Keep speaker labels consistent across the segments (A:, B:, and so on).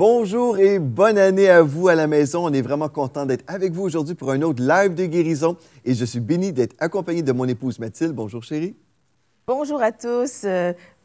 A: Bonjour et bonne année à vous à la maison. On est vraiment content d'être avec vous aujourd'hui pour un autre live de guérison. Et je suis béni d'être accompagné de mon épouse Mathilde. Bonjour chérie.
B: Bonjour à tous.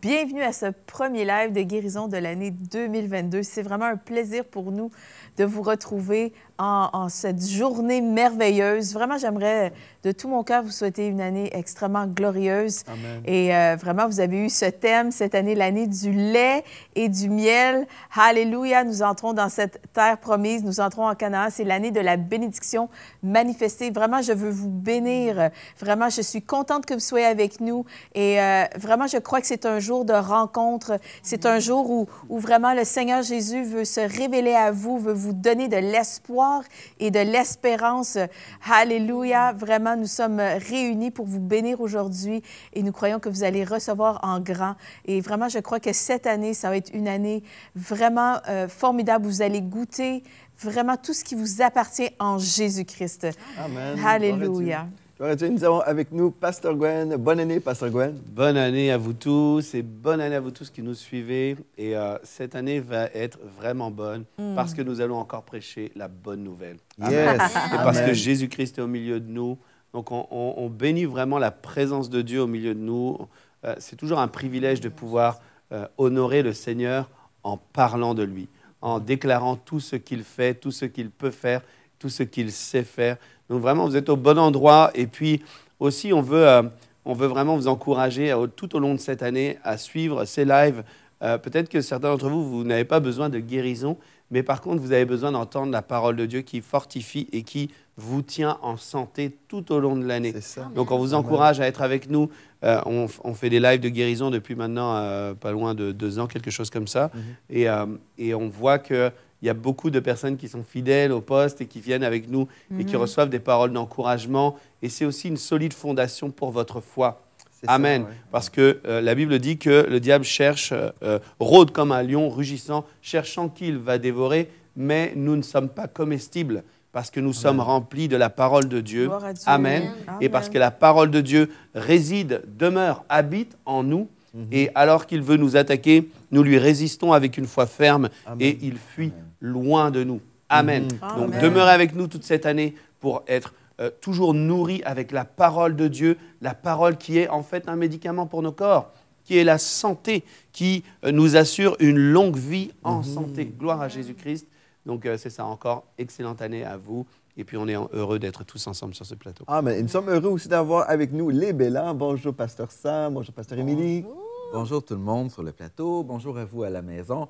B: Bienvenue à ce premier live de guérison de l'année 2022. C'est vraiment un plaisir pour nous de vous retrouver en cette journée merveilleuse. Vraiment, j'aimerais de tout mon cœur vous souhaiter une année extrêmement glorieuse.
A: Amen.
B: Et vraiment, vous avez eu ce thème cette année, l'année du lait et du miel. Alléluia, nous entrons dans cette terre promise, nous entrons en Canaan. C'est l'année de la bénédiction manifestée. Vraiment, je veux vous bénir. Vraiment, je suis contente que vous soyez avec nous. Et vraiment, je crois que c'est un jour de rencontre. C'est un jour où vraiment le Seigneur Jésus veut se révéler à vous, veut vous donner de l'espoir et de l'espérance. Alléluia. Vraiment, nous sommes réunis pour vous bénir aujourd'hui et nous croyons que vous allez recevoir en grand. Et vraiment, je crois que cette année, ça va être une année vraiment formidable. Vous allez goûter vraiment tout ce qui vous appartient en Jésus-Christ.
A: Amen.
B: Alléluia.
A: Gloire à Dieu. Nous avons avec nous Pasteur Gwen. Bonne année, Pasteur Gwen.
C: Bonne année à vous tous et bonne année à vous tous qui nous suivez. Et cette année va être vraiment bonne parce que nous allons encore prêcher la bonne nouvelle.
A: Yes.
C: Et parce
A: Amen.
C: que Jésus-Christ est au milieu de nous. Donc on bénit vraiment la présence de Dieu au milieu de nous. C'est toujours un privilège de pouvoir honorer le Seigneur en parlant de lui, en déclarant tout ce qu'il fait, tout ce qu'il peut faire, tout ce qu'il sait faire. Donc vraiment, vous êtes au bon endroit. Et puis aussi, on veut vraiment vous encourager tout au long de cette année à suivre ces lives. Peut-être que certains d'entre vous, vous n'avez pas besoin de guérison, mais par contre, vous avez besoin d'entendre la parole de Dieu qui fortifie et qui vous tient en santé tout au long de l'année.
A: C'est ça.
C: Donc, on vous encourage à être avec nous. On fait des lives de guérison depuis maintenant pas loin de 2 ans, quelque chose comme ça. Et on voit qu'il y a beaucoup de personnes qui sont fidèles au poste et qui viennent avec nous et qui reçoivent des paroles d'encouragement. Et c'est aussi une solide fondation pour votre foi.
A: C'est
C: Amen.
A: ça, ouais.
C: Parce que la Bible dit que le diable rôde comme un lion rugissant, cherchant qui il va dévorer, mais nous ne sommes pas comestibles parce que nous sommes remplis de la parole de Dieu.
B: Gloire à Dieu.
C: Amen. Et parce que la parole de Dieu réside, demeure, habite en nous. Et alors qu'il veut nous attaquer, nous lui résistons avec une foi ferme et il fuit loin de nous. Amen. Donc
B: Amen.
C: demeurez avec nous toute cette année pour être toujours nourris avec la parole de Dieu, la parole qui est en fait un médicament pour nos corps, qui est la santé, qui nous assure une longue vie en santé. Gloire à Jésus-Christ. Donc c'est ça encore, excellente année à vous. Et puis on est heureux d'être tous ensemble sur ce plateau.
A: Amen. Et nous sommes heureux aussi d'avoir avec nous les Bellans. Bonjour, Pasteur Sam. Bonjour, Pasteur Émilie.
D: Bonjour tout le monde sur le plateau. Bonjour à vous à la maison.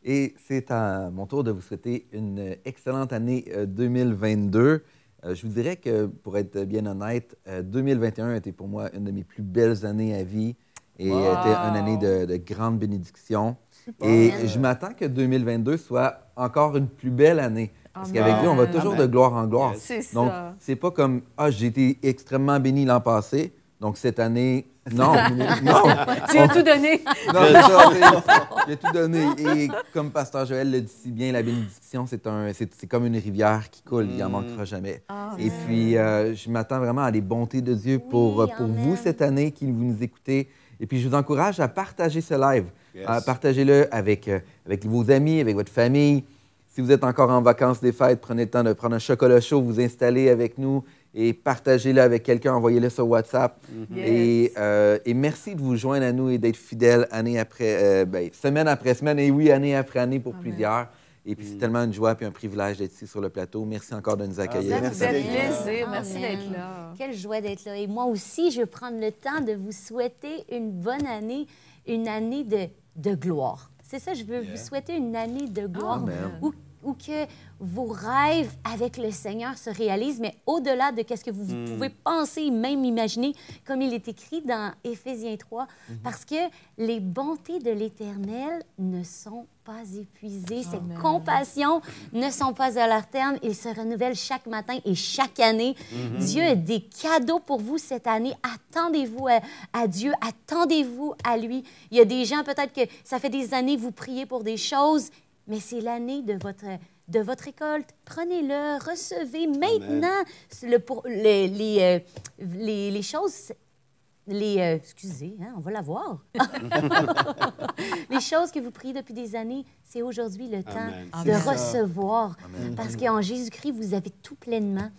D: Et c'est à mon tour de vous souhaiter une excellente année 2022. Je vous dirais que, pour être bien honnête, 2021 a été pour moi une de mes plus belles années à vie et était une année de grande bénédiction. Et je m'attends que 2022 soit encore une plus belle année. Parce qu'avec Dieu, on va toujours de gloire en gloire.
B: C'est ça.
D: Donc, c'est pas comme « Ah, j'ai été extrêmement béni l'an passé, donc cette année, non. non.
B: Tu as tout donné.
D: Non, c'est ça, j'ai tout donné. Et comme Pasteur Joël le dit si bien, la bénédiction, c'est comme une rivière qui coule, il n'y en manquera jamais. Et puis, je m'attends vraiment à les bontés de Dieu pour vous cette année, qui vous nous écoutez. Et puis, je vous encourage à partager ce live. Partagez-le avec vos amis, avec votre famille. Si vous êtes encore en vacances des fêtes, prenez le temps de prendre un chocolat chaud, vous installer avec nous et partagez-le avec quelqu'un, envoyez-le sur WhatsApp. Et merci de vous joindre à nous et d'être fidèles semaine après semaine et oui, année après année pour plusieurs. Et puis, c'est tellement une joie et un privilège d'être ici sur le plateau. Merci encore de nous accueillir.
B: Ça nous
A: Merci
B: fait
A: d'être là.
B: plaisir. Merci d'être là.
E: Quelle joie d'être là. Et moi aussi, je vais prendre le temps de vous souhaiter une bonne année, une année de gloire. C'est ça, je veux vous souhaiter une année de gloire où que vos rêves avec le Seigneur se réalisent, mais au-delà de ce que vous pouvez penser et même imaginer, comme il est écrit dans Éphésiens 3, parce que les bontés de l'Éternel ne sont pas épuisées, ses compassions ne sont pas à leur terme, ils se renouvellent chaque matin et chaque année. Dieu a des cadeaux pour vous cette année. Attendez-vous à Dieu, attendez-vous à lui. Il y a des gens, peut-être que ça fait des années que vous priez pour des choses, mais c'est l'année de votre récolte. Prenez-le, recevez maintenant les choses. excusez, hein, on va la voir. Les choses que vous priez depuis des années, c'est aujourd'hui le temps de recevoir.
D: Amen.
E: Parce qu'en Jésus-Christ, vous avez tout pleinement.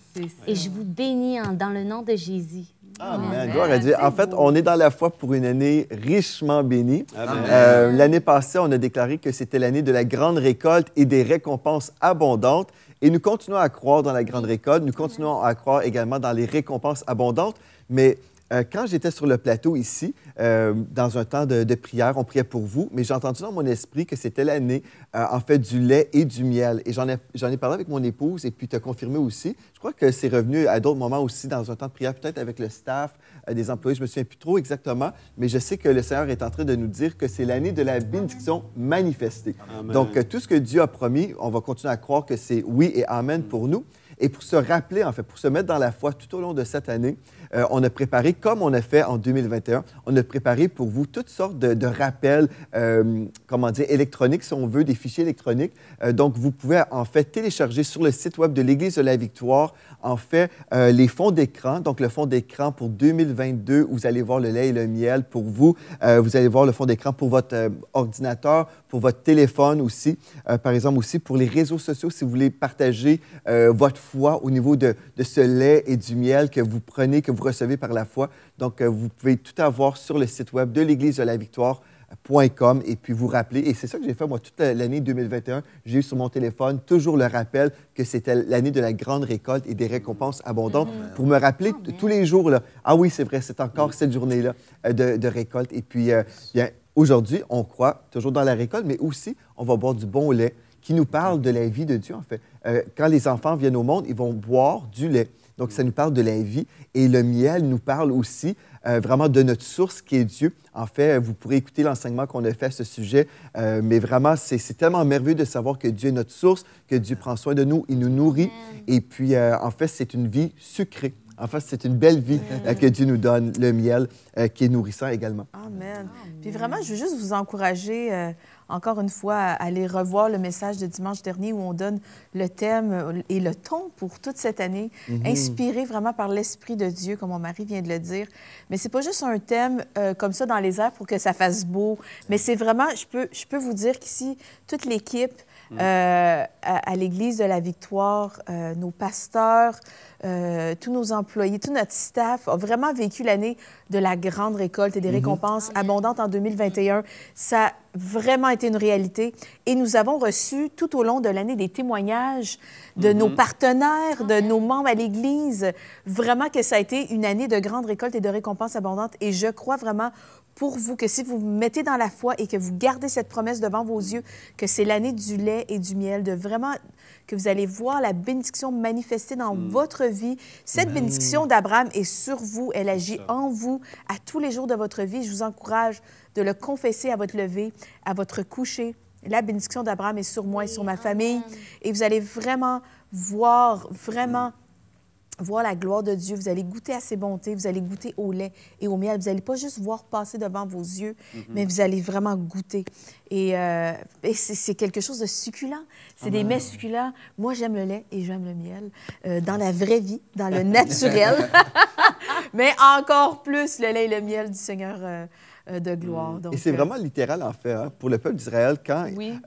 E: Et je vous bénis dans le nom de Jésus.
A: Amen. Gloire à Dieu. En fait, on est dans la foi pour une année richement bénie.
C: Amen.
A: L'année passée, on a déclaré que c'était l'année de la grande récolte et des récompenses abondantes. Et nous continuons à croire dans la grande récolte. Nous continuons à croire également dans les récompenses abondantes. Mais quand j'étais sur le plateau ici, dans un temps de prière, on priait pour vous, mais j'ai entendu dans mon esprit que c'était l'année, en fait, du lait et du miel. Et j'en ai parlé avec mon épouse et puis tu as confirmé aussi. Je crois que c'est revenu à d'autres moments aussi dans un temps de prière, peut-être avec le staff, des employés, je ne me souviens plus trop exactement, mais je sais que le Seigneur est en train de nous dire que c'est l'année de la bénédiction manifestée.
C: Amen.
A: Donc, tout ce que Dieu a promis, on va continuer à croire que c'est oui et amen pour nous. Et pour se rappeler, en fait, pour se mettre dans la foi tout au long de cette année, on a préparé, comme on a fait en 2021, on a préparé pour vous toutes sortes de rappels, comment dire, électroniques, si on veut, des fichiers électroniques. Donc, vous pouvez, en fait, télécharger sur le site web de l'Église de la Victoire, en fait, les fonds d'écran. Donc, le fond d'écran pour 2022, vous allez voir le lait et le miel pour vous. Vous allez voir le fond d'écran pour votre ordinateur, pour votre téléphone aussi. Par exemple, aussi pour les réseaux sociaux, si vous voulez partager votre foi au niveau de ce lait et du miel que vous prenez, que vous recevez par la foi. Donc, vous pouvez tout avoir sur le site web de l'Église de la Victoire.com et puis vous rappeler. Et c'est ça que j'ai fait, moi, toute l'année 2021. J'ai eu sur mon téléphone toujours le rappel que c'était l'année de la grande récolte et des récompenses abondantes pour me rappeler tous les jours, là, ah oui, c'est vrai, c'est encore cette journée-là de récolte. Et puis, bien, aujourd'hui, on croit toujours dans la récolte, mais aussi, on va boire du bon lait qui nous parle de la vie de Dieu, en fait. Quand les enfants viennent au monde, ils vont boire du lait. Donc, ça nous parle de la vie. Et le miel nous parle aussi vraiment de notre source qui est Dieu. En fait, vous pourrez écouter l'enseignement qu'on a fait à ce sujet, mais vraiment, c'est tellement merveilleux de savoir que Dieu est notre source, que Dieu prend soin de nous, il nous nourrit. Et puis, en fait, c'est une vie sucrée. En fait, c'est une belle vie que Dieu nous donne, le miel, qui est nourrissant également.
B: Amen. Puis vraiment, je veux juste vous encourager, encore une fois, à aller revoir le message de dimanche dernier où on donne le thème et le ton pour toute cette année, inspiré vraiment par l'Esprit de Dieu, comme mon mari vient de le dire. Mais c'est pas juste un thème comme ça dans les airs pour que ça fasse beau, mais c'est vraiment, je peux vous dire qu'ici, toute l'équipe à l'Église de la Victoire, nos pasteurs, tous nos employés, tout notre staff a vraiment vécu l'année de la grande récolte et des récompenses abondantes en 2021. Ça a vraiment été une réalité. Et nous avons reçu tout au long de l'année des témoignages de nos partenaires, de nos membres à l'Église. Vraiment que ça a été une année de grande récolte et de récompenses abondantes. Et je crois vraiment pour vous que si vous vous mettez dans la foi et que vous gardez cette promesse devant vos yeux, que c'est l'année du lait et du miel, de vraiment que vous allez voir la bénédiction manifestée dans votre vie. Cette bénédiction d'Abraham est sur vous, elle agit en vous à tous les jours de votre vie. Je vous encourage de le confesser à votre lever, à votre coucher. La bénédiction d'Abraham est sur moi et sur ma famille. Et vous allez vraiment voir la gloire de Dieu. Vous allez goûter à ses bontés, vous allez goûter au lait et au miel. Vous n'allez pas juste voir passer devant vos yeux, mais vous allez vraiment goûter. Et c'est quelque chose de succulent. C'est des mets succulents. Moi, j'aime le lait et j'aime le miel dans la vraie vie, dans le naturel. Mais encore plus le lait et le miel du Seigneur de gloire. Donc,
A: et c'est vraiment littéral, en fait, hein? Pour le peuple d'Israël, quand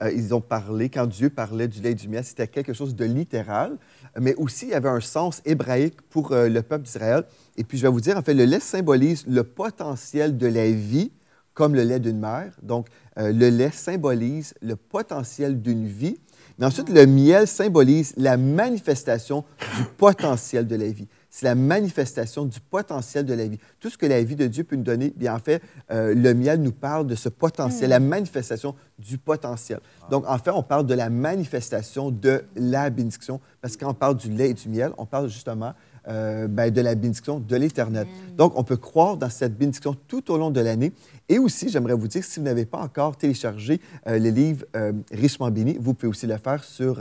A: ils ont parlé, quand Dieu parlait du lait et du miel, c'était quelque chose de littéral, mais aussi il y avait un sens hébraïque pour le peuple d'Israël. Et puis, je vais vous dire, en fait, le lait symbolise le potentiel de la vie, comme le lait d'une mère. Donc, le lait symbolise le potentiel d'une vie. Mais ensuite, le miel symbolise la manifestation du potentiel de la vie. C'est la manifestation du potentiel de la vie. Tout ce que la vie de Dieu peut nous donner, bien en fait, le miel nous parle de ce potentiel, la manifestation du potentiel. Donc, en fait, on parle de la manifestation de la bénédiction, parce que quand on parle du lait et du miel, on parle justement de la bénédiction de l'Éternel. Donc, on peut croire dans cette bénédiction tout au long de l'année. Et aussi, j'aimerais vous dire, si vous n'avez pas encore téléchargé le livre Richement béni, vous pouvez aussi le faire sur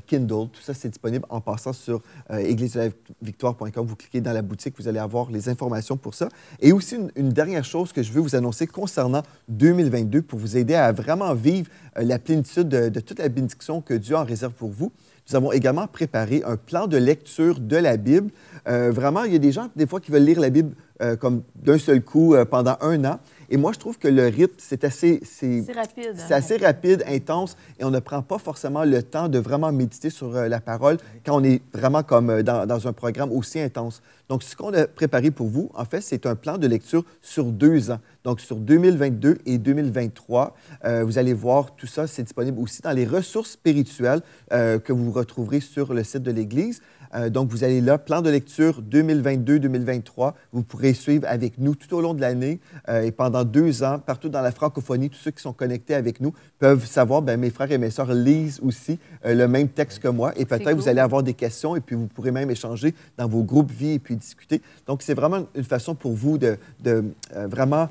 A: Kindle. Tout ça, c'est disponible en passant sur églisedelaVictoire.com. Vous cliquez dans la boutique, vous allez avoir les informations pour ça. Et aussi, une dernière chose que je veux vous annoncer concernant 2022 pour vous aider à vraiment vivre la plénitude de toute la bénédiction que Dieu en réserve pour vous. Nous avons également préparé un plan de lecture de la Bible. Vraiment, il y a des gens, des fois, qui veulent lire la Bible comme d'un seul coup pendant 1 an. Et moi, je trouve que le rythme, c'est assez...
B: C'est rapide.
A: C'est assez rapide, intense, et on ne prend pas forcément le temps de vraiment méditer sur la parole quand on est vraiment comme dans un programme aussi intense. Donc, ce qu'on a préparé pour vous, en fait, c'est un plan de lecture sur 2 ans. Donc, sur 2022 et 2023, vous allez voir tout ça, c'est disponible aussi dans les ressources spirituelles que vous retrouverez sur le site de l'Église. Donc, vous allez là, plan de lecture 2022-2023. Vous pourrez suivre avec nous tout au long de l'année et pendant 2 ans, partout dans la francophonie. Tous ceux qui sont connectés avec nous peuvent savoir, bien, mes frères et mes sœurs lisent aussi le même texte que moi. Et peut-être vous allez avoir des questions et puis vous pourrez même échanger dans vos groupes vie et puis discuter. Donc, c'est vraiment une façon pour vous de vraiment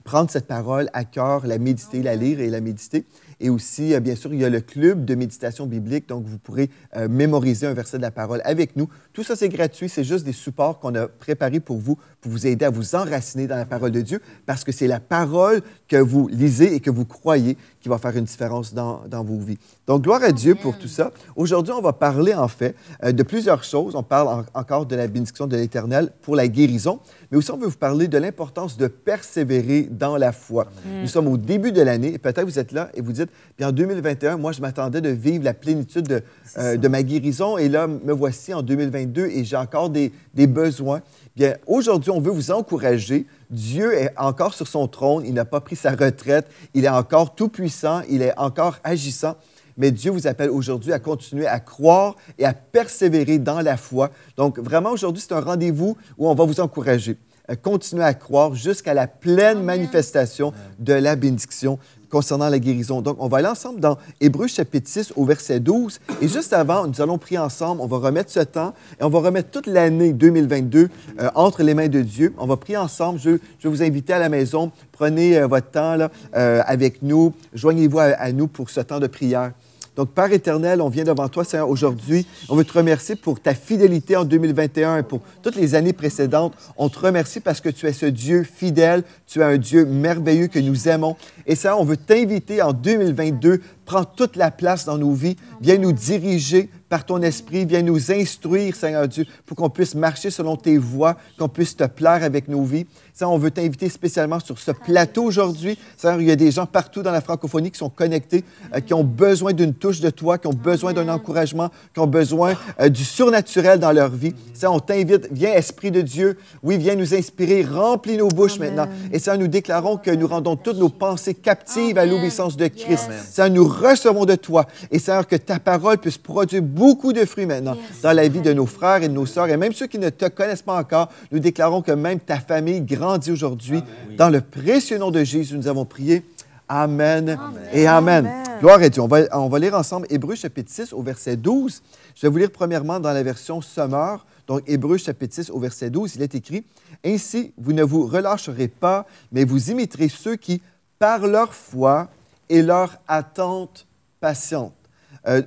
A: prendre cette parole à cœur, la méditer, la lire et la méditer. Et aussi, bien sûr, il y a le club de méditation biblique, donc vous pourrez mémoriser un verset de la parole avec nous. Tout ça, c'est gratuit, c'est juste des supports qu'on a préparés pour vous aider à vous enraciner dans la parole de Dieu, parce que c'est la parole que vous lisez et que vous croyez qui va faire une différence dans vos vies. Donc, gloire à Dieu pour tout ça. Aujourd'hui, on va parler, en fait, de plusieurs choses. On parle encore de la bénédiction de l'Éternel pour la guérison, mais aussi on veut vous parler de l'importance de persévérer dans la foi. Nous sommes au début de l'année, et peut-être vous êtes là et vous dites, puis en 2021, moi, je m'attendais de vivre la plénitude de ma guérison, et là, me voici en 2022 et j'ai encore des besoins. Bien, aujourd'hui, on veut vous encourager. Dieu est encore sur son trône, il n'a pas pris sa retraite, il est encore tout-puissant, il est encore agissant. Mais Dieu vous appelle aujourd'hui à continuer à croire et à persévérer dans la foi. Donc, vraiment, aujourd'hui, c'est un rendez-vous où on va vous encourager. Continuer à croire jusqu'à la pleine manifestation de la bénédiction concernant la guérison. Donc, on va aller ensemble dans Hébreux chapitre 6 au verset 12. Et juste avant, nous allons prier ensemble. On va remettre ce temps et on va remettre toute l'année 2022 entre les mains de Dieu. On va prier ensemble. Je vais vous inviter à la maison. Prenez votre temps là, avec nous. Joignez-vous à nous pour ce temps de prière. Donc, Père éternel, on vient devant toi, Seigneur, aujourd'hui. On veut te remercier pour ta fidélité en 2021 et pour toutes les années précédentes. On te remercie parce que tu es ce Dieu fidèle, tu es un Dieu merveilleux que nous aimons. Et Seigneur, on veut t'inviter en 2022, prends toute la place dans nos vies, viens nous diriger par ton esprit, viens nous instruire, Seigneur Dieu, pour qu'on puisse marcher selon tes voies, qu'on puisse te plaire avec nos vies. Seigneur, on veut t'inviter spécialement sur ce plateau aujourd'hui. Seigneur, il y a des gens partout dans la francophonie qui sont connectés, qui ont besoin d'une touche de toi, qui ont besoin d'un encouragement, qui ont besoin du surnaturel dans leur vie. Seigneur, on t'invite, viens Esprit de Dieu, oui, viens nous inspirer, remplis nos bouches maintenant. Et Seigneur, nous déclarons que nous rendons toutes nos pensées captives à l'obéissance de Christ. Seigneur, nous recevons de toi. Et Seigneur, que ta parole puisse produire beaucoup de fruits maintenant dans la vie de nos frères et de nos sœurs. Et même ceux qui ne te connaissent pas encore, nous déclarons que même ta famille grandit aujourd'hui. Dans le précieux nom de Jésus, nous avons prié. Amen, et Amen. Gloire à Dieu. On va lire ensemble Hébreux chapitre 6 au verset 12. Je vais vous lire premièrement dans la version Summer. Donc, Hébreux chapitre 6 au verset 12, il est écrit « Ainsi, vous ne vous relâcherez pas, mais vous imiterez ceux qui, par leur foi et leur attente patiente,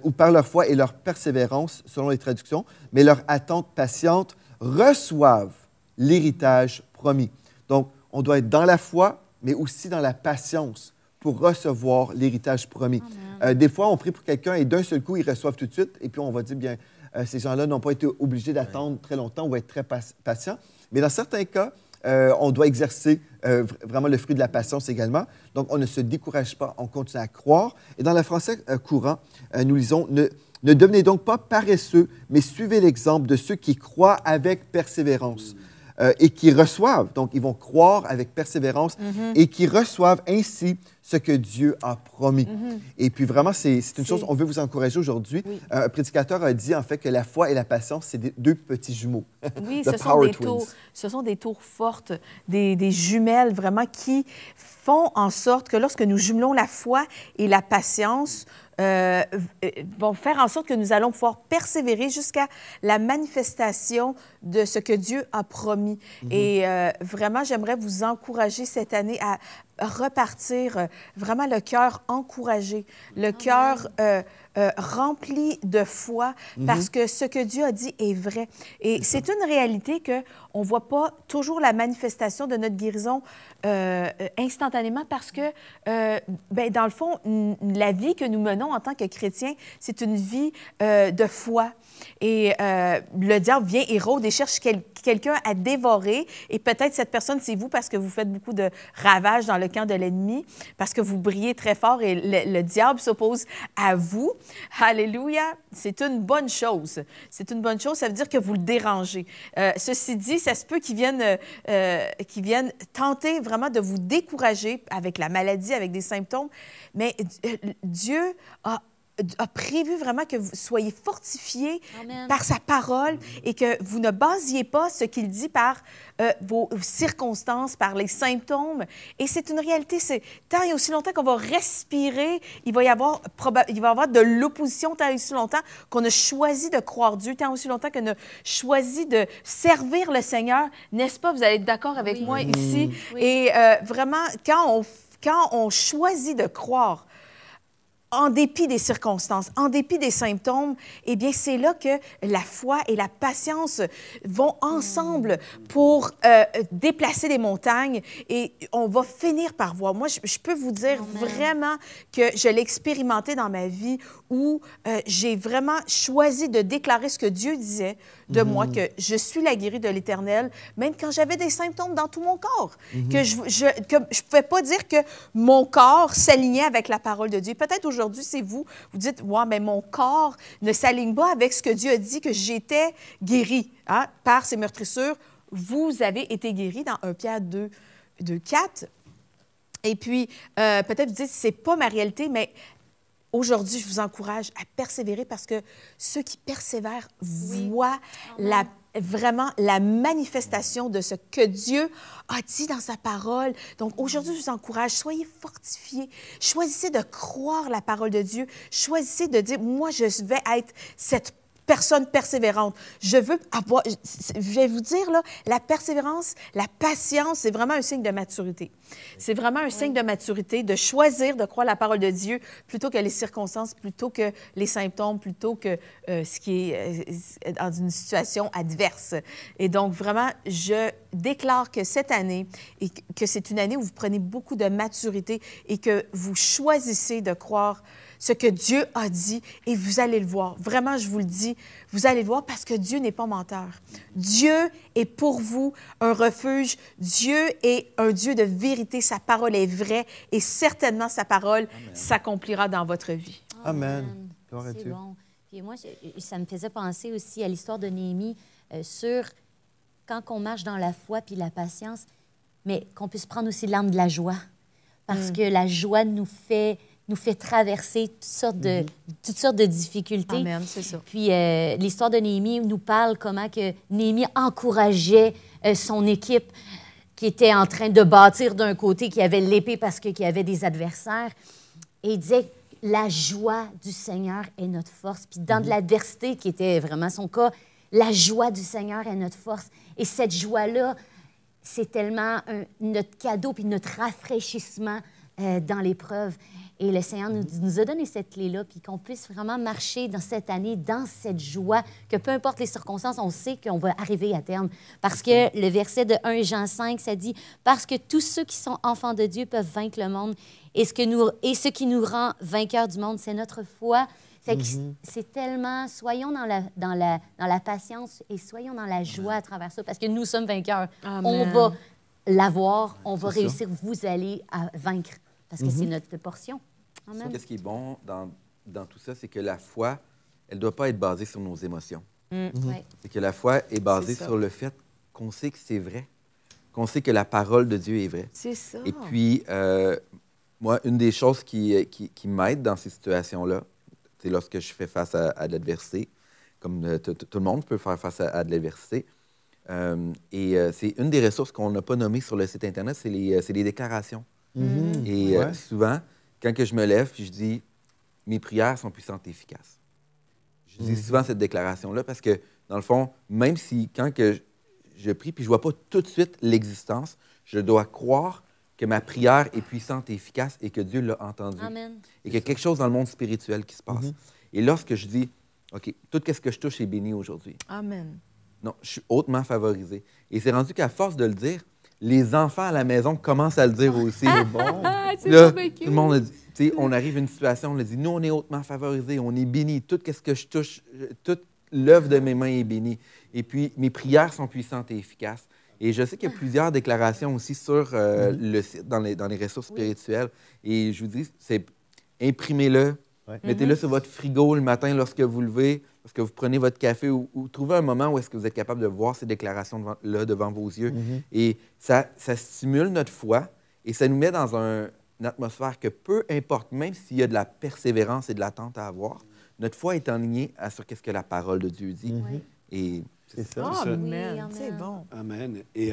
A: ou par leur foi et leur persévérance, selon les traductions, mais leur attente patiente, reçoivent l'héritage promis. » Donc, on doit être dans la foi, mais aussi dans la patience pour recevoir l'héritage promis. Des fois, on prie pour quelqu'un et d'un seul coup, ils reçoivent tout de suite, et puis on va dire, bien, ces gens-là n'ont pas été obligés d'attendre très longtemps ou être très patients. Mais dans certains cas, on doit exercer vraiment le fruit de la patience également. Donc, on ne se décourage pas, on continue à croire. Et dans le français courant, nous lisons « Ne devenez donc pas paresseux, mais suivez l'exemple de ceux qui croient avec persévérance. » Et qui reçoivent, donc ils vont croire avec persévérance et qui reçoivent ainsi ce que Dieu a promis. Et puis vraiment, c'est une chose, on veut vous encourager aujourd'hui. Oui. Un prédicateur a dit en fait que la foi et la patience, c'est deux petits jumeaux.
B: Oui, ce sont des tours fortes, des jumelles vraiment qui font en sorte que lorsque nous jumelons la foi et la patience, vont faire en sorte que nous allons pouvoir persévérer jusqu'à la manifestation de ce que Dieu a promis. Et vraiment, j'aimerais vous encourager cette année repartir vraiment le cœur encouragé, le cœur rempli de foi, parce que ce que Dieu a dit est vrai. Et c'est une réalité qu'on ne voit pas toujours la manifestation de notre guérison instantanément, parce que, dans le fond, la vie que nous menons en tant que chrétiens, c'est une vie de foi. Et le diable vient et rôde et cherche quelqu'un à dévorer. Et peut-être cette personne, c'est vous, parce que vous faites beaucoup de ravages dans le camp de l'ennemi, parce que vous brillez très fort et le diable s'oppose à vous. Alléluia! C'est une bonne chose. C'est une bonne chose. Ça veut dire que vous le dérangez. Ceci dit, ça se peut qu'ils viennent tenter vraiment de vous décourager avec la maladie, avec des symptômes. Mais Dieu a prévu vraiment que vous soyez fortifiés par sa parole et que vous ne basiez pas ce qu'il dit par vos circonstances, par les symptômes. Et c'est une réalité. C'est tant et aussi longtemps qu'on va respirer, il va y avoir de l'opposition, tant et aussi longtemps qu'on a choisi de croire Dieu, tant et aussi longtemps qu'on a choisi de servir le Seigneur. N'est-ce pas? Vous allez être d'accord avec moi ici. Oui. Et vraiment, quand on choisit de croire, en dépit des circonstances, en dépit des symptômes, eh bien, c'est là que la foi et la patience vont ensemble pour déplacer les montagnes et on va finir par voir. Moi, je peux vous dire vraiment que je l'ai expérimenté dans ma vie où j'ai vraiment choisi de déclarer ce que Dieu disait de moi, que je suis la guérie de l'Éternel, même quand j'avais des symptômes dans tout mon corps, que je ne pouvais pas dire que mon corps s'alignait avec la parole de Dieu. Peut-être aujourd'hui, c'est vous dites, « Ouais, mais mon corps ne s'aligne pas avec ce que Dieu a dit, que j'étais guérie par ces meurtrissures. » Vous avez été guéri dans 1 Pierre 2, 4. Et puis, peut-être vous dites, c'est pas ma réalité, mais aujourd'hui, je vous encourage à persévérer parce que ceux qui persévèrent voient vraiment la manifestation de ce que Dieu a dit dans sa parole. Donc, aujourd'hui, je vous encourage, soyez fortifiés. Choisissez de croire la parole de Dieu. Choisissez de dire, moi, je vais être cette personne persévérante. Je vais vous dire, là, la persévérance, la patience, c'est vraiment un signe de maturité. C'est vraiment un signe de maturité, de choisir de croire la parole de Dieu plutôt que les circonstances, plutôt que les symptômes, plutôt que ce qui est dans une situation adverse. Et donc, vraiment, je déclare que cette année, et que c'est une année où vous prenez beaucoup de maturité et que vous choisissez de croire ce que Dieu a dit, et vous allez le voir. Vraiment, je vous le dis, vous allez le voir parce que Dieu n'est pas menteur. Dieu est pour vous un refuge. Dieu est un Dieu de vérité. Sa parole est vraie et certainement sa parole s'accomplira dans votre vie.
A: Amen. Gloire à Dieu.
E: Bon. Puis moi, ça me faisait penser aussi à l'histoire de Néhémie sur quand on marche dans la foi puis la patience, mais qu'on puisse prendre aussi l'arme de la joie. Parce que la joie nous fait traverser toutes sortes de difficultés.
B: Amen, c'est ça.
E: Puis l'histoire de Néhémie nous parle comment que Néhémie encourageait son équipe qui était en train de bâtir d'un côté, qui avait l'épée parce qu'il y avait des adversaires. Et il disait, la joie du Seigneur est notre force. Puis dans de l'adversité, qui était vraiment son cas, la joie du Seigneur est notre force. Et cette joie-là, c'est tellement notre cadeau puis notre rafraîchissement dans l'épreuve. Et le Seigneur nous a donné cette clé-là, puis qu'on puisse vraiment marcher dans cette année, dans cette joie, que peu importe les circonstances, on sait qu'on va arriver à terme. Parce que le verset de 1 Jean 5, ça dit « Parce que tous ceux qui sont enfants de Dieu peuvent vaincre le monde, et ce qui nous rend vainqueurs du monde, c'est notre foi. » Fait que c'est tellement, soyons dans la patience et soyons dans la joie à travers ça, parce que nous sommes vainqueurs. Amen. On va l'avoir, on va réussir, vous allez à vaincre, parce que c'est notre portion. Amen.
D: Qu'est-ce qui est bon dans tout ça, c'est que la foi, elle ne doit pas être basée sur nos émotions. C'est que la foi est basée sur le fait qu'on sait que c'est vrai, qu'on sait que la parole de Dieu est vraie. C'est ça. Et puis, moi, une des choses qui m'aide dans ces situations-là, c'est lorsque je fais face à de l'adversité, comme tout le monde peut faire face à de l'adversité. C'est une des ressources qu'on n'a pas nommées sur le site Internet, c'est les déclarations. Et souvent, quand que je me lève puis je dis « Mes prières sont puissantes et efficaces », je dis souvent cette déclaration-là parce que, dans le fond, même si quand que je prie puis je ne vois pas tout de suite l'existence, je dois croire que ma prière est puissante et efficace et que Dieu l'a entendue.
E: Amen.
D: Et qu'il y a quelque chose dans le monde spirituel qui se passe. Et lorsque je dis, OK, tout ce que je touche est béni aujourd'hui.
B: Amen.
D: Non, je suis hautement favorisé. Et c'est rendu qu'à force de le dire, les enfants à la maison commencent à le dire aussi.
E: C'est
D: Là,
E: pas
D: tout le monde a dit, tu sais, on arrive à une situation, on a dit, nous, on est hautement favorisés, on est bénis. Tout ce que je touche, toute l'œuvre de mes mains est bénie. Et puis, mes prières sont puissantes et efficaces. Et je sais qu'il y a plusieurs déclarations aussi sur le site, dans les ressources spirituelles. Et je vous dis, c'est imprimez-le, mettez-le sur votre frigo le matin lorsque vous levez, lorsque vous prenez votre café ou trouvez un moment où est-ce que vous êtes capable de voir ces déclarations-là devant vos yeux. Et ça stimule notre foi et ça nous met dans une atmosphère que peu importe, même s'il y a de la persévérance et de l'attente à avoir, notre foi est alignée sur ce que la parole de Dieu dit. Et
A: C'est ça.
B: Amen.
E: Oui,
B: C'est
E: amen.
B: bon.
C: Amen. Et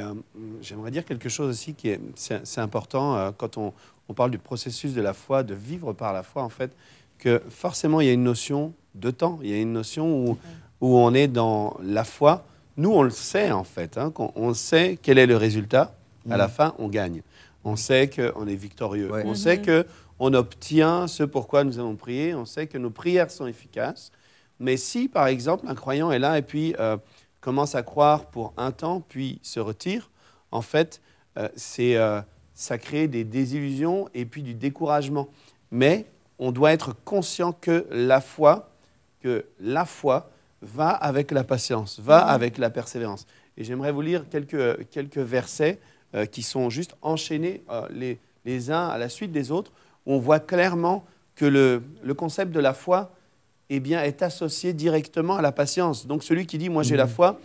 C: j'aimerais dire quelque chose aussi qui est c'est important quand on parle du processus de la foi, de vivre par la foi, en fait, que forcément, il y a une notion de temps. Il y a une notion où on est dans la foi. Nous, on le sait, en fait. Hein, on sait quel est le résultat. À la fin, on gagne. On sait qu'on est victorieux. On sait qu'on obtient ce pourquoi nous avons prié. On sait que nos prières sont efficaces. Mais si, par exemple, un croyant est là et puis commence à croire pour un temps, puis se retire, en fait, ça crée des désillusions et puis du découragement. Mais on doit être conscient que la foi va avec la patience, va avec la persévérance. Et j'aimerais vous lire quelques versets qui sont juste enchaînés les uns à la suite des autres, où on voit clairement que le concept de la foi est associé directement à la patience. Donc celui qui dit « moi j'ai la foi »,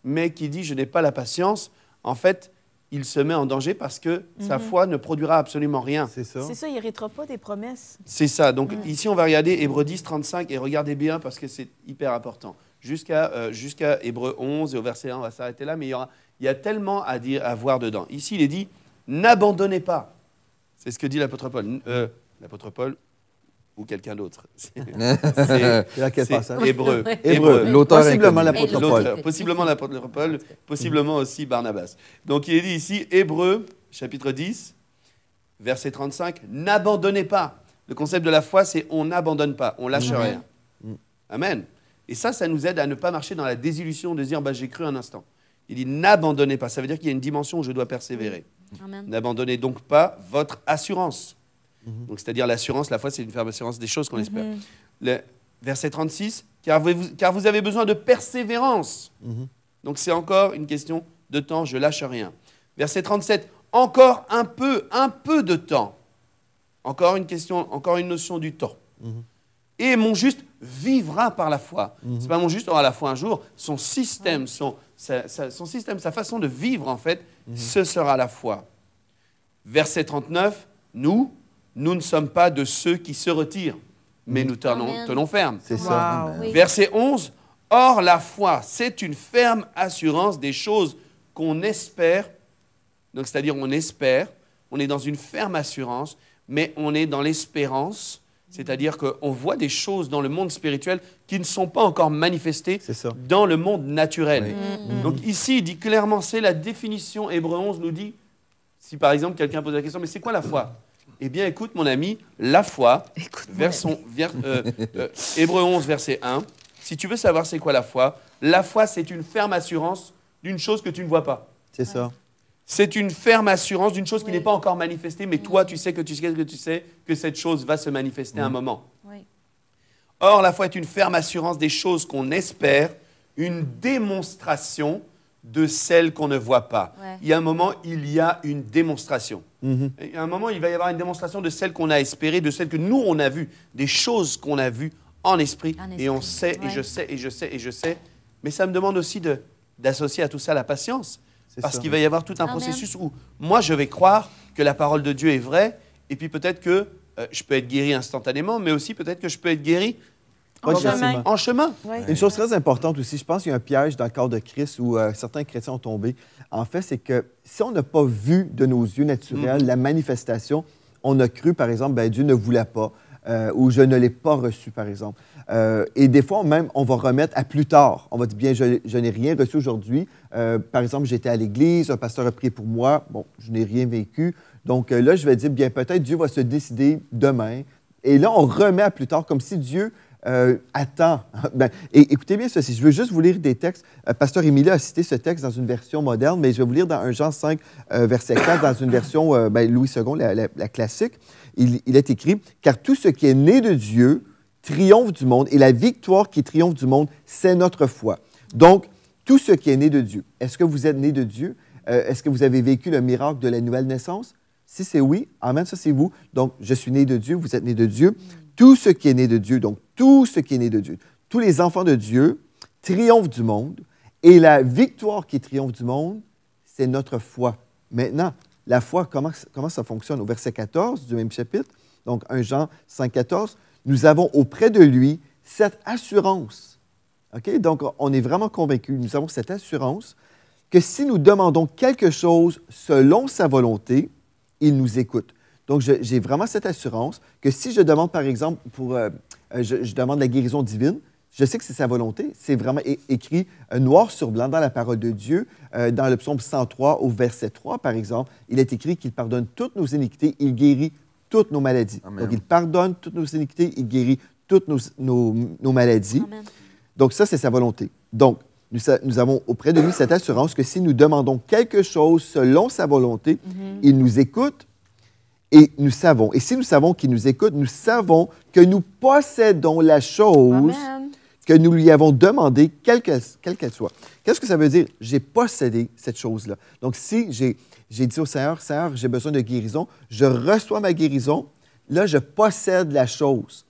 C: mais qui dit « je n'ai pas la patience », en fait, il se met en danger parce que sa foi ne produira absolument rien.
A: C'est ça.
B: C'est ça, il n'héritera pas des promesses.
C: C'est ça. Donc ici, on va regarder Hébreux 10, 35, et regardez bien parce que c'est hyper important. Jusqu'à Hébreux 11, et au verset 1, on va s'arrêter là, mais il y a tellement à voir dedans. Ici, il est dit « n'abandonnez pas ». C'est ce que dit l'apôtre Paul. L'apôtre Paul ou quelqu'un d'autre. C'est
A: à quel passage?
C: Hébreux.
A: L'auteur possiblement l'apôtre Paul.
C: Possiblement l'apôtre Paul, possiblement aussi Barnabas. Donc il est dit ici, Hébreux, chapitre 10, verset 35, « N'abandonnez pas ». Le concept de la foi, c'est « on n'abandonne pas, on lâche rien ». Amen. Et ça nous aide à ne pas marcher dans la désillusion de dire « j'ai cru un instant ». Il dit « n'abandonnez pas ». Ça veut dire qu'il y a une dimension où je dois persévérer. N'abandonnez donc pas votre assurance. Donc, c'est-à-dire l'assurance, la foi, c'est une ferme assurance des choses qu'on espère. Le verset 36, car vous avez besoin de persévérance. Donc, c'est encore une question de temps, je lâche rien. Verset 37, encore un peu de temps. Encore une notion du temps. Et mon juste vivra par la foi. C'est pas mon juste aura la foi un jour. Son système, sa façon de vivre, en fait, ce sera la foi. Verset 39, nous ne sommes pas de ceux qui se retirent, mais nous tenons ferme.
A: C'est ça.
B: Wow.
C: Verset 11, or la foi, c'est une ferme assurance des choses qu'on espère. Donc, c'est-à-dire on espère, on est dans une ferme assurance, mais on est dans l'espérance. C'est-à-dire qu'on voit des choses dans le monde spirituel qui ne sont pas encore manifestées dans le monde naturel. Donc ici, il dit clairement, c'est la définition. Hébreux 11 nous dit, si par exemple quelqu'un pose la question, mais c'est quoi la foi? Eh bien, écoute mon ami, la foi, Hébreux 11, verset 1, si tu veux savoir c'est quoi la foi, c'est une ferme assurance d'une chose que tu ne vois pas.
A: C'est ça.
C: C'est une ferme assurance d'une chose qui n'est pas encore manifestée, mais toi, tu sais que cette chose va se manifester à un moment. Or, la foi est une ferme assurance des choses qu'on espère, une démonstration de celles qu'on ne voit pas. Il y a un moment, il y a une démonstration. Il y a un moment, il va y avoir une démonstration de celles qu'on a espérées, de celles que nous, on a vues, des choses qu'on a vues en esprit, et on sait, et je sais, et je sais, et je sais. Mais ça me demande aussi d'associer à tout ça la patience. Parce qu'il va y avoir tout un processus où moi, je vais croire que la parole de Dieu est vraie, et puis peut-être que je peux être guéri instantanément, mais aussi peut-être que je peux être guéri en chemin.
A: Une chose très importante aussi, je pense qu'il y a un piège dans le corps de Christ où certains chrétiens ont tombé. En fait, c'est que si on n'a pas vu de nos yeux naturels la manifestation, on a cru, par exemple, Dieu ne voulait pas, ou je ne l'ai pas reçu, par exemple. Et des fois, même, on va remettre à plus tard. On va dire, bien, je n'ai rien reçu aujourd'hui. Par exemple, j'étais à l'église, un pasteur a prié pour moi. Bon, je n'ai rien vécu. Donc là, je vais dire, bien, peut-être Dieu va se décider demain. Et là, on remet à plus tard, comme si Dieu attend. Et écoutez bien ceci, je veux juste vous lire des textes. Pasteur Émilie a cité ce texte dans une version moderne, mais je vais vous lire dans 1 Jean 5, verset 4, dans une version Louis II, la classique. Il est écrit, « Car tout ce qui est né de Dieu triomphe du monde, et la victoire qui triomphe du monde, c'est notre foi. » Donc, tout ce qui est né de Dieu. Est-ce que vous êtes né de Dieu? Est-ce que vous avez vécu le miracle de la nouvelle naissance? Si c'est oui, amen, ça c'est vous. Donc, je suis né de Dieu, vous êtes né de Dieu. Tout ce qui est né de Dieu, donc tout ce qui est né de Dieu, tous les enfants de Dieu triomphent du monde, et la victoire qui triomphe du monde, c'est notre foi. Maintenant, la foi, comment ça fonctionne? Au verset 14 du même chapitre, donc 1 Jean 5, 14, nous avons auprès de lui cette assurance. OK? Donc, on est vraiment convaincus, nous avons cette assurance que si nous demandons quelque chose selon sa volonté, il nous écoute. Donc, j'ai vraiment cette assurance que si je demande, par exemple, je demande la guérison divine, je sais que c'est sa volonté. C'est vraiment écrit noir sur blanc dans la parole de Dieu. Dans le psaume 103, au verset 3, par exemple, il est écrit qu'il pardonne toutes nos iniquités, il guérit toutes nos maladies. Amen. Donc, il pardonne toutes nos iniquités, il guérit toutes nos maladies. Amen. Donc, ça, c'est sa volonté. Donc, nous avons auprès de lui cette assurance que si nous demandons quelque chose selon sa volonté, il nous écoute. Et nous savons, et si nous savons qu'il nous écoute, nous savons que nous possédons la chose que nous lui avons demandée, quelle qu'elle soit. Qu'est-ce que ça veut dire? J'ai possédé cette chose-là. Donc, si j'ai dit au Seigneur, Seigneur, j'ai besoin de guérison, je reçois ma guérison, là, je possède la chose.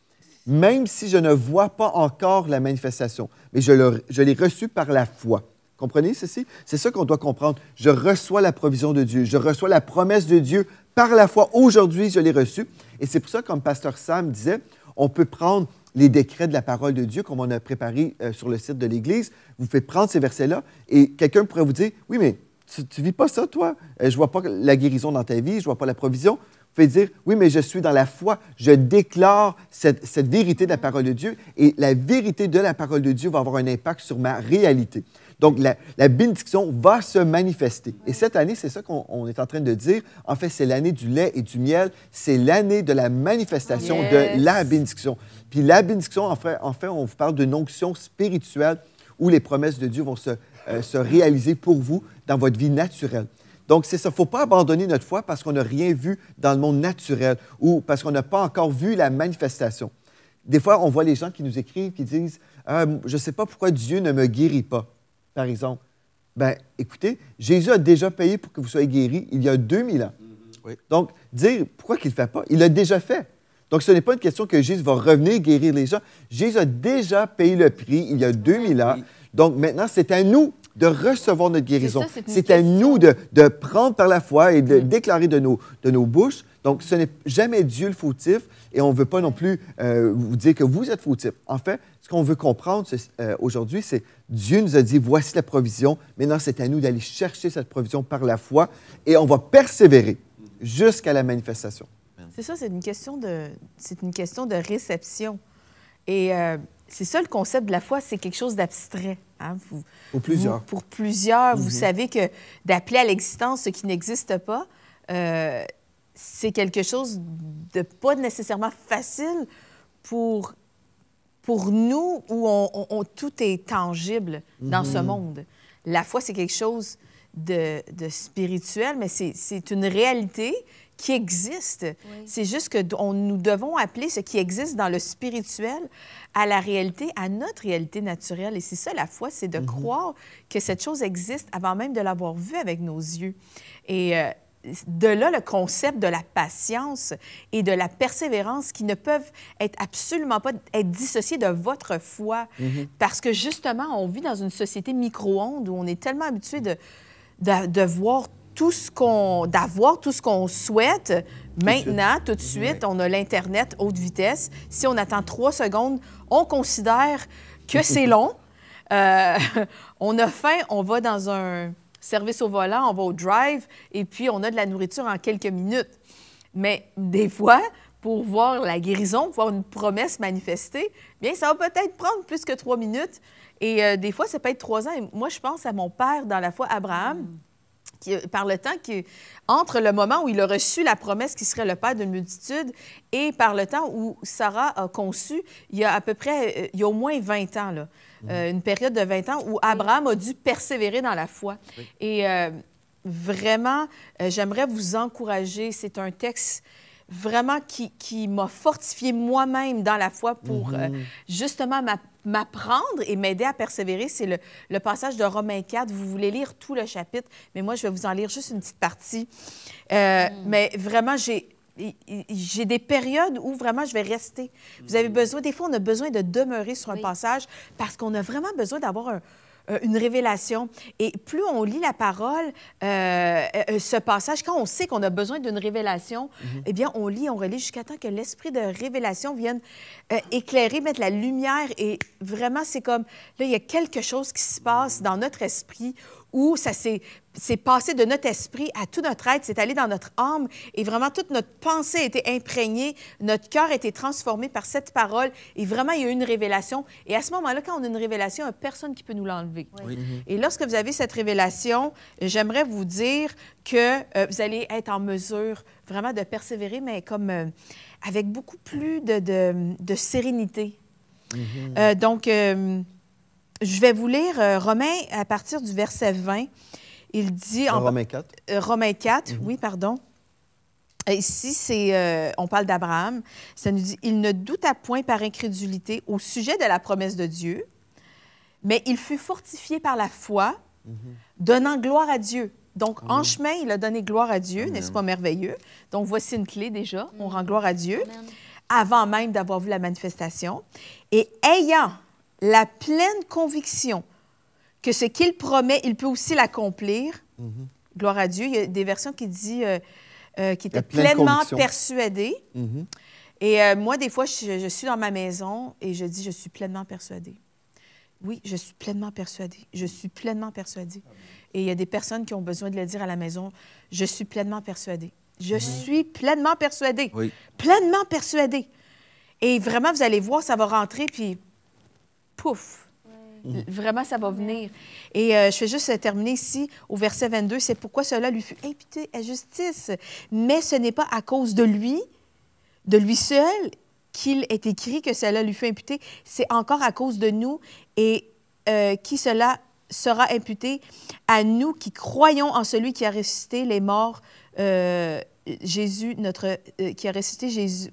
A: Même si je ne vois pas encore la manifestation, mais je l'ai reçue par la foi. Comprenez ceci? C'est ça qu'on doit comprendre. Je reçois la provision de Dieu, je reçois la promesse de Dieu par la foi. Aujourd'hui, je l'ai reçue. Et c'est pour ça, comme Pasteur Sam disait, on peut prendre les décrets de la parole de Dieu, comme on a préparé sur le site de l'Église. Vous pouvez prendre ces versets-là et quelqu'un pourrait vous dire, oui, mais tu ne vis pas ça, toi? Je ne vois pas la guérison dans ta vie, je ne vois pas la provision. Vous pouvez dire, oui, mais je suis dans la foi. Je déclare cette vérité de la parole de Dieu et la vérité de la parole de Dieu va avoir un impact sur ma réalité. Donc, la bénédiction va se manifester. Et cette année, c'est ça qu'on est en train de dire. En fait, c'est l'année du lait et du miel. C'est l'année de la manifestation de la bénédiction. Puis la bénédiction, en fait, on vous parle d'une onction spirituelle où les promesses de Dieu vont se réaliser pour vous dans votre vie naturelle. Donc, c'est ça. Il ne faut pas abandonner notre foi parce qu'on n'a rien vu dans le monde naturel ou parce qu'on n'a pas encore vu la manifestation. Des fois, on voit les gens qui nous écrivent, qui disent « Je ne sais pas pourquoi Dieu ne me guérit pas. » Par exemple. Bien, écoutez, Jésus a déjà payé pour que vous soyez guéris il y a 2000 ans. Oui. Donc, dire pourquoi qu'il ne le fait pas, il l'a déjà fait. Donc, ce n'est pas une question que Jésus va revenir guérir les gens. Jésus a déjà payé le prix il y a 2000 ans. Oui. Donc, maintenant, c'est à nous de recevoir notre guérison. C'est à nous de prendre par la foi et de déclarer de nos bouches. Donc, ce n'est jamais Dieu le fautif et on ne veut pas non plus vous dire que vous êtes fautif. En fait, ce qu'on veut comprendre aujourd'hui, c'est Dieu nous a dit, voici la provision. Maintenant, c'est à nous d'aller chercher cette provision par la foi et on va persévérer jusqu'à la manifestation.
B: C'est ça, c'est une question de réception. Et c'est ça le concept de la foi, c'est quelque chose d'abstrait. Hein?
A: Pour plusieurs.
B: Pour plusieurs, vous savez que d'appeler à l'existence ce qui n'existe pas, c'est quelque chose de pas nécessairement facile pour nous où tout est tangible dans ce monde. La foi, c'est quelque chose de spirituel, mais c'est une réalité qui existe. Oui. C'est juste que nous devons appeler ce qui existe dans le spirituel à la réalité, à notre réalité naturelle. Et c'est ça, la foi, c'est de croire que cette chose existe avant même de l'avoir vue avec nos yeux. Et de là, le concept de la patience et de la persévérance qui ne peuvent absolument pas être dissociés de votre foi. Parce que, justement, on vit dans une société micro-ondes où on est tellement habitué de voir d'avoir tout ce qu'on souhaite. Maintenant, tout de suite, on a l'Internet haute vitesse. Si on attend 3 secondes, on considère que c'est long. On a faim, on va dans un service au volant, on va au drive, et puis on a de la nourriture en quelques minutes. Mais des fois, pour voir la guérison, pour voir une promesse manifestée, bien, ça va peut-être prendre plus que 3 minutes. Et des fois, ça peut être 3 ans. Et moi, je pense à mon père dans la foi, Abraham, par le temps entre le moment où il a reçu la promesse qu'il serait le père d'une multitude et par le temps où Sarah a conçu, il y a à peu près, il y a au moins 20 ans, là, une période de 20 ans où Abraham a dû persévérer dans la foi. Oui. Et vraiment, j'aimerais vous encourager. C'est un texte vraiment qui m'a fortifié moi-même dans la foi pour justement m'apprendre et m'aider à persévérer. C'est le passage de Romains 4. Vous voulez lire tout le chapitre, mais moi, je vais vous en lire juste une petite partie. Mais vraiment, j'ai des périodes où vraiment je vais rester. Vous avez besoin, des fois, on a besoin de demeurer sur un passage parce qu'on a vraiment besoin d'avoir une révélation. Et plus on lit la parole, ce passage, quand on sait qu'on a besoin d'une révélation, eh bien, on relit jusqu'à temps que l'esprit de révélation vienne éclairer, mettre la lumière. Et vraiment, c'est comme, là, il y a quelque chose qui se passe dans notre esprit où ça s'est passé de notre esprit à tout notre être, c'est allé dans notre âme et vraiment toute notre pensée a été imprégnée, notre cœur a été transformé par cette parole et vraiment il y a eu une révélation. Et à ce moment-là, quand on a une révélation, il n'y a personne qui peut nous l'enlever. Oui. Et lorsque vous avez cette révélation, j'aimerais vous dire que vous allez être en mesure vraiment de persévérer, mais comme avec beaucoup plus de sérénité. Donc, je vais vous lire Romains à partir du verset 20. Il dit...
A: Romains 4.
B: Romains 4, oui, pardon. Ici, on parle d'Abraham. Ça nous dit, « Il ne douta point par incrédulité au sujet de la promesse de Dieu, mais il fut fortifié par la foi, donnant gloire à Dieu. » Donc, en chemin, il a donné gloire à Dieu, n'est-ce pas merveilleux? Donc, voici une clé déjà. On rend gloire à Dieu, avant même d'avoir vu la manifestation. Et ayant la pleine conviction que ce qu'il promet, il peut aussi l'accomplir. Gloire à Dieu. Il y a des versions qui disent qu'il était pleinement persuadé. Et moi, des fois, je suis dans ma maison et je dis, je suis pleinement persuadée. Oui, je suis pleinement persuadée. Je suis pleinement persuadée. Et il y a des personnes qui ont besoin de le dire à la maison, je suis pleinement persuadée. Je suis pleinement persuadée. Oui. Pleinement persuadée. Et vraiment, vous allez voir, ça va rentrer, puis pouf! Vraiment, ça va venir. Et je vais juste terminer ici, au verset 22. C'est pourquoi cela lui fut imputé à justice. Mais ce n'est pas à cause de lui seul, qu'il est écrit que cela lui fut imputé. C'est encore à cause de nous et qui cela sera imputé à nous qui croyons en celui qui a ressuscité les morts, Jésus, qui a ressuscité Jésus,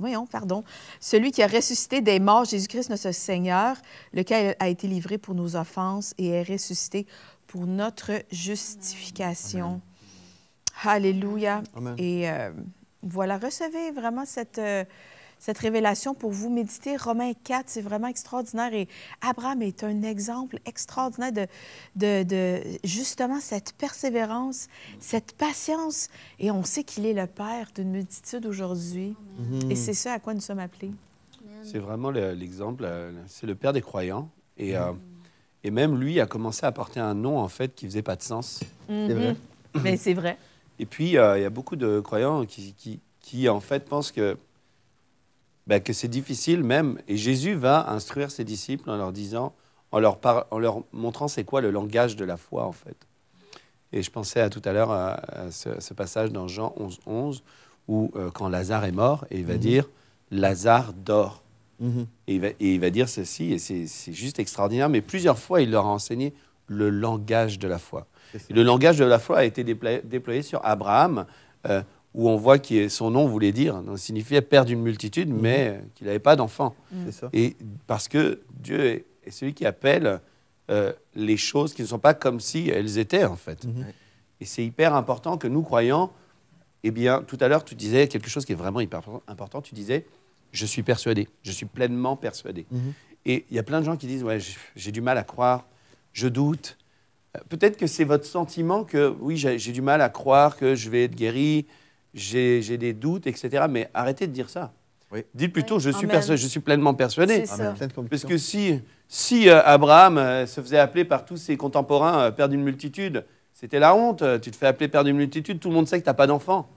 B: celui qui a ressuscité des morts, Jésus-Christ, notre Seigneur, lequel a été livré pour nos offenses et est ressuscité pour notre justification. Amen. Alléluia. Amen. Et voilà, recevez vraiment cette révélation pour vous méditer. Romains 4, c'est vraiment extraordinaire. Et Abraham est un exemple extraordinaire de justement cette persévérance, cette patience. Et on sait qu'il est le père d'une multitude aujourd'hui. Et c'est ça à quoi nous sommes appelés.
C: C'est vraiment l'exemple. C'est le père des croyants. Et même lui a commencé à porter un nom, en fait, qui ne faisait pas de sens.
B: C'est vrai. Mais c'est vrai.
C: Et puis, il y a beaucoup de croyants qui en fait, pensent que c'est difficile même. Et Jésus va instruire ses disciples en leur disant, en leur montrant c'est quoi le langage de la foi, en fait. Et je pensais tout à l'heure à ce passage dans Jean 11, où quand Lazare est mort, et il va dire « Lazare dort ». Et il va dire ceci, et c'est juste extraordinaire, mais plusieurs fois, il leur a enseigné le langage de la foi. Et le langage de la foi a été déployé sur Abraham, où on voit que son nom voulait dire, donc signifiait père d'une multitude, mais qu'il n'avait pas d'enfant. Et parce que Dieu est celui qui appelle les choses qui ne sont pas comme si elles étaient, en fait. Et c'est hyper important que nous, croyants, eh bien, tout à l'heure, tu disais quelque chose qui est vraiment hyper important, tu disais, je suis persuadé, je suis pleinement persuadé. Et il y a plein de gens qui disent, ouais, j'ai du mal à croire, je doute. Peut-être que c'est votre sentiment que, oui, j'ai du mal à croire que je vais être guéri, j'ai des doutes, etc. Mais arrêtez de dire ça. Oui. Dites plutôt, je suis pleinement persuadé. Parce que si Abraham se faisait appeler par tous ses contemporains père d'une multitude, c'était la honte. Tu te fais appeler père d'une multitude, tout le monde sait que tu n'as pas d'enfant.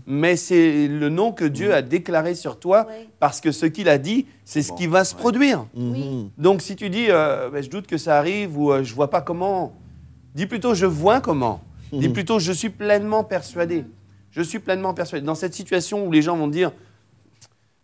C: Mais c'est le nom que Dieu a déclaré sur toi, parce que ce qu'il a dit, c'est ce qui va se produire. Donc si tu dis, je doute que ça arrive, ou je ne vois pas comment, dis plutôt, je vois comment. Dis plutôt, je suis pleinement persuadé. Je suis pleinement persuadé. Dans cette situation où les gens vont dire,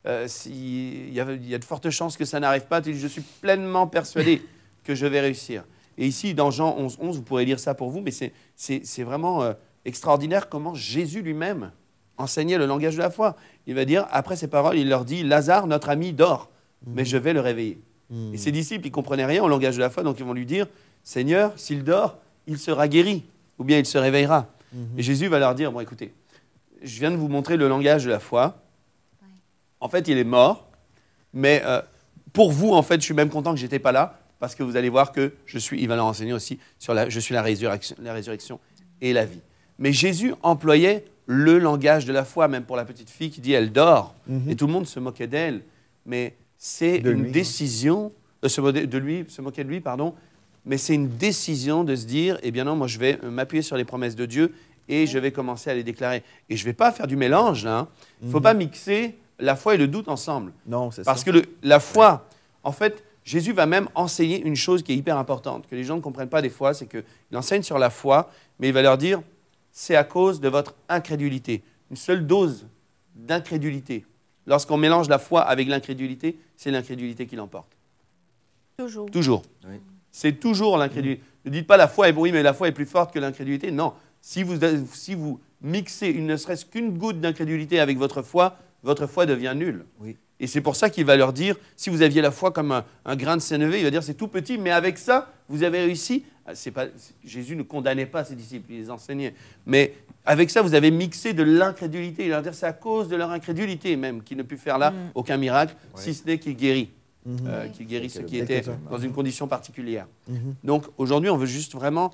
C: il y a de fortes chances que ça n'arrive pas, tu dis, je suis pleinement persuadé que je vais réussir. Et ici, dans Jean 11, 11, vous pourrez lire ça pour vous, mais c'est vraiment extraordinaire comment Jésus lui-même enseignait le langage de la foi. Il va dire, après ces paroles, il leur dit, Lazare, notre ami, dort, mais je vais le réveiller. Et ses disciples, ils ne comprenaient rien au langage de la foi, donc ils vont lui dire, Seigneur, s'il dort, il sera guéri, ou bien il se réveillera. Et Jésus va leur dire, bon écoutez, je viens de vous montrer le langage de la foi. En fait, il est mort, mais pour vous, en fait, je suis même content que je n'étais pas là, parce que vous allez voir que il va leur enseigner aussi sur je suis la résurrection et la vie. Mais Jésus employait le langage de la foi, même pour la petite fille qui dit, elle dort, et tout le monde se moquait d'elle. Mais c'est une décision, se moquer de lui, pardon, mais c'est une décision de se dire, eh bien non, moi je vais m'appuyer sur les promesses de Dieu et je vais commencer à les déclarer. Et je ne vais pas faire du mélange, là. Il ne faut pas mixer la foi et le doute ensemble.
A: Non, c'est ça.
C: Parce que la foi, en fait, Jésus va même enseigner une chose qui est hyper importante, que les gens ne comprennent pas des fois, c'est qu'il enseigne sur la foi, mais il va leur dire, c'est à cause de votre incrédulité. Une seule dose d'incrédulité. Lorsqu'on mélange la foi avec l'incrédulité, c'est l'incrédulité qui l'emporte.
B: Toujours.
C: Toujours.
D: Oui.
C: C'est toujours l'incrédulité. Ne dites pas la foi est oui, mais la foi est plus forte que l'incrédulité. Non. Si vous mixez ne serait-ce qu'une goutte d'incrédulité avec votre foi devient nulle.
D: Oui.
C: Et c'est pour ça qu'il va leur dire, si vous aviez la foi comme un grain de sénévé, il va dire c'est tout petit, mais avec ça, vous avez réussi. Jésus ne condamnait pas ses disciples, il les enseignait. Mais avec ça, vous avez mixé de l'incrédulité. Il va leur dire c'est à cause de leur incrédulité même qu'il ne put faire là aucun miracle, si ce n'est qu'il guérit. Qu'il guérit ceux qui étaient dans une condition particulière. Donc aujourd'hui, on veut juste vraiment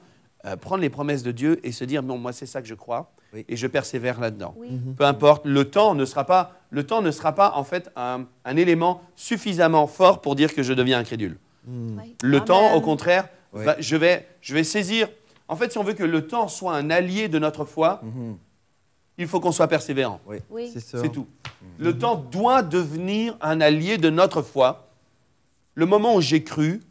C: prendre les promesses de Dieu et se dire, non, moi c'est ça que je crois et je persévère là-dedans. Peu importe, le temps ne sera pas en fait un élément suffisamment fort pour dire que je deviens incrédule. Le temps, au contraire, je vais saisir. En fait, si on veut que le temps soit un allié de notre foi, il faut qu'on soit persévérant.
E: Oui.
C: C'est tout. Le temps doit devenir un allié de notre foi. Le moment où j'ai cru,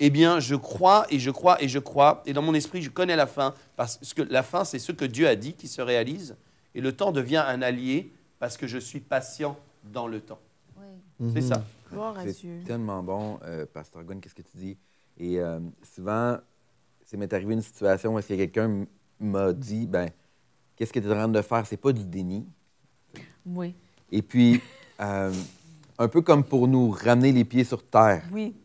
C: eh bien, je crois et je crois et je crois. Et dans mon esprit, je connais la fin. Parce que la fin, c'est ce que Dieu a dit qui se réalise. Et le temps devient un allié parce que je suis patient dans le temps. C'est ça.
B: Gloire à Dieu.
D: C'est tellement bon, Pasteur Gwen, qu'est-ce que tu dis? Et souvent, ça m'est arrivé une situation où est-ce que quelqu'un m'a dit, ben, qu'est-ce que tu es en train de faire? C'est pas du déni.
B: Oui.
D: Et puis, un peu comme pour nous ramener les pieds sur terre.
B: Oui.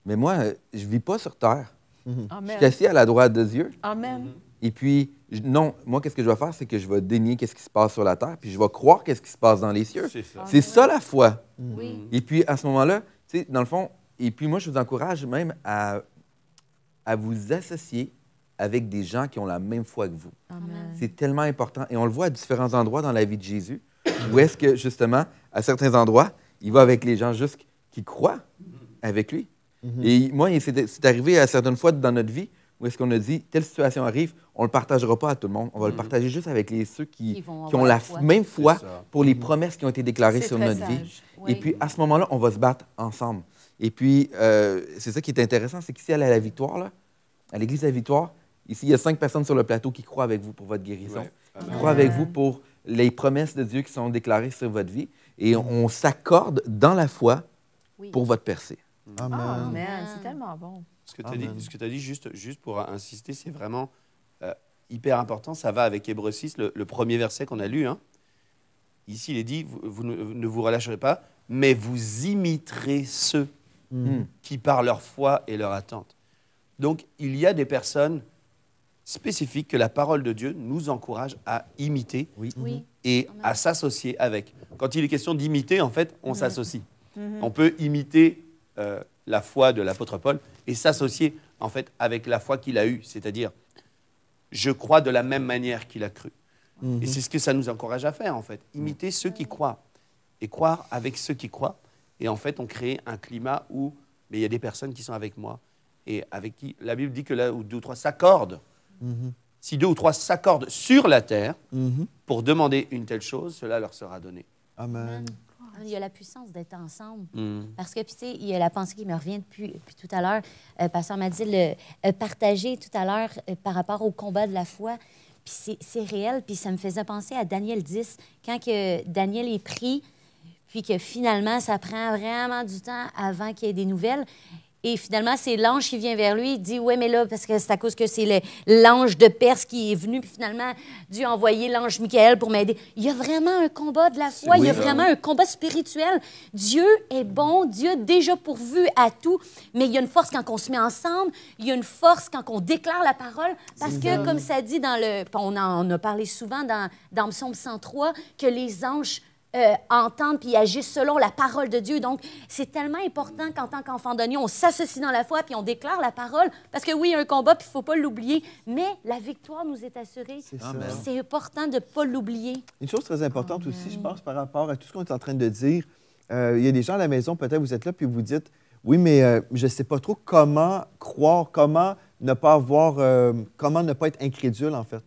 D: Mais moi, je vis pas sur terre. Je
B: Amen.
D: suis assis à la droite de Dieu.
B: Amen.
D: Et puis, non, moi, qu'est-ce que je vais faire? C'est que je vais dénier qu'est-ce qui se passe sur la terre, puis je vais croire qu'est-ce qui se passe dans les cieux.
C: C'est ça.
D: C'est ça, la foi.
E: Oui.
D: Et puis, à ce moment-là, tu sais, dans le fond, et puis moi, je vous encourage même à vous associer avec des gens qui ont la même foi que vous.
B: Amen.
D: C'est tellement important. Et on le voit à différents endroits dans la vie de Jésus, où est-ce que, justement, à certains endroits, il va avec les gens juste qui croient avec lui. Et moi, c'est arrivé à certaines fois dans notre vie où est-ce qu'on a dit, telle situation arrive, on ne le partagera pas à tout le monde. On va le partager juste avec ceux qui ont la même foi pour les promesses qui ont été déclarées
B: C'est
D: sur
B: très
D: notre vie.
B: sage.
E: Oui.
D: Et puis, à ce moment-là, on va se battre ensemble. Et puis, c'est ça qui est intéressant, c'est qu'ici, à la Victoire, là, à l'Église de la Victoire, ici, il y a 5 personnes sur le plateau qui croient avec vous pour votre guérison, qui croient avec vous pour les promesses de Dieu qui sont déclarées sur votre vie. Et on s'accorde dans la foi pour votre percée.
A: Amen.
B: Amen. C'est tellement bon.
C: Ce que tu as dit, juste pour insister, c'est vraiment hyper important. Ça va avec Hébreux 6, le premier verset qu'on a lu. Hein. Ici, il est dit, vous ne vous relâcherez pas, mais vous imiterez ceux qui, par leur foi et leur attente. Donc, il y a des personnes spécifiques que la parole de Dieu nous encourage à imiter
E: Oui.
C: et à s'associer avec. Quand il est question d'imiter, en fait, on s'associe. On peut imiter la foi de l'apôtre Paul et s'associer, en fait, avec la foi qu'il a eue. C'est-à-dire, je crois de la même manière qu'il a cru. Et c'est ce que ça nous encourage à faire, en fait. Imiter ceux qui croient et croire avec ceux qui croient. Et en fait, on crée un climat où il y a des personnes qui sont avec moi et avec qui la Bible dit que là où 2 ou 3 s'accordent, si 2 ou 3 s'accordent sur la terre pour demander une telle chose, cela leur sera donné.
A: Amen.
E: Il y a la puissance d'être ensemble. Parce que, puis, tu sais, il y a la pensée qui me revient depuis tout à l'heure. Pasteur m'a dit partager tout à l'heure par rapport au combat de la foi. Puis c'est réel, puis ça me faisait penser à Daniel 10, quand que Daniel est pris, puis que finalement, ça prend vraiment du temps avant qu'il y ait des nouvelles. Et finalement, c'est l'ange qui vient vers lui. Il dit, ouais, mais là, parce que c'est à cause que c'est l'ange de Perse qui est venu. Puis finalement, Dieu a envoyé l'ange Michael pour m'aider. Il y a vraiment un combat de la foi. Il y a vraiment un combat spirituel. Dieu est bon. Dieu a déjà pourvu à tout. Mais il y a une force quand on se met ensemble. Il y a une force quand on déclare la parole. Parce que, comme ça dit dans le... On en a parlé souvent dans Psaume 103, que les anges... entendent puis agissent selon la parole de Dieu. Donc, c'est tellement important qu'en tant qu'enfant de Dieu, on s'associe dans la foi puis on déclare la parole. Parce que oui, il y a un combat puis il ne faut pas l'oublier, mais la victoire nous est assurée. C'est important de ne pas l'oublier.
A: Une chose très importante aussi, je pense, par rapport à tout ce qu'on est en train de dire, il y a des gens à la maison, peut-être vous êtes là puis vous dites, oui, mais je ne sais pas trop comment croire, comment ne pas être incrédule, en fait.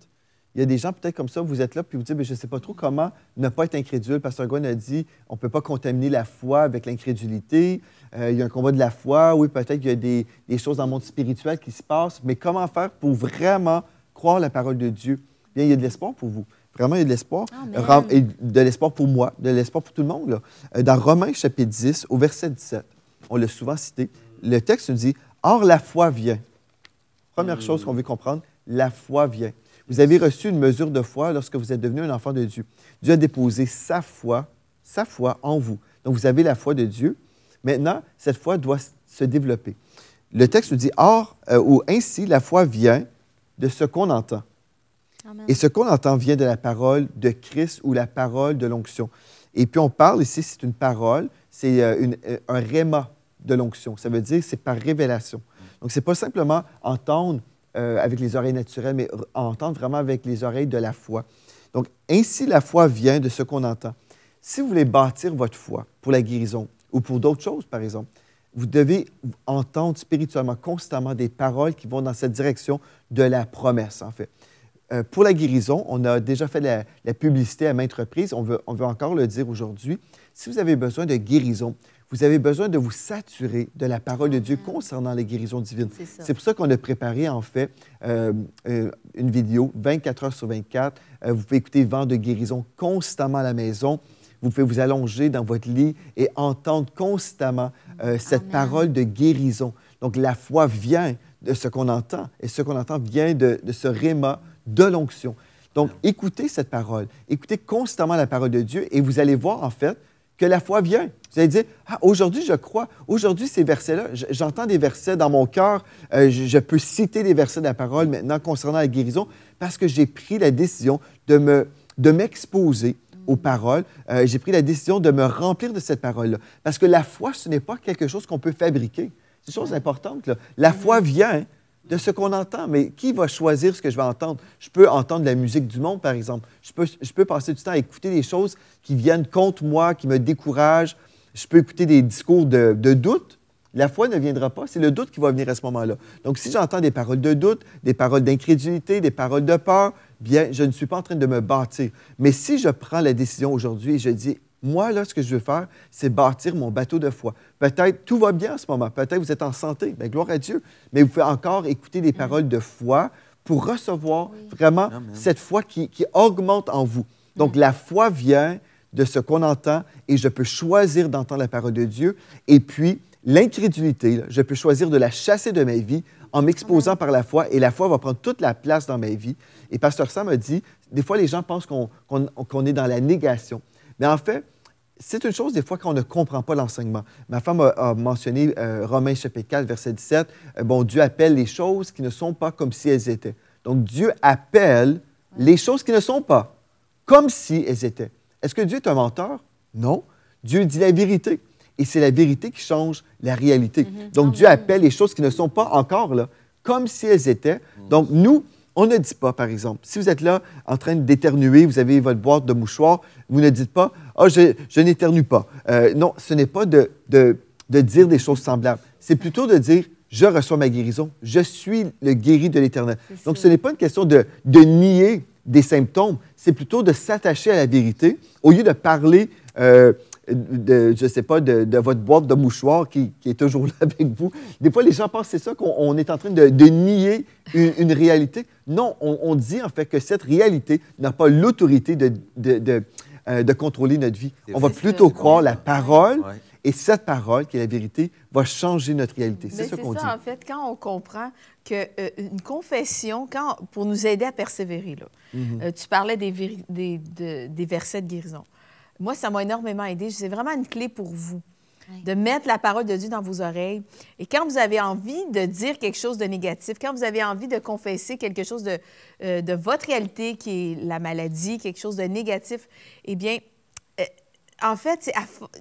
A: Il y a des gens peut-être comme ça, vous êtes là, puis vous dites, je ne sais pas trop comment ne pas être incrédule. Pasteur Gwen a dit, on ne peut pas contaminer la foi avec l'incrédulité. Il y a un combat de la foi. Oui, peut-être qu'il y a des choses dans le monde spirituel qui se passent, mais comment faire pour vraiment croire la parole de Dieu? Bien, il y a de l'espoir pour vous. Vraiment, il y a de l'espoir. Et de l'espoir pour moi, de l'espoir pour tout le monde. Là. Dans Romains, chapitre 10, au verset 17, on l'a souvent cité, le texte nous dit, « Or, la foi vient. » Première chose qu'on veut comprendre, la foi vient. Vous avez reçu une mesure de foi lorsque vous êtes devenu un enfant de Dieu. Dieu a déposé sa foi en vous. Donc, vous avez la foi de Dieu. Maintenant, cette foi doit se développer. Le texte nous dit, ou ainsi, la foi vient de ce qu'on entend. Amen. Et ce qu'on entend vient de la parole de Christ ou la parole de l'onction. Et puis, on parle ici, c'est une parole, c'est un rhéma de l'onction. Ça veut dire c'est par révélation. Donc, ce n'est pas simplement entendre avec les oreilles naturelles, mais entendre vraiment avec les oreilles de la foi. Donc, ainsi, la foi vient de ce qu'on entend. Si vous voulez bâtir votre foi pour la guérison ou pour d'autres choses, par exemple, vous devez entendre spirituellement, constamment des paroles qui vont dans cette direction de la promesse, en fait. Pour la guérison, on a déjà fait la publicité à maintes reprises. On veut encore le dire aujourd'hui. Si vous avez besoin de guérison, vous avez besoin de vous saturer de la parole de Dieu concernant les guérisons divines. C'est pour ça qu'on a préparé, en fait, une vidéo 24 heures sur 24. Vous pouvez écouter Vent de guérison constamment à la maison. Vous pouvez vous allonger dans votre lit et entendre constamment cette parole de guérison. Donc, la foi vient de ce qu'on entend. Et ce qu'on entend vient de ce rhéma de l'onction. Donc, écoutez cette parole. Écoutez constamment la parole de Dieu et vous allez voir, en fait, que la foi vient. Vous allez dire, aujourd'hui, je crois. Aujourd'hui, ces versets-là, j'entends des versets dans mon cœur. Je peux citer des versets de la parole maintenant concernant la guérison parce que j'ai pris la décision de m'exposer aux paroles. J'ai pris la décision de me remplir de cette parole-là. Parce que la foi, ce n'est pas quelque chose qu'on peut fabriquer. C'est une chose importante, là. La foi vient de ce qu'on entend. Mais qui va choisir ce que je vais entendre? Je peux entendre la musique du monde, par exemple. Je peux passer du temps à écouter des choses qui viennent contre moi, qui me découragent. Je peux écouter des discours de doute. La foi ne viendra pas. C'est le doute qui va venir à ce moment-là. Donc, si j'entends des paroles de doute, des paroles d'incrédulité, des paroles de peur, bien, je ne suis pas en train de me bâtir. Mais si je prends la décision aujourd'hui et je dis, moi, là, ce que je veux faire, c'est bâtir mon bateau de foi. Peut-être tout va bien en ce moment. Peut-être vous êtes en santé. Bien, gloire à Dieu. Mais vous pouvez encore écouter des paroles de foi pour recevoir vraiment cette foi qui augmente en vous. Donc, la foi vient de ce qu'on entend et je peux choisir d'entendre la parole de Dieu. Et puis, l'incrédulité, je peux choisir de la chasser de ma vie en m'exposant par la foi et la foi va prendre toute la place dans ma vie. Et Pasteur Sam a dit, des fois, les gens pensent qu'on est dans la négation. Mais en fait, c'est une chose des fois qu'on ne comprend pas l'enseignement. Ma femme a mentionné Romains chapitre 4, verset 17. Dieu appelle les choses qui ne sont pas comme si elles étaient. Donc, Dieu appelle les choses qui ne sont pas comme si elles étaient. Est-ce que Dieu est un menteur? Non. Dieu dit la vérité. Et c'est la vérité qui change la réalité. Donc, Dieu appelle les choses qui ne sont pas encore là, comme si elles étaient. Donc, nous, on ne dit pas, par exemple, si vous êtes là en train d'éternuer, vous avez votre boîte de mouchoirs, vous ne dites pas « Ah, je n'éternue pas ». Non, ce n'est pas de dire des choses semblables. C'est plutôt de dire « Je reçois ma guérison, je suis le guéri de l'Éternel ». Donc, ce n'est pas une question de nier des symptômes, c'est plutôt de s'attacher à la vérité au lieu de parler je ne sais pas, de votre boîte de mouchoirs qui est toujours là avec vous. Des fois, les gens pensent que c'est ça, qu'on est en train de nier une réalité. Non, on dit en fait que cette réalité n'a pas l'autorité de contrôler notre vie. On va plutôt croire la parole. Ouais. Et cette parole, qui est la vérité, va changer notre réalité. C'est ça qu'on dit.
B: C'est ça, en fait, quand on comprend qu'une confession, pour nous aider à persévérer, là, tu parlais des versets de guérison. Moi, ça m'a énormément aidé. C'est vraiment une clé pour vous, de mettre la parole de Dieu dans vos oreilles. Et quand vous avez envie de dire quelque chose de négatif, quand vous avez envie de confesser quelque chose de votre réalité, qui est la maladie, quelque chose de négatif, eh bien, en fait,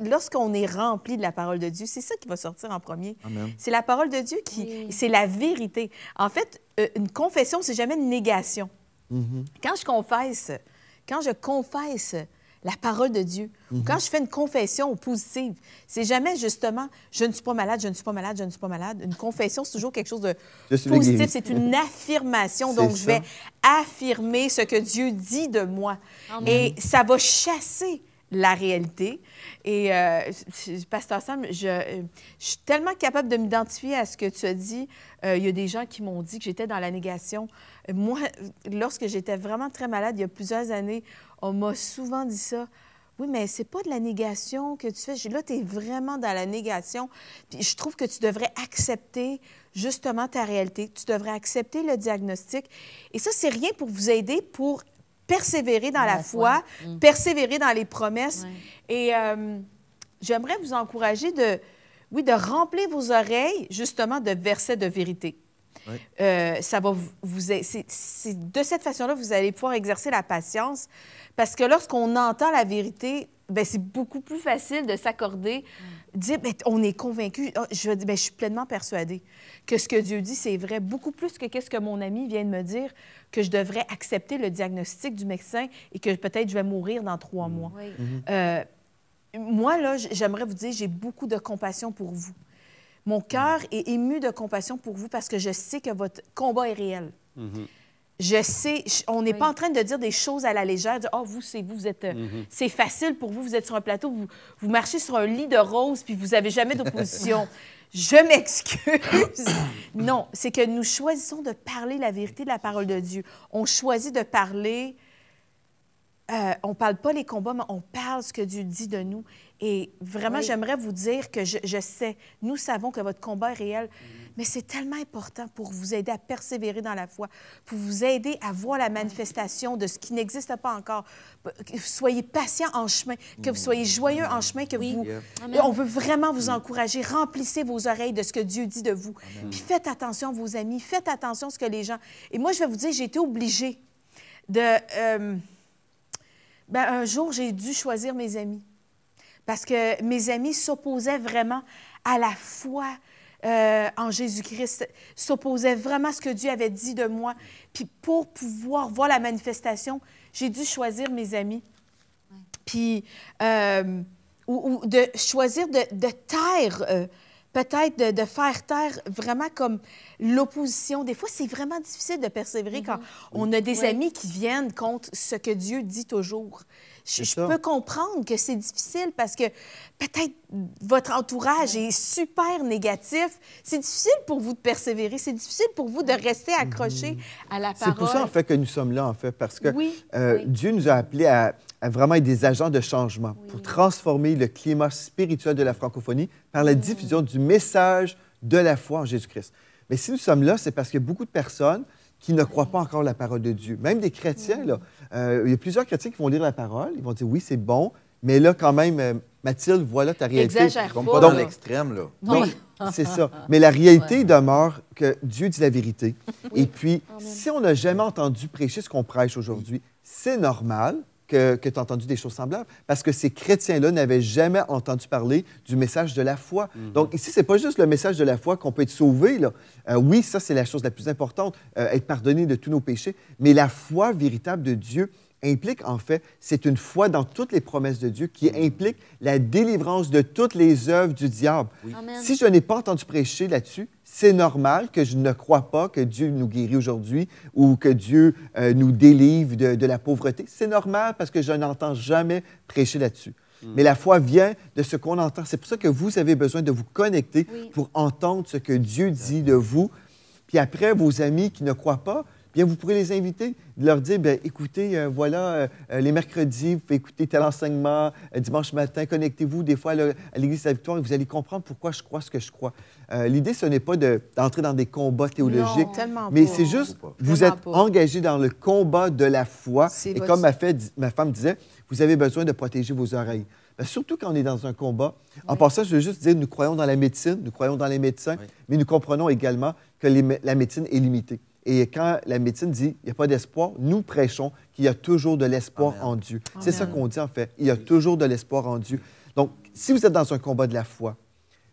B: lorsqu'on est rempli de la parole de Dieu, c'est ça qui va sortir en premier. C'est la parole de Dieu c'est la vérité. En fait, une confession, c'est jamais une négation. Quand je confesse la parole de Dieu, ou quand je fais une confession positive, c'est jamais justement « je ne suis pas malade, je ne suis pas malade, je ne suis pas malade ». Une confession, c'est toujours quelque chose de positif. C'est une affirmation. Donc, je vais affirmer ce que Dieu dit de moi. Et ça va chasser la réalité. Et, Pasteur Sam, je suis tellement capable de m'identifier à ce que tu as dit. Il y a des gens qui m'ont dit que j'étais dans la négation. Moi, lorsque j'étais vraiment très malade, il y a plusieurs années, on m'a souvent dit ça. Oui, mais c'est pas de la négation que tu fais. Là, tu es vraiment dans la négation. Puis je trouve que tu devrais accepter justement ta réalité. Tu devrais accepter le diagnostic. Et ça, c'est rien pour vous aider pour persévérer dans la foi, persévérer dans les promesses. Et j'aimerais vous encourager de remplir vos oreilles, justement, de versets de vérité. Ça va c'est de cette façon-là que vous allez pouvoir exercer la patience, parce que lorsqu'on entend la vérité, bien, c'est beaucoup plus facile de s'accorder, dire, bien, on est convaincu. Je vais dire, bien, je suis pleinement persuadée que ce que Dieu dit, c'est vrai, beaucoup plus que qu'est-ce que mon ami vient de me dire, que je devrais accepter le diagnostic du médecin et que peut-être je vais mourir dans 3 mois. Moi, là, j'aimerais vous dire, j'ai beaucoup de compassion pour vous. Mon cœur est ému de compassion pour vous parce que je sais que votre combat est réel. Je sais, on n'est pas en train de dire des choses à la légère, de « Ah, oh, vous êtes... c'est facile pour vous, vous êtes sur un plateau, vous marchez sur un lit de roses puis vous n'avez jamais d'opposition. » Je m'excuse. Non, c'est que nous choisissons de parler la vérité de la parole de Dieu. On choisit de parler... on ne parle pas les combats, mais on parle ce que Dieu dit de nous. Et vraiment, j'aimerais vous dire que je sais, nous savons que votre combat est réel, mais c'est tellement important pour vous aider à persévérer dans la foi, pour vous aider à voir la manifestation de ce qui n'existe pas encore. Que vous soyez patient en chemin, que vous soyez joyeux en chemin, que vous... On veut vraiment vous encourager. Remplissez vos oreilles de ce que Dieu dit de vous. Puis faites attention à vos amis, faites attention à ce que les gens... Et moi, je vais vous dire, j'ai été obligée de... un jour, j'ai dû choisir mes amis parce que mes amis s'opposaient vraiment à la foi en Jésus-Christ, s'opposaient vraiment à ce que Dieu avait dit de moi. Puis pour pouvoir voir la manifestation, j'ai dû choisir mes amis. Puis, ou de choisir de taire... peut-être de faire taire vraiment comme l'opposition. Des fois, c'est vraiment difficile de persévérer quand on a des amis qui viennent contre ce que Dieu dit toujours. Je peux comprendre que c'est difficile parce que peut-être votre entourage est super négatif. C'est difficile pour vous de persévérer. C'est difficile pour vous de rester accroché à la parole.
A: C'est pour ça, en fait, que nous sommes là, en fait, parce que Dieu nous a appelés à vraiment être des agents de changement pour transformer le climat spirituel de la francophonie par la diffusion du message de la foi en Jésus-Christ. Mais si nous sommes là, c'est parce qu'il y a beaucoup de personnes qui ne croient pas encore la parole de Dieu. Même des chrétiens, là. Il y a plusieurs chrétiens qui vont lire la parole, ils vont dire « oui, c'est bon », mais là, quand même, Mathilde, voilà ta réalité.
B: Exagère
D: pas dans l'extrême, là.
A: Oui, c'est ça. Mais la réalité demeure que Dieu dit la vérité. Et puis, si on n'a jamais entendu prêcher ce qu'on prêche aujourd'hui, c'est normal que tu as entendu des choses semblables, parce que ces chrétiens-là n'avaient jamais entendu parler du message de la foi. Donc ici, ce n'est pas juste le message de la foi qu'on peut être sauvé. Là. Oui, ça, c'est la chose la plus importante, être pardonné de tous nos péchés, mais la foi véritable de Dieu implique, en fait, c'est une foi dans toutes les promesses de Dieu qui implique la délivrance de toutes les œuvres du diable. Si je n'ai pas entendu prêcher là-dessus, c'est normal que je ne croie pas que Dieu nous guérit aujourd'hui ou que Dieu nous délivre de la pauvreté. C'est normal parce que je n'entends jamais prêcher là-dessus. Mais la foi vient de ce qu'on entend. C'est pour ça que vous avez besoin de vous connecter pour entendre ce que Dieu dit de vous. Puis après, vos amis qui ne croient pas, bien, vous pourrez les inviter, de leur dire, bien, écoutez, voilà, les mercredis, vous pouvez écouter tel enseignement, dimanche matin, connectez-vous des fois à l'Église de la Victoire et vous allez comprendre pourquoi je crois ce que je crois. L'idée, ce n'est pas d'entrer dans des combats théologiques, mais c'est juste, vous êtes engagé dans le combat de la foi. Et comme ma femme disait, vous avez besoin de protéger vos oreilles. Bien, surtout quand on est dans un combat. En passant, je veux juste dire, nous croyons dans la médecine, nous croyons dans les médecins, mais nous comprenons également que la médecine est limitée. Et quand la médecine dit qu'il n'y a pas d'espoir, nous prêchons qu'il y a toujours de l'espoir en Dieu. C'est ça qu'on dit en fait. Il y a toujours de l'espoir en Dieu. Donc, si vous êtes dans un combat de la foi,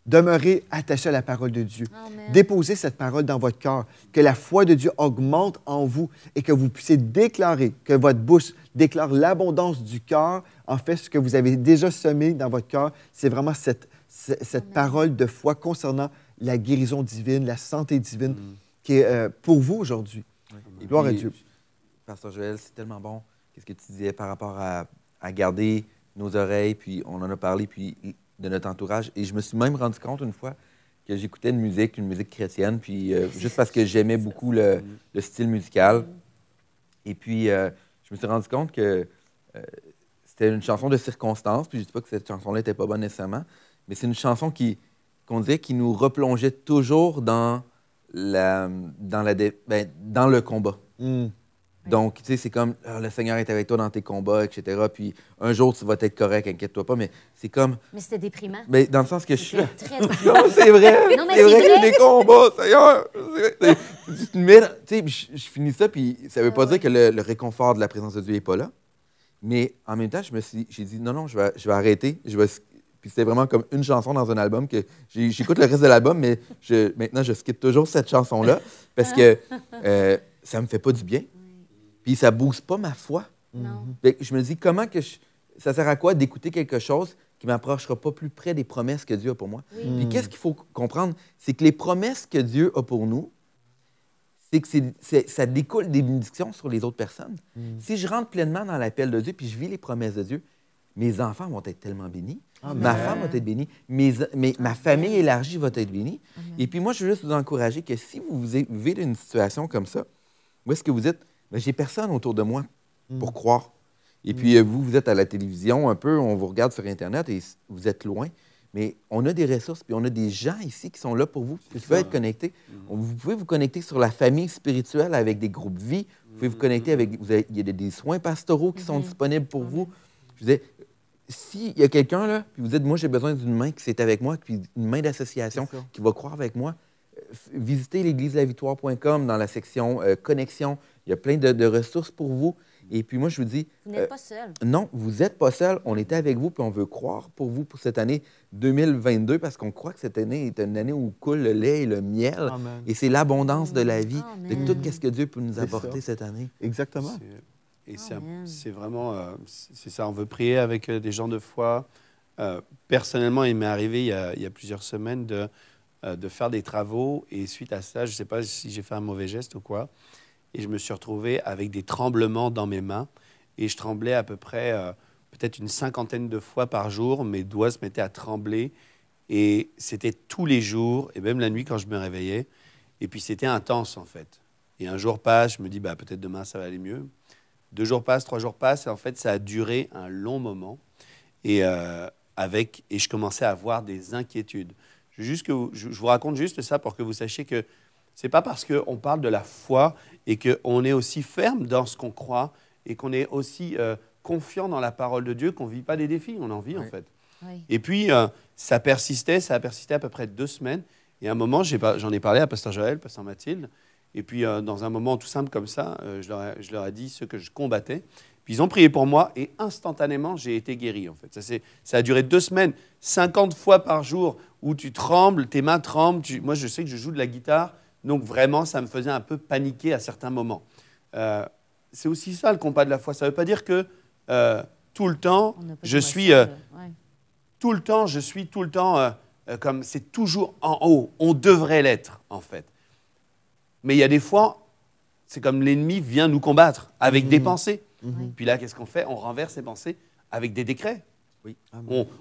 A: demeurez attaché à la parole de Dieu. Amen. Déposez cette parole dans votre cœur, que la foi de Dieu augmente en vous et que vous puissiez déclarer, que votre bouche déclare l'abondance du cœur. En fait, ce que vous avez déjà semé dans votre cœur, c'est vraiment cette parole de foi concernant la guérison divine, la santé divine. Qui est pour vous aujourd'hui. Gloire à Dieu.
D: Pasteur Joël, c'est tellement bon. Qu'est-ce que tu disais par rapport à garder nos oreilles, puis on en a parlé, puis de notre entourage. Et je me suis même rendu compte une fois que j'écoutais une musique chrétienne, puis juste parce que j'aimais beaucoup le style musical. Et puis, je me suis rendu compte que c'était une chanson de circonstance, puis je ne dis pas que cette chanson-là n'était pas bonne nécessairement, mais c'est une chanson qu'on disait qui nous replongeait toujours dans le combat. Donc, tu sais, c'est comme le Seigneur est avec toi dans tes combats, etc. Puis un jour, tu vas être correct, inquiète-toi pas. Mais c'est comme.
E: Mais c'était déprimant.
D: Mais dans le sens que je suis.
E: Très déprimant.
D: Non, c'est vrai.
E: Non, mais
D: c'est vrai qu'il y a des combats, Seigneur. Tu sais, je finis ça, puis ça veut pas dire que le réconfort de la présence de Dieu n'est pas là. Mais en même temps, j'ai dit non, je vais arrêter. Puis c'était vraiment comme une chanson dans un album que j'écoute le reste de l'album, mais maintenant, je skippe toujours cette chanson-là parce que ça me fait pas du bien. Puis ça booste pas ma foi.
E: Non.
D: Je me dis, ça sert à quoi d'écouter quelque chose qui ne m'approchera pas plus près des promesses que Dieu a pour moi? Puis qu'est-ce qu'il faut comprendre? C'est que les promesses que Dieu a pour nous, c'est que ça découle des bénédictions sur les autres personnes. Si je rentre pleinement dans l'appel de Dieu puis je vis les promesses de Dieu, mes enfants vont être tellement bénis. Amen. Ma femme va être bénie. Ma famille élargie va être bénie. Amen. Et puis moi, je veux juste vous encourager que si vous vivez une situation comme ça, où est-ce que vous dites, j'ai personne autour de moi pour croire. Et puis vous êtes à la télévision un peu, on vous regarde sur Internet et vous êtes loin. Mais on a des ressources, puis on a des gens ici qui sont là pour vous, qui peuvent être connectés. Vous pouvez vous connecter sur la famille spirituelle avec des groupes vie. Vous pouvez vous connecter avec... Il y a des soins pastoraux qui sont disponibles pour vous. Je disais, s'il y a quelqu'un là, puis vous dites, moi, j'ai besoin d'une main qui est avec moi, puis une main d'association qui va croire avec moi, visitez l'égliselavictoire.com dans la section Connexion. Il y a plein de ressources pour vous. Et puis moi, je vous dis...
E: Vous n'êtes pas seul.
D: Non, vous n'êtes pas seul. On était avec vous, puis on veut croire pour vous pour cette année 2022, parce qu'on croit que cette année est une année où coule le lait et le miel. Amen. Et c'est l'abondance de la vie, de tout ce que Dieu peut nous apporter cette année.
A: Exactement.
C: Et c'est vraiment... c'est ça, on veut prier avec des gens de foi. Personnellement, il m'est arrivé il y a plusieurs semaines de faire des travaux. Et suite à ça, je ne sais pas si j'ai fait un mauvais geste ou quoi. Et je me suis retrouvé avec des tremblements dans mes mains. Et je tremblais à peu près, peut-être une 50aine de fois par jour. Mes doigts se mettaient à trembler. Et c'était tous les jours, et même la nuit quand je me réveillais. Et puis c'était intense, en fait. Et un jour passe, je me dis, peut-être demain, ça va aller mieux. 2 jours passent, 3 jours passent. Et en fait, ça a duré un long moment. Et je commençais à avoir des inquiétudes. Je vous raconte juste ça pour que vous sachiez que ce n'est pas parce qu'on parle de la foi et qu'on est aussi ferme dans ce qu'on croit et qu'on est aussi confiant dans la parole de Dieu qu'on ne vit pas des défis, on en vit en fait. Oui. Et puis, ça a persisté à peu près 2 semaines. Et à un moment, j'en ai parlé à Pasteur Joël, Pasteur Mathilde. Et puis, dans un moment tout simple comme ça, je leur ai dit ce que je combattais. Puis, ils ont prié pour moi et instantanément, j'ai été guéri en fait. Ça a duré 2 semaines, 50 fois par jour où tu trembles, tes mains tremblent. Moi, je sais que je joue de la guitare. Donc vraiment, ça me faisait un peu paniquer à certains moments. C'est aussi ça le combat de la foi. Ça ne veut pas dire que tout le temps, je suis tout le temps comme c'est toujours en haut. On devrait l'être, en fait. Mais il y a des fois, c'est comme l'ennemi vient nous combattre avec des pensées. Puis là, qu'est-ce qu'on fait? On renverse ces pensées avec des décrets.
D: Oui.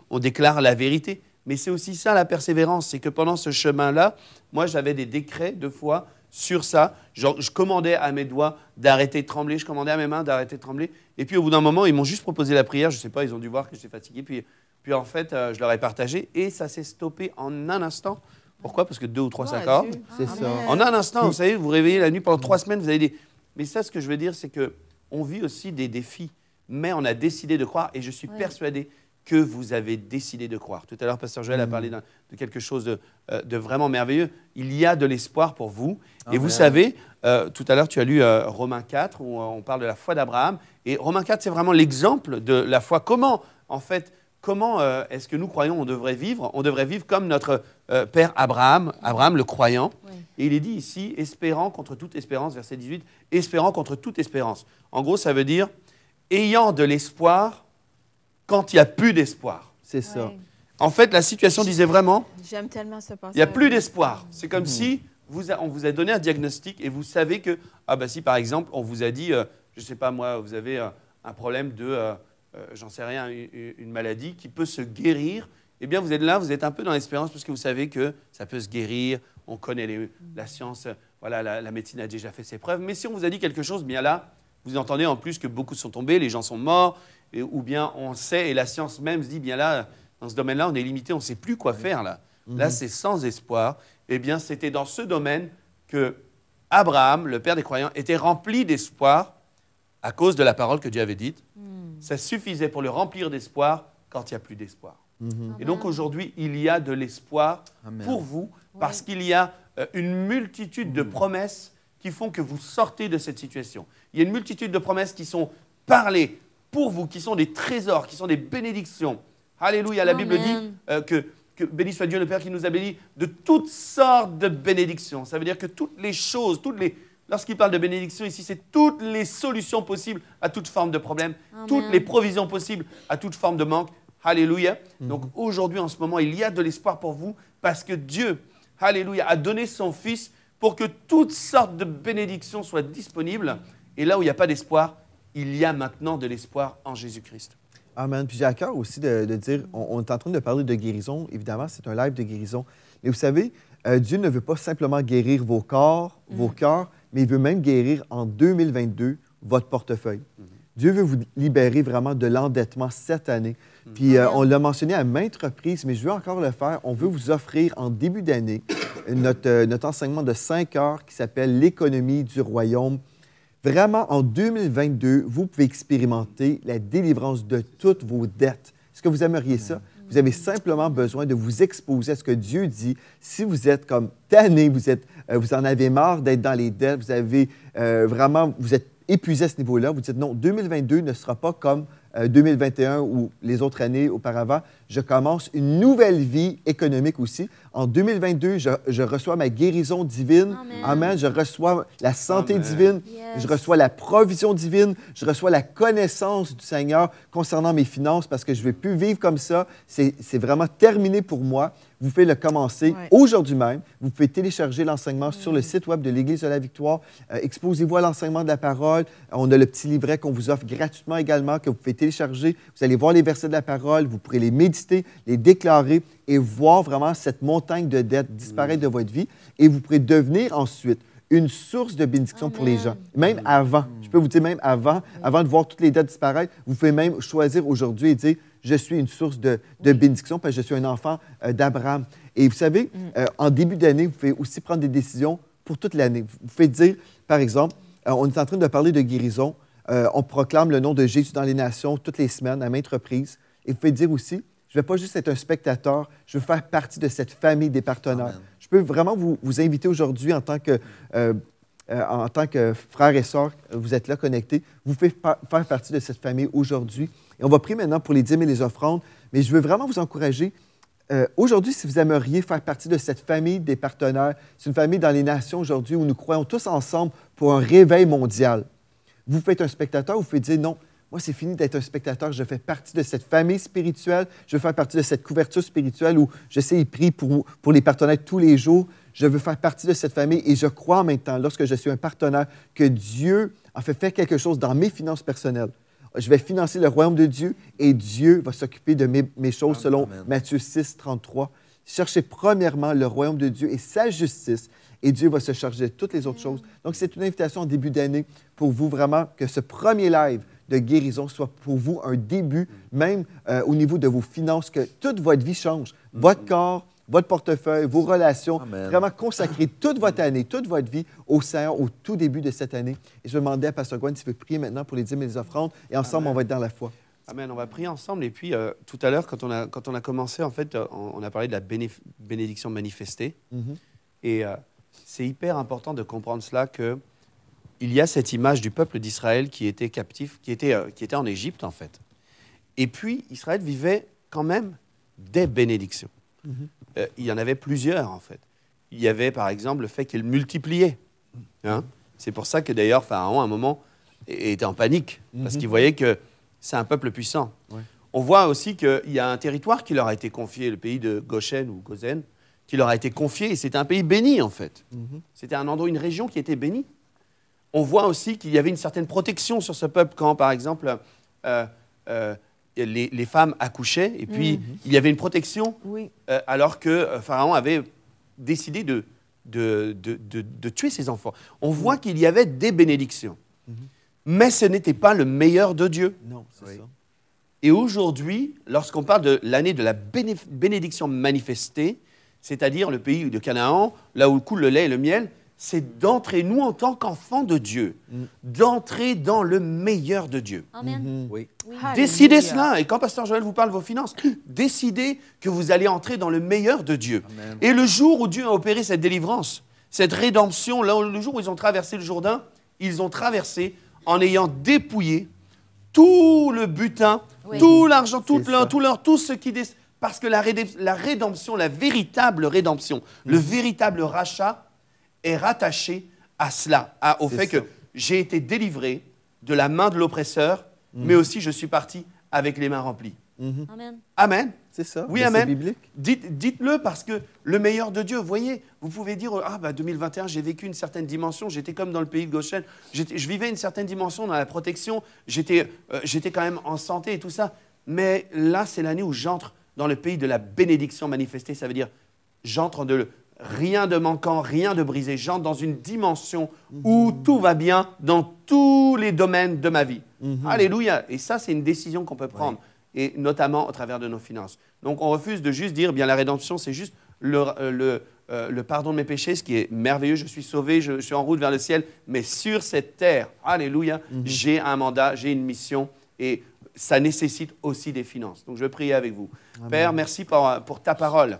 C: On déclare la vérité. Mais c'est aussi ça la persévérance, c'est que pendant ce chemin-là, moi j'avais des décrets de foi sur ça. Genre, je commandais à mes doigts d'arrêter de trembler, je commandais à mes mains d'arrêter de trembler. Et puis au bout d'un moment, ils m'ont juste proposé la prière, je ne sais pas, ils ont dû voir que j'étais fatigué. Puis en fait, je leur ai partagé et ça s'est stoppé en un instant. Pourquoi? Parce que 2 ou 3 s'accordent.
A: C'est ça.
C: En un instant, vous savez, vous réveillez la nuit pendant 3 semaines, vous avez des... Mais ça, ce que je veux dire, c'est qu'on vit aussi des défis, mais on a décidé de croire et je suis persuadé que vous avez décidé de croire. Tout à l'heure, Pasteur Joël a parlé de quelque chose de vraiment merveilleux. Il y a de l'espoir pour vous. Et vous savez, tout à l'heure, tu as lu Romains 4, où on parle de la foi d'Abraham. Et Romains 4, c'est vraiment l'exemple de la foi. Comment est-ce que nous croyons on devrait vivre? On devrait vivre comme notre père Abraham, le croyant. Oui. Et il est dit ici, espérant contre toute espérance, verset 18, espérant contre toute espérance. En gros, ça veut dire, ayant de l'espoir quand il n'y a plus d'espoir.
A: C'est ça.
B: Ouais.
C: En fait, la situation disait vraiment,
B: j'aime tellement ce passage.
C: il n'y a plus d'espoir. C'est comme si on vous a donné un diagnostic et vous savez que, si par exemple, on vous a dit, je ne sais pas moi, vous avez un problème de, j'en sais rien, une maladie qui peut se guérir, eh bien vous êtes là, vous êtes un peu dans l'espérance parce que vous savez que ça peut se guérir, on connaît la science, voilà, la médecine a déjà fait ses preuves. Mais si on vous a dit quelque chose, bien là, vous entendez en plus que beaucoup sont tombés, les gens sont morts, ou bien on sait, et la science même se dit, bien là, dans ce domaine-là, on est limité, on ne sait plus quoi faire là. Là, c'est sans espoir. Eh bien, c'était dans ce domaine que Abraham, le père des croyants, était rempli d'espoir à cause de la parole que Dieu avait dite. Ça suffisait pour le remplir d'espoir quand il n'y a plus d'espoir. Et donc aujourd'hui, il y a de l'espoir pour vous parce qu'il y a une multitude de promesses qui font que vous sortez de cette situation. Il y a une multitude de promesses qui sont parlées pour vous, qui sont des trésors, qui sont des bénédictions. Alléluia, la Bible dit que béni soit Dieu le Père qui nous a bénis de toutes sortes de bénédictions. Ça veut dire que toutes les choses, lorsqu'il parle de bénédiction ici, c'est toutes les solutions possibles à toute forme de problème, toutes les provisions possibles à toute forme de manque. Alléluia. Donc aujourd'hui, en ce moment, il y a de l'espoir pour vous parce que Dieu, alléluia, a donné son Fils pour que toutes sortes de bénédictions soient disponibles. Et là où il n'y a pas d'espoir, il y a maintenant de l'espoir en Jésus-Christ.
A: Amen. Puis j'ai à cœur aussi de dire, on est en train de parler de guérison. Évidemment, c'est un live de guérison. Mais vous savez, Dieu ne veut pas simplement guérir vos corps, vos cœurs, mais il veut même guérir en 2022 votre portefeuille. Dieu veut vous libérer vraiment de l'endettement cette année. Puis on l'a mentionné à maintes reprises, mais je veux encore le faire. On veut vous offrir en début d'année notre enseignement de 5 heures qui s'appelle « L'économie du royaume ». Vraiment, en 2022, vous pouvez expérimenter la délivrance de toutes vos dettes. Est-ce que vous aimeriez ça? Vous avez simplement besoin de vous exposer à ce que Dieu dit. Si vous êtes comme tanné, vous en avez marre d'être dans les dettes, vous avez vous êtes épuisé à ce niveau-là, vous dites non, 2022 ne sera pas comme 2021 ou les autres années auparavant. Je commence une nouvelle vie économique aussi. En 2022, je reçois ma guérison divine. Amen. Je reçois la santé divine. Yes. Je reçois la provision divine. Je reçois la connaissance du Seigneur concernant mes finances parce que je ne vais plus vivre comme ça. C'est vraiment terminé pour moi. Vous pouvez le commencer aujourd'hui même. Vous pouvez télécharger l'enseignement sur le site web de l'Église de la Victoire. Exposez-vous à l'enseignement de la parole. On a le petit livret qu'on vous offre gratuitement également, que vous pouvez télécharger. Vous allez voir les versets de la parole. Vous pourrez les méditer, les déclarer et voir vraiment cette montagne de dettes disparaître de votre vie. Et vous pourrez devenir ensuite une source de bénédiction pour les gens. Même avant, je peux vous dire même avant de voir toutes les dettes disparaître, vous pouvez même choisir aujourd'hui et dire « Je suis une source de bénédiction parce que je suis un enfant d'Abraham. » Et vous savez, en début d'année, vous pouvez aussi prendre des décisions pour toute l'année. Vous pouvez dire, par exemple, on est en train de parler de guérison. On proclame le nom de Jésus dans les nations toutes les semaines, à maintes reprises. Et vous pouvez dire aussi, je ne vais pas juste être un spectateur, je veux faire partie de cette famille des partenaires. Amen. Je peux vraiment vous inviter aujourd'hui en tant que frères et sœurs, vous êtes là connectés, vous pouvez faire partie de cette famille aujourd'hui. Et on va prier maintenant pour les dîmes et les offrandes, mais je veux vraiment vous encourager. Aujourd'hui, si vous aimeriez faire partie de cette famille des partenaires, c'est une famille dans les nations aujourd'hui où nous croyons tous ensemble pour un réveil mondial. Vous pouvez être un spectateur ou vous pouvez dire non. Moi, c'est fini d'être un spectateur. Je fais partie de cette famille spirituelle. Je veux faire partie de cette couverture spirituelle où je sais, il prie pour les partenaires tous les jours. Je veux faire partie de cette famille et je crois en même temps, lorsque je suis un partenaire, que Dieu a fait quelque chose dans mes finances personnelles. Je vais financer le royaume de Dieu et Dieu va s'occuper de mes choses selon Matthieu 6, 33. Cherchez premièrement le royaume de Dieu et sa justice et Dieu va se charger de toutes les autres choses. Donc, c'est une invitation en début d'année pour vous vraiment que ce premier live de guérison soit pour vous un début, même au niveau de vos finances, que toute votre vie change. Votre corps, votre portefeuille, vos relations, vraiment consacrer toute votre année, toute votre vie au Seigneur au tout début de cette année. Et je vais demander à Pasteur Gwen s'il veut prier maintenant pour les dîmes et les offrandes. Et ensemble, on va être dans la foi.
C: Amen. On va prier ensemble. Et puis, tout à l'heure, quand on a commencé, en fait, on a parlé de la bénédiction manifestée. Et c'est hyper important de comprendre cela, qu'il y a cette image du peuple d'Israël qui était captif, qui était en Égypte, en fait. Et puis, Israël vivait quand même des bénédictions. Il y en avait plusieurs, en fait. Il y avait, par exemple, le fait qu'il multipliait. Hein? C'est pour ça que, d'ailleurs, Pharaon, à un moment, était en panique, parce qu'il voyait que c'est un peuple puissant. Ouais. On voit aussi qu'il y a un territoire qui leur a été confié, le pays de Goshen ou Gozen, qui leur a été confié, et c'était un pays béni, en fait. C'était un endroit, une région qui était bénie. On voit aussi qu'il y avait une certaine protection sur ce peuple quand, par exemple, les femmes accouchaient, et puis il y avait une protection, alors que Pharaon avait décidé de tuer ses enfants. On voit qu'il y avait des bénédictions. Mais ce n'était pas le meilleur de Dieu.
A: Non, c'est ça.
C: Et aujourd'hui, lorsqu'on parle de l'année de la bénédiction manifestée, c'est-à-dire le pays de Canaan, là où coule le lait et le miel, c'est d'entrer, nous, en tant qu'enfants de Dieu, d'entrer dans le meilleur de Dieu.
E: Amen.
D: Oui.
C: Décidez cela. Et quand Pasteur Joël vous parle de vos finances, décidez que vous allez entrer dans le meilleur de Dieu. Amen. Et le jour où Dieu a opéré cette délivrance, cette rédemption, là, le jour où ils ont traversé le Jourdain, ils ont traversé en ayant dépouillé tout le butin, tout l'argent, tout ce qui... Parce que la rédemption, la véritable rédemption, le véritable rachat est rattaché à cela, au fait que j'ai été délivré de la main de l'oppresseur, mais aussi je suis parti avec les mains remplies.
E: Amen.
C: Amen.
A: C'est ça.
C: Oui, amen. C'est biblique. Dites-le parce que le meilleur de Dieu, vous voyez, vous pouvez dire, 2021, j'ai vécu une certaine dimension, j'étais comme dans le pays de Goshen, je vivais une certaine dimension dans la protection, j'étais quand même en santé et tout ça, mais là, c'est l'année où j'entre dans le pays de la bénédiction manifestée, ça veut dire, j'entre rien de manquant, rien de brisé, j'entre dans une dimension où tout va bien dans tous les domaines de ma vie. Alléluia. Et ça, c'est une décision qu'on peut prendre. Et notamment au travers de nos finances. Donc, on refuse de juste dire, bien, la rédemption, c'est juste le pardon de mes péchés, ce qui est merveilleux, je suis sauvé, je suis en route vers le ciel, mais sur cette terre, alléluia, j'ai un mandat, j'ai une mission, et ça nécessite aussi des finances. Donc, je vais prier avec vous. Amen. Père, merci pour ta parole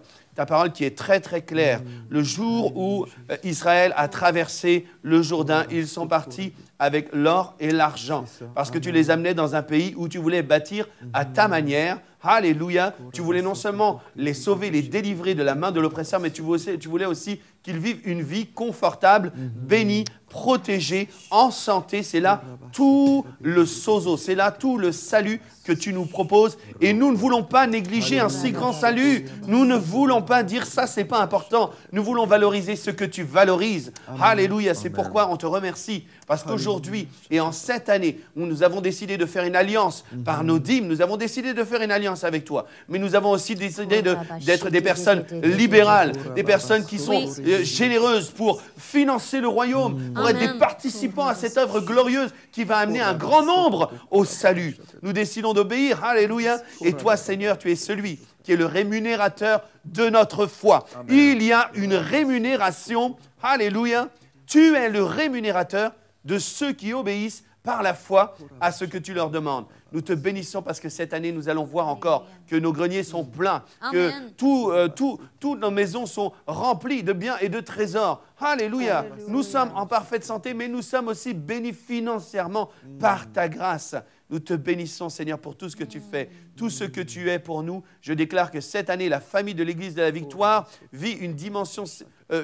C: qui est très, très claire. Le jour où Israël a traversé le Jourdain, ils sont partis avec l'or et l'argent, parce que tu les amenais dans un pays où tu voulais bâtir à ta manière. Alléluia. Tu voulais non seulement les sauver, les délivrer de la main de l'oppresseur, mais tu voulais aussi qu'ils vivent une vie confortable, bénie, protégée, en santé. C'est là tout le sozo, c'est là tout le salut que tu nous proposes. Et nous ne voulons pas négliger un si grand salut. Nous ne voulons pas dire ça, c'est pas important. Nous voulons valoriser ce que tu valorises. Alléluia. C'est pourquoi on te remercie. Parce qu'aujourd'hui et en cette année où nous avons décidé de faire une alliance par nos dîmes, nous avons décidé de faire une alliance avec toi. Mais nous avons aussi décidé d'être des personnes libérales, des personnes qui sont généreuses pour financer le royaume, pour être des participants à cette œuvre glorieuse qui va amener un grand nombre au salut. Nous décidons d'obéir. Alléluia. Et toi, Seigneur, tu es celui qui est le rémunérateur de notre foi. Amen. Il y a une rémunération. Alléluia. Tu es le rémunérateur de ceux qui obéissent par la foi à ce que tu leur demandes. Nous te bénissons parce que cette année, nous allons voir encore que nos greniers sont pleins, que toutes nos maisons sont remplies de biens et de trésors. Alléluia. Nous sommes en parfaite santé, mais nous sommes aussi bénis financièrement par ta grâce. Nous te bénissons, Seigneur, pour tout ce que tu fais, tout ce que tu es pour nous. Je déclare que cette année, la famille de l'Église de la Victoire vit une dimension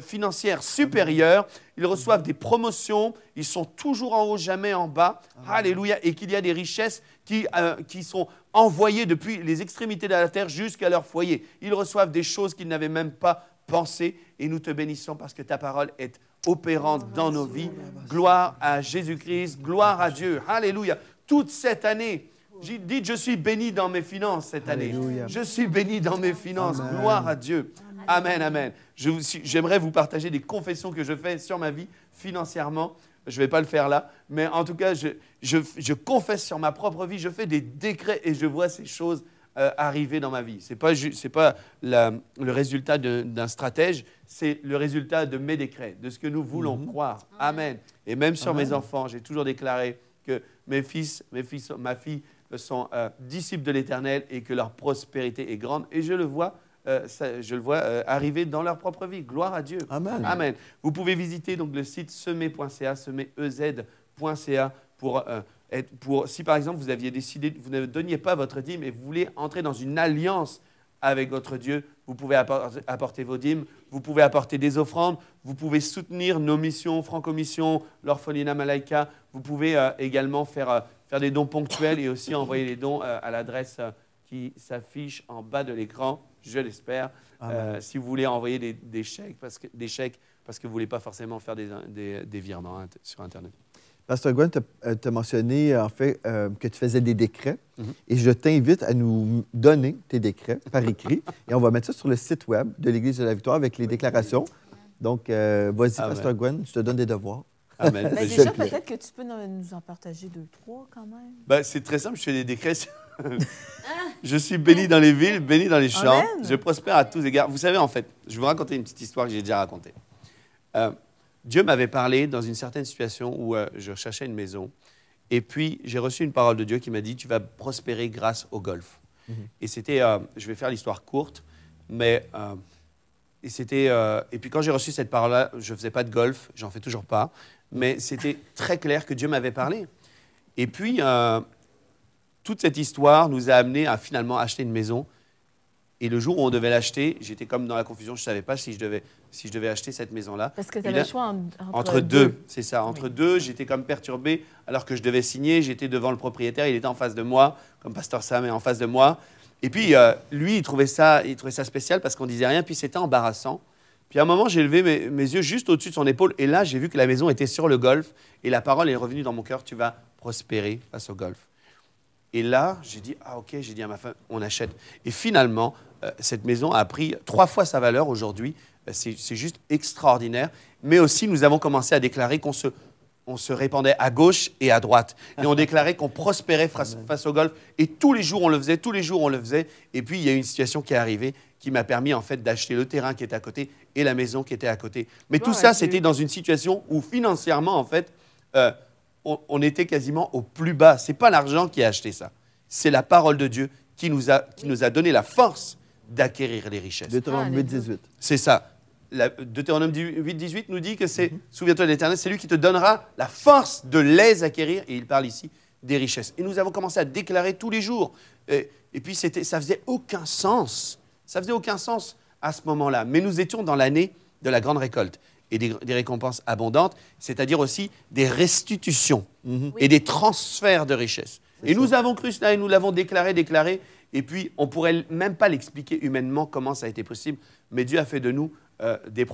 C: financière supérieure. Ils reçoivent des promotions. Ils sont toujours en haut, jamais en bas. Alléluia. Et qu'il y a des richesses qui sont envoyées depuis les extrémités de la terre jusqu'à leur foyer. Ils reçoivent des choses qu'ils n'avaient même pas pensées. Et nous te bénissons parce que ta parole est opérante dans nos vies. Gloire à Jésus-Christ. Gloire à Dieu. Alléluia. toute cette année. Dites, je suis béni dans mes finances cette année.
A: Alléluia.
C: Je suis béni dans mes finances.
A: Amen.
C: Gloire à Dieu. Amen, amen. J'aimerais vous partager des confessions que je fais sur ma vie financièrement. Je ne vais pas le faire là, mais en tout cas, je confesse sur ma propre vie. Je fais des décrets et je vois ces choses arriver dans ma vie. Ce n'est pas le résultat d'un stratège, c'est le résultat de mes décrets, de ce que nous voulons croire. Amen. Et même sur mes enfants, j'ai toujours déclaré que ma fille sont disciples de l'Éternel et que leur prospérité est grande. Et je le vois, arriver dans leur propre vie. Gloire à Dieu.
A: Amen.
C: Amen. Vous pouvez visiter donc le site semer.ca, semer.ez.ca pour, si par exemple vous aviez décidé, vous ne donniez pas votre dîme et vous voulez entrer dans une alliance avec votre Dieu, vous pouvez apporter vos dîmes, vous pouvez apporter des offrandes, vous pouvez soutenir nos missions, Franco-Mission, l'Orphelinat Malaika, vous pouvez également faire des dons ponctuels et aussi envoyer les dons à l'adresse qui s'affiche en bas de l'écran, je l'espère. Si vous voulez envoyer des chèques, parce que vous ne voulez pas forcément faire des virements sur Internet.
A: Pasteur Gwen, tu as mentionné en fait que tu faisais des décrets et je t'invite à nous donner tes décrets par écrit et on va mettre ça sur le site web de l'Église de la Victoire avec les déclarations. Donc, vas-y, Pasteur Gwen, je te donne des devoirs.
C: Amen.
B: Ben, déjà, peut-être que tu peux nous en partager 2, 3 quand même.
C: Ben, c'est très simple, je fais des décrets. Je suis béni dans les villes, béni dans les champs.
B: Amen.
C: Je prospère à tous égards. Vous savez, en fait, je vais vous raconter une petite histoire que j'ai déjà racontée. Dieu m'avait parlé dans une certaine situation où je recherchais une maison. Et puis, j'ai reçu une parole de Dieu qui m'a dit « Tu vas prospérer grâce au golf ». Et c'était, je vais faire l'histoire courte, mais... et puis quand j'ai reçu cette parole-là, je ne faisais pas de golf, j'en fais toujours pas, mais c'était très clair que Dieu m'avait parlé. Et puis, toute cette histoire nous a amené à finalement acheter une maison. Et le jour où on devait l'acheter, j'étais comme dans la confusion, je ne savais pas si je devais acheter cette maison-là.
B: Parce que tu avais le choix
C: entre deux. C'est ça, entre deux, j'étais comme perturbé alors que je devais signer, j'étais devant le propriétaire, il était en face de moi, comme Pasteur Sam est en face de moi. Et puis, lui, il trouvait ça spécial parce qu'on ne disait rien, puis c'était embarrassant. Puis à un moment, j'ai levé mes yeux juste au-dessus de son épaule, et là, j'ai vu que la maison était sur le golf, et la parole est revenue dans mon cœur, tu vas prospérer face au golf. Et là, j'ai dit, ah ok, j'ai dit à ma femme, on achète. Et finalement, cette maison a pris 3 fois sa valeur aujourd'hui. C'est juste extraordinaire. Mais aussi, nous avons commencé à déclarer qu'on se répandait à gauche et à droite. Et on déclarait qu'on prospérait face au golf. Et tous les jours, on le faisait, Et puis, il y a une situation qui est arrivée qui m'a permis, en fait, d'acheter le terrain qui était à côté et la maison qui était à côté. Mais tout ça, c'était dans une situation où, financièrement, en fait, on était quasiment au plus bas. Ce n'est pas l'argent qui a acheté ça. C'est la parole de Dieu qui nous a donné la force d'acquérir les richesses.
A: Deutéronome 8:18.
C: C'est ça. Deutéronome 8:18 nous dit que c'est, souviens-toi de l'Éternel, c'est lui qui te donnera la force de les acquérir. Et il parle ici des richesses. Et nous avons commencé à déclarer tous les jours. Et puis, ça faisait aucun sens. Ça faisait aucun sens à ce moment-là. Mais nous étions dans l'année de la grande récolte et des récompenses abondantes, c'est-à-dire aussi des restitutions et des transferts de richesses. Et nous avons cru cela et nous l'avons déclaré. Et puis, on ne pourrait même pas l'expliquer humainement comment ça a été possible. Mais Dieu a fait de nous des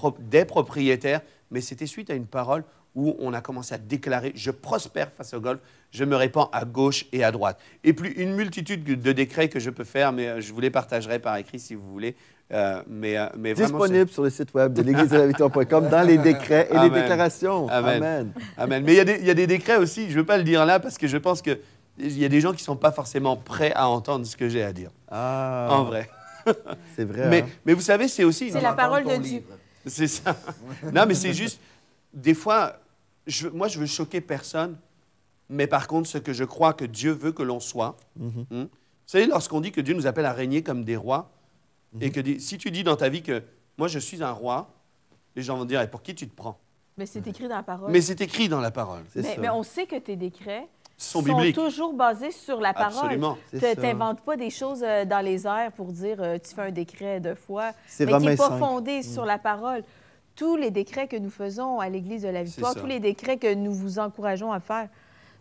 C: propriétaires. Mais c'était suite à une parole où on a commencé à déclarer « Je prospère face au golf, je me répands à gauche et à droite ». Et puis, une multitude de décrets que je peux faire, mais je vous les partagerai par écrit si vous voulez. Mais vraiment,
A: disponible sur le site web de l'églisedelavictoire.com dans les décrets et les déclarations.
C: Amen. Amen. Mais il y a des décrets aussi, je ne veux pas le dire là parce que je pense qu'il y a des gens qui ne sont pas forcément prêts à entendre ce que j'ai à dire.
A: Ah,
C: en vrai.
A: C'est vrai.
C: Mais vous savez, c'est aussi...
B: C'est la parole de Dieu.
C: C'est ça. Non, mais c'est juste... Des fois, moi, je veux choquer personne, mais par contre, ce que je crois que Dieu veut que l'on soit... Vous savez, lorsqu'on dit que Dieu nous appelle à régner comme des rois, et que si tu dis dans ta vie que moi, je suis un roi, les gens vont dire, pour qui tu te prends?
B: Mais c'est écrit dans la parole.
C: Mais c'est écrit dans la parole.
B: Mais on sait que tes décrets
C: sont bibliques.
B: Toujours basés sur la parole.
C: Absolument.
B: Tu n'inventes pas des choses dans les airs pour dire tu fais un décret de foi,
A: mais
B: qui n'est pas fondé sur la parole. Tous les décrets que nous faisons à l'Église de la Victoire, tous les décrets que nous vous encourageons à faire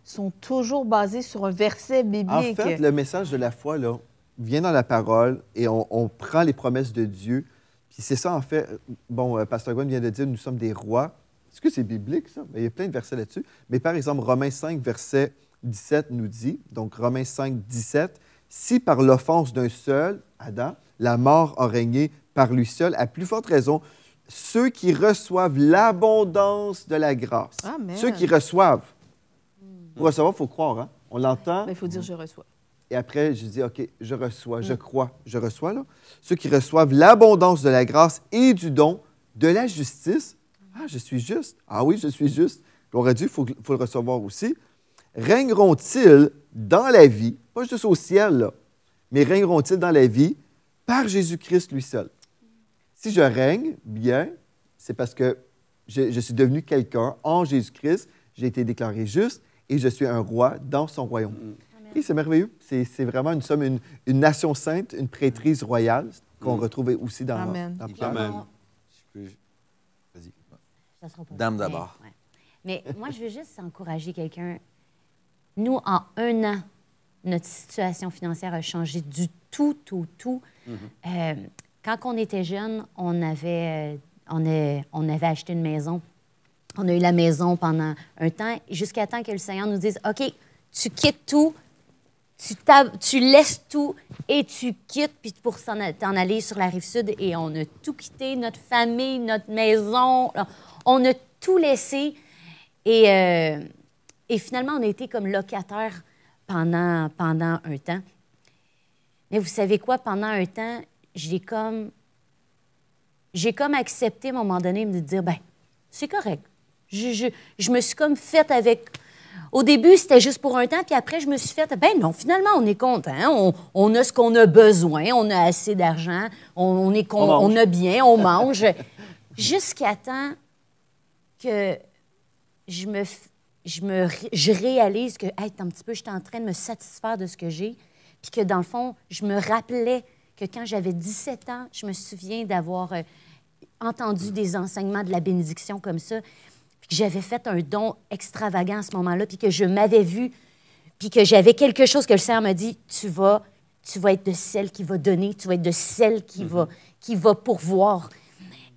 B: sont toujours basés sur un verset biblique.
A: En fait, le message de la foi là, vient dans la parole et on prend les promesses de Dieu. Puis c'est ça, en fait. Bon, Pasteur Gwen vient de dire, nous sommes des rois. Est-ce que c'est biblique, ça? Il y a plein de versets là-dessus. Mais par exemple, Romains 5, verset 17 nous dit, donc Romains 5, 17, « Si par l'offense d'un seul, Adam, la mort a régné par lui seul, à plus forte raison, ceux qui reçoivent l'abondance de la grâce. »
B: Amen.
A: Ceux qui reçoivent. Pour recevoir, il faut croire. Hein? On l'entend.
B: Il faut dire « je reçois ».
A: Et après, je dis, OK, je reçois, je crois, je reçois. Là. Ceux qui reçoivent l'abondance de la grâce et du don, de la justice. Ah, je suis juste. Ah oui, je suis juste. Gloire à Dieu, il faut le recevoir aussi. Règneront-ils dans la vie, pas juste au ciel, là, mais règneront-ils dans la vie par Jésus-Christ lui seul? Si je règne bien, c'est parce que je suis devenu quelqu'un en Jésus-Christ, j'ai été déclaré juste et je suis un roi dans son royaume. Et c'est merveilleux. C'est vraiment une somme, une nation sainte, une prêtrise royale qu'on retrouve aussi dans Pierre.
C: Amen.
D: Vas-y.
E: Ça sera pas
D: Dame
E: vrai.
D: d'abord.
E: Ouais. Mais moi, je veux juste encourager quelqu'un. Nous, en 1 an, notre situation financière a changé du tout. Quand on était jeune, on avait acheté une maison. On a eu la maison pendant un temps, jusqu'à temps que le Seigneur nous dise, OK, tu quittes tout, tu laisses tout et tu quittes puis pour t'en aller sur la Rive-Sud. Et on a tout quitté, notre famille, notre maison. On a tout laissé. Et finalement, on a été comme locataire pendant un temps. Mais vous savez quoi? Pendant un temps, j'ai comme accepté à un moment donné de dire, ben c'est correct. Je me suis comme faite avec... Au début, c'était juste pour un temps, puis après, je me suis faite, ben non, finalement, on est content. On a ce qu'on a besoin, on a assez d'argent, on a bien, on mange. Jusqu'à temps que je réalise que, hey, un petit peu, j'étais en train de me satisfaire de ce que j'ai, puis que, dans le fond, je me rappelais que quand j'avais 17 ans, je me souviens d'avoir entendu des enseignements de la bénédiction comme ça, puis que j'avais fait un don extravagant à ce moment-là, puis que je m'avais vu, puis que j'avais quelque chose que le Seigneur m'a dit, tu vas être de celle qui va donner, tu vas être de celle qui va pourvoir.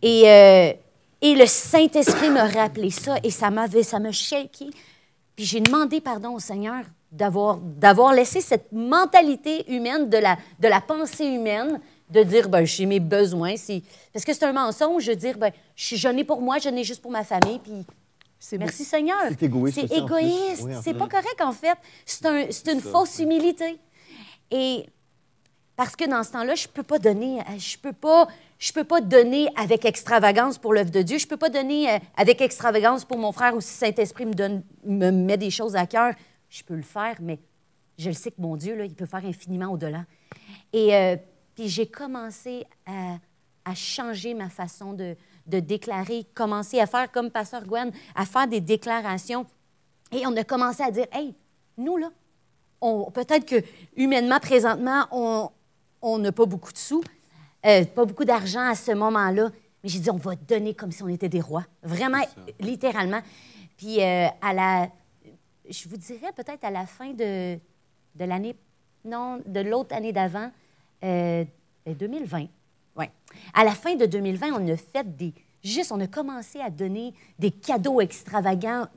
E: Et le Saint-Esprit m'a rappelé ça, et ça m'a shaké. Puis j'ai demandé pardon au Seigneur d'avoir laissé cette mentalité humaine, de la pensée humaine, de dire, ben j'ai mes besoins. Parce que c'est un mensonge de dire, ben j'en ai pour moi, j'en ai juste pour ma famille, puis merci Seigneur.
A: C'est égoïste.
E: C'est égoïste.
A: Oui,
E: c'est pas correct, en fait. C'est une fausse humilité. Et parce que dans ce temps-là, je peux pas donner, je peux pas donner avec extravagance pour l'œuvre de Dieu. Je peux pas donner avec extravagance pour mon frère, ou si Saint-Esprit me met des choses à cœur. Je peux le faire, mais je le sais que mon Dieu, là, il peut faire infiniment au-delà. Et puis j'ai commencé à changer ma façon de déclarer, commencer à faire comme Pasteur Gwen, à faire des déclarations. Et on a commencé à dire, hey, nous, là, peut-être que humainement, présentement, on n'a pas beaucoup de sous, pas beaucoup d'argent à ce moment-là, mais j'ai dit, on va donner comme si on était des rois, vraiment, littéralement. Puis je vous dirais peut-être à la fin de l'année, non, de l'autre année d'avant, 2020. Ouais. À la fin de 2020, on a fait on a commencé à donner des cadeaux extravagants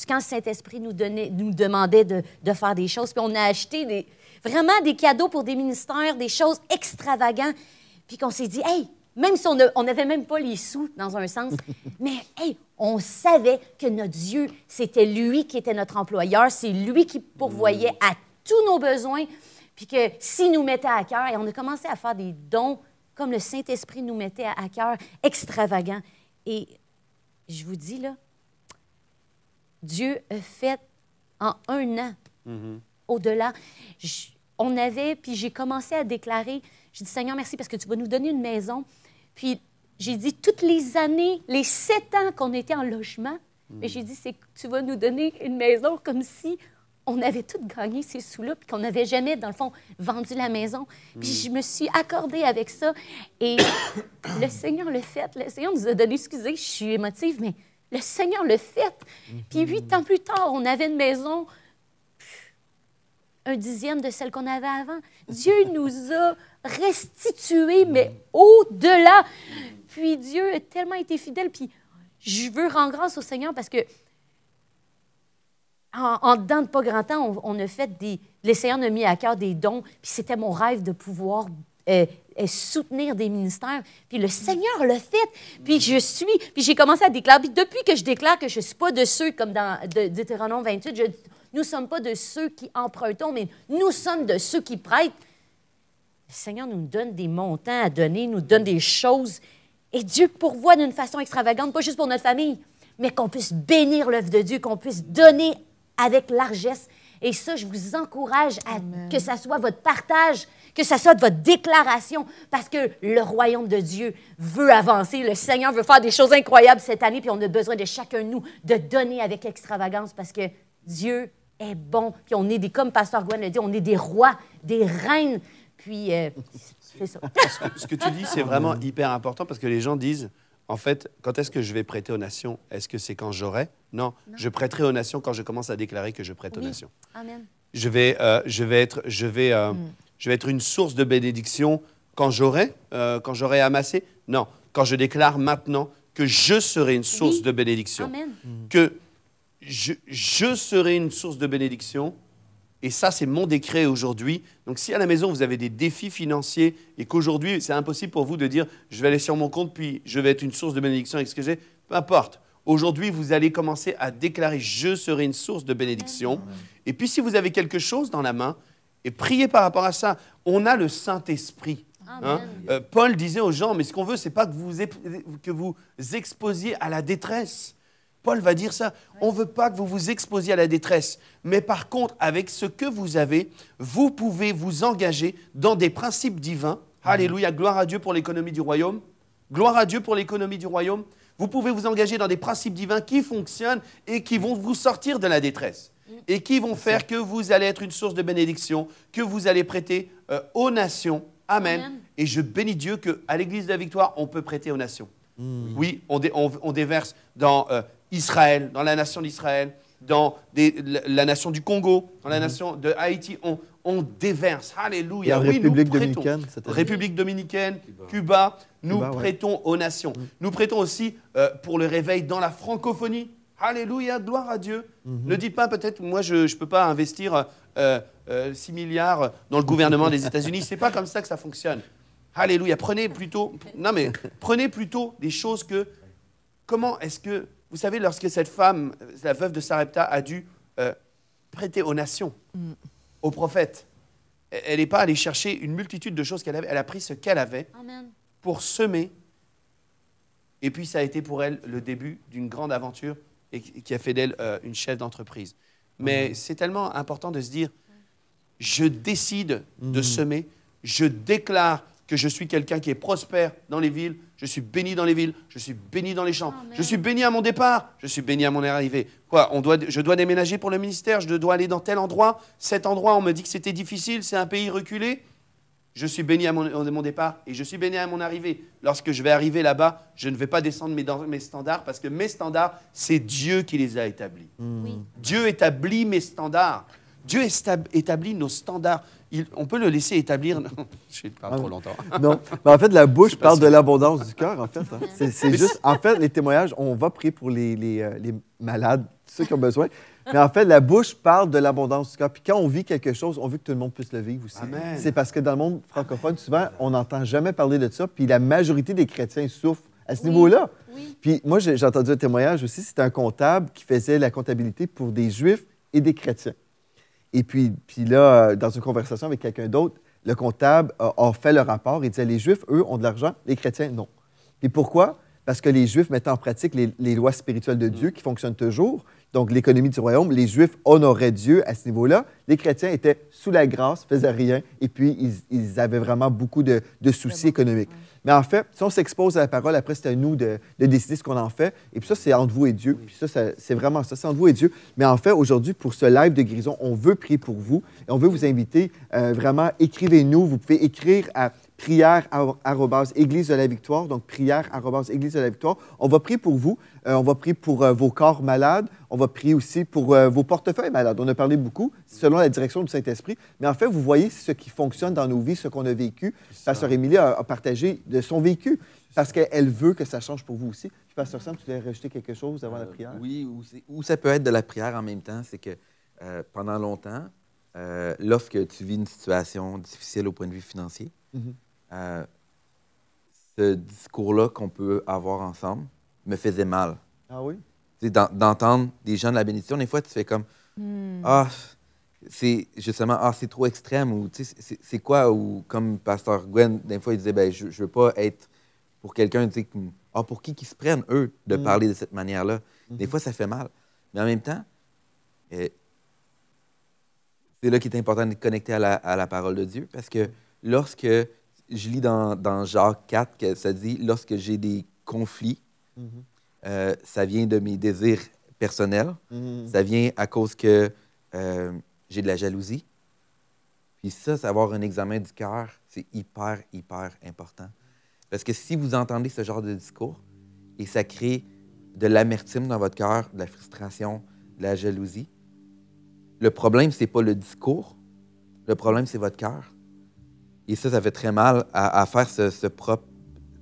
E: quand le Saint-Esprit nous demandait de faire des choses. Puis on a acheté vraiment des cadeaux pour des ministères, des choses extravagantes. Puis qu'on s'est dit, hey, même si on n'avait même pas les sous, dans un sens, mais hey, on savait que notre Dieu, c'était lui qui était notre employeur, c'est lui qui pourvoyait à tous nos besoins, puis que s'il nous mettait à cœur, et on a commencé à faire des dons comme le Saint-Esprit nous mettait à cœur, extravagants. Et je vous dis, là, Dieu a fait en 1 an, au-delà. Puis j'ai commencé à déclarer, j'ai dit, Seigneur, merci parce que tu vas nous donner une maison. Puis j'ai dit, toutes les années, les 7 ans qu'on était en logement, mais j'ai dit, tu vas nous donner une maison comme si on avait tout gagné ces sous-là, puis qu'on n'avait jamais, dans le fond, vendu la maison. Puis je me suis accordée avec ça. Et le Seigneur l'a fait. Le Seigneur nous a donné, excusez, je suis émotive, mais le Seigneur l'a fait. Puis 8 ans plus tard, on avait une maison 1/10 de celle qu'on avait avant. Dieu nous a restitué, mais au-delà. Puis Dieu a tellement été fidèle. Puis je veux rendre grâce au Seigneur parce que en dedans de pas grand temps, on a fait le Seigneur m'a mis à cœur des dons, puis c'était mon rêve de pouvoir soutenir des ministères. Puis le Seigneur l'a fait. Puis j'ai commencé à déclarer. Puis depuis que je déclare que je ne suis pas de ceux, comme dans Deutéronome 28, nous ne sommes pas de ceux qui empruntons, mais nous sommes de ceux qui prêtent. Le Seigneur nous donne des montants à donner, nous donne des choses. Et Dieu pourvoit d'une façon extravagante, pas juste pour notre famille, mais qu'on puisse bénir l'œuvre de Dieu, qu'on puisse donner avec largesse. Et ça, je vous encourage que ça soit votre partage, que ça soit votre déclaration, parce que le royaume de Dieu veut avancer. Le Seigneur veut faire des choses incroyables cette année, puis on a besoin de chacun de nous de donner avec extravagance, parce que Dieu est bon. Puis on est comme Pasteur Gwen l'a dit, on est des rois, des reines. Puis c'est ça.
C: Ce que tu dis, c'est vraiment hyper important, parce que les gens disent, en fait, quand est-ce que je vais prêter aux nations? Est-ce que c'est quand j'aurai? Non, je prêterai aux nations quand je commence à déclarer que je prête aux nations.
E: Amen.
C: Je vais être une source de bénédiction quand j'aurai amassé? Non, quand je déclare maintenant que je serai une source de bénédiction.
E: Amen.
C: Que je serai une source de bénédiction. Et ça, c'est mon décret aujourd'hui. Donc, si à la maison, vous avez des défis financiers et qu'aujourd'hui, c'est impossible pour vous de dire « je vais aller sur mon compte, puis je vais être une source de bénédiction avec ce que j'ai », peu importe. Aujourd'hui, vous allez commencer à déclarer « je serai une source de bénédiction ». Et puis, si vous avez quelque chose dans la main, et priez par rapport à ça. On a le Saint-Esprit. Hein? Paul disait aux gens « mais ce qu'on veut, ce n'est pas que vous exposiez à la détresse ». Paul va dire ça. On ne veut pas que vous vous exposiez à la détresse. Mais par contre, avec ce que vous avez, vous pouvez vous engager dans des principes divins. Alléluia, gloire à Dieu pour l'économie du royaume. Gloire à Dieu pour l'économie du royaume. Vous pouvez vous engager dans des principes divins qui fonctionnent et qui vont vous sortir de la détresse. Et qui vont faire que vous allez être une source de bénédiction, que vous allez prêter aux nations. Amen. Et je bénis Dieu qu'à l'Église de la Victoire, on peut prêter aux nations. Oui, on déverse dans Israël, dans la nation d'Israël, dans la nation du Congo, dans la nation de Haïti, on déverse. Alléluia.
A: La République dominicaine.
C: République dominicaine, Cuba, nous prêtons aux nations. Nous prêtons aussi pour le réveil dans la francophonie. Alléluia, gloire à Dieu. Ne dites pas peut-être, moi je ne peux pas investir 6 milliards dans le gouvernement des États-Unis. Ce n'est pas comme ça que ça fonctionne. Alléluia. Prenez plutôt des choses que... Comment est-ce que... Vous savez, lorsque cette femme, la veuve de Sarepta, a dû prêter aux nations, aux prophètes, elle n'est pas allée chercher une multitude de choses qu'elle avait. Elle a pris ce qu'elle avait pour semer. Et puis, ça a été pour elle le début d'une grande aventure et qui a fait d'elle une chef d'entreprise. Mais c'est tellement important de se dire, je décide de semer, je déclare que je suis quelqu'un qui est prospère dans les villes, je suis béni dans les villes, je suis béni dans les champs, je suis béni à mon départ, je suis béni à mon arrivée. Quoi, je dois déménager pour le ministère, je dois aller dans tel endroit, cet endroit, on me dit que c'était difficile, c'est un pays reculé. Je suis béni à mon départ et je suis béni à mon arrivée. Lorsque je vais arriver là-bas, je ne vais pas descendre mes standards parce que mes standards, c'est Dieu qui les a établis. Dieu établit mes standards. Dieu établit nos standards. On peut le laisser établir. Je ne parle pas trop longtemps.
A: Non, mais en fait, la bouche parle de l'abondance du cœur, en fait. Hein. C'est juste, en fait, les témoignages, on va prier pour les malades, ceux qui ont besoin. Mais en fait, la bouche parle de l'abondance du cœur. Puis quand on vit quelque chose, on veut que tout le monde puisse le vivre aussi. C'est parce que dans le monde francophone, souvent, on n'entend jamais parler de ça. Puis la majorité des chrétiens souffrent à ce niveau-là. Puis moi, j'ai entendu un témoignage aussi. C'était un comptable qui faisait la comptabilité pour des Juifs et des chrétiens. Et puis là, dans une conversation avec quelqu'un d'autre, le comptable a fait le rapport. Il disait, les Juifs, eux, ont de l'argent, les chrétiens, non. Et pourquoi? Parce que les Juifs mettent en pratique les lois spirituelles de Dieu qui fonctionnent toujours. Donc, l'économie du royaume, les Juifs honoraient Dieu à ce niveau-là. Les chrétiens étaient sous la grâce, faisaient rien, et puis ils avaient vraiment beaucoup de soucis économiques. Mais en fait, si on s'expose à la parole, après, c'est à nous de décider ce qu'on en fait. Et puis ça, c'est entre vous et Dieu. Puis ça c'est vraiment ça, c'est entre vous et Dieu. Mais en fait, aujourd'hui, pour ce live de guérison, on veut prier pour vous. Et on veut vous inviter, vraiment, écrivez-nous. Vous pouvez écrire à prière@Église de la Victoire. Donc, prière@Église de la Victoire. On va prier pour vous. On va prier pour vos corps malades. On va prier aussi pour vos portefeuilles malades. On a parlé beaucoup selon la direction du Saint-Esprit. Mais en fait, vous voyez ce qui fonctionne dans nos vies, ce qu'on a vécu. Pasteur Émilie a partagé de son vécu parce qu'elle veut que ça change pour vous aussi. Puis, Pasteur Sam, tu voulais rajouter quelque chose avant la prière?
D: Oui, ou ça peut être de la prière en même temps. C'est que pendant longtemps, lorsque tu vis une situation difficile au point de vue financier, ce discours-là qu'on peut avoir ensemble me faisait mal.
A: Ah oui?
D: D'entendre des gens de la bénédiction, des fois, tu fais comme c'est justement, c'est trop extrême, ou c'est quoi, ou comme Pasteur Gwen, des fois, il disait, ben, je veux pas être pour quelqu'un, pour qui se prennent, eux, de parler de cette manière-là. Des fois, ça fait mal. Mais en même temps, c'est là qu'il est important d'être connecté à la parole de Dieu, parce que lorsque je lis dans Jacques 4 que ça dit, lorsque j'ai des conflits, ça vient de mes désirs personnels, ça vient à cause que j'ai de la jalousie. Puis ça, avoir un examen du cœur, c'est hyper, hyper important. Parce que si vous entendez ce genre de discours, et ça crée de l'amertume dans votre cœur, de la frustration, de la jalousie, le problème, c'est pas le discours, le problème, c'est votre cœur. Et ça fait très mal à faire ce propre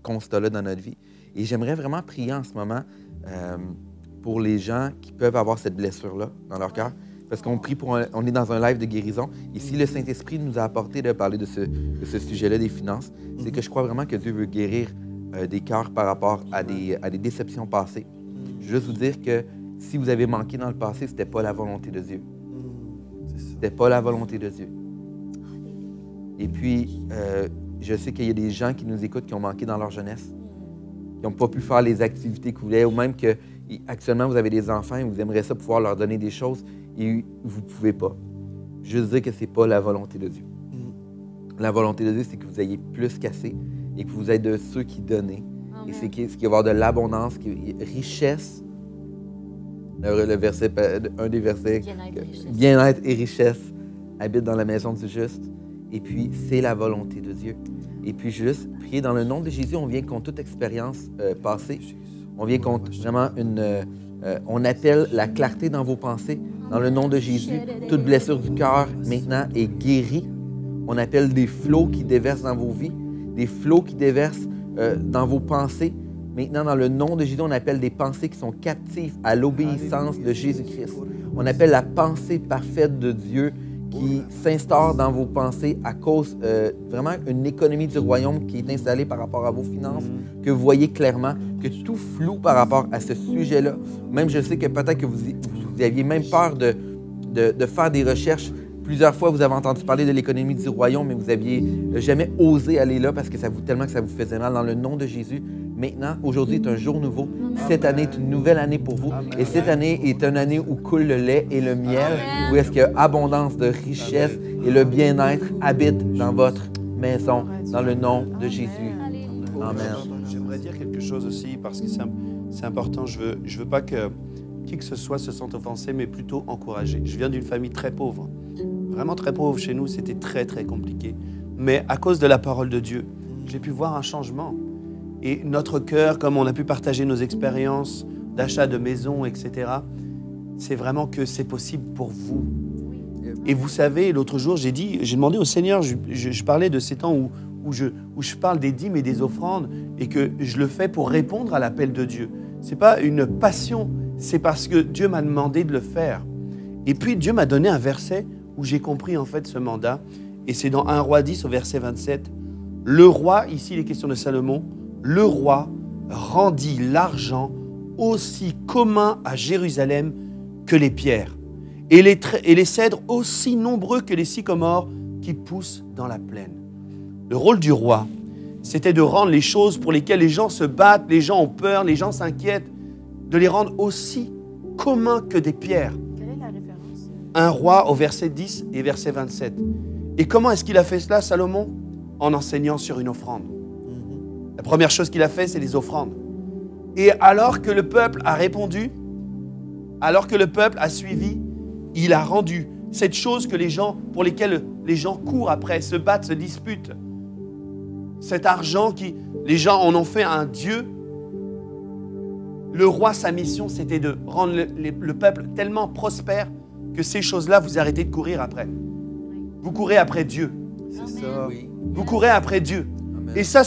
D: constat-là dans notre vie. Et j'aimerais vraiment prier en ce moment pour les gens qui peuvent avoir cette blessure-là dans leur cœur. Parce qu'on prie on est dans un live de guérison. Et si le Saint-Esprit nous a apporté de parler de ce sujet-là des finances, c'est que je crois vraiment que Dieu veut guérir des cœurs par rapport à des déceptions passées. Je veux juste vous dire que si vous avez manqué dans le passé, c'était pas la volonté de Dieu. C'était pas la volonté de Dieu. Et puis, je sais qu'il y a des gens qui nous écoutent qui ont manqué dans leur jeunesse, qui n'ont pas pu faire les activités qu'ils voulaient, ou même que actuellement vous avez des enfants et vous aimeriez ça pouvoir leur donner des choses et vous ne pouvez pas. Je veux dire que ce n'est pas la volonté de Dieu. La volonté de Dieu, c'est que vous ayez plus qu'assez et que vous êtes de ceux qui donnent. Et c'est qu'il va y avoir de l'abondance, richesse. Le verset, un des versets, bien-être et richesse habitent dans la maison du juste. Et puis, c'est la volonté de Dieu. Et puis, juste prier dans le nom de Jésus, on vient contre toute expérience passée. On vient contre vraiment on appelle la clarté dans vos pensées. Dans le nom de Jésus, toute blessure du cœur maintenant est guérie. On appelle des flots qui déversent dans vos vies, des flots qui déversent dans vos pensées. Maintenant, dans le nom de Jésus, on appelle des pensées qui sont captives à l'obéissance de Jésus-Christ. On appelle la pensée parfaite de Dieu qui s'instaure dans vos pensées à cause vraiment une économie du royaume qui est installée par rapport à vos finances, que vous voyez clairement, que tout flou par rapport à ce sujet-là. Même je sais que peut-être que vous aviez même peur de faire des recherches. Plusieurs fois, vous avez entendu parler de l'économie du royaume, mais vous n'aviez jamais osé aller là parce que tellement que ça vous faisait mal. Dans le nom de Jésus, maintenant, aujourd'hui est un jour nouveau. Cette année est une nouvelle année pour vous. Et cette année est une année où coule le lait et le miel, où est-ce qu'il y a abondance de richesse et le bien-être habite dans votre maison, dans le nom de Jésus. Amen.
C: J'aimerais dire quelque chose aussi parce que c'est important. Je veux pas que qui que ce soit se sente offensé, mais plutôt encouragé. Je viens d'une famille très pauvre. Vraiment très pauvre chez nous, c'était très, très compliqué. Mais à cause de la parole de Dieu, j'ai pu voir un changement. Et notre cœur, comme on a pu partager nos expériences d'achat de maison, etc., c'est vraiment que c'est possible pour vous. Et vous savez, l'autre jour, j'ai demandé au Seigneur, je parlais de ces temps où je parle des dîmes et des offrandes et que je le fais pour répondre à l'appel de Dieu. Ce n'est pas une passion, c'est parce que Dieu m'a demandé de le faire. Et puis Dieu m'a donné un verset où j'ai compris en fait ce mandat. Et c'est dans 1 Roi 10 au verset 27. Le roi, ici il est question de Salomon, le roi rendit l'argent aussi commun à Jérusalem que les pierres, et les cèdres aussi nombreux que les sycomores qui poussent dans la plaine. Le rôle du roi, c'était de rendre les choses pour lesquelles les gens se battent, les gens ont peur, les gens s'inquiètent, de les rendre aussi communs que des pierres.
B: Quelle est la référence?
C: 1 Roi au verset 10 et verset 27. Et comment est-ce qu'il a fait cela, Salomon? En enseignant sur une offrande. La première chose qu'il a fait, c'est les offrandes. Et alors que le peuple a répondu, alors que le peuple a suivi, il a rendu cette chose pour lesquelles les gens courent après, se battent, se disputent. cet argent qui, les gens en ont fait un Dieu. Le roi, sa mission, c'était de rendre le peuple tellement prospère que ces choses-là, vous arrêtez de courir après. Vous courez après Dieu.
A: C'est ça.
D: Oui.
C: Vous courez après Dieu.
D: Amen.
C: Et ça,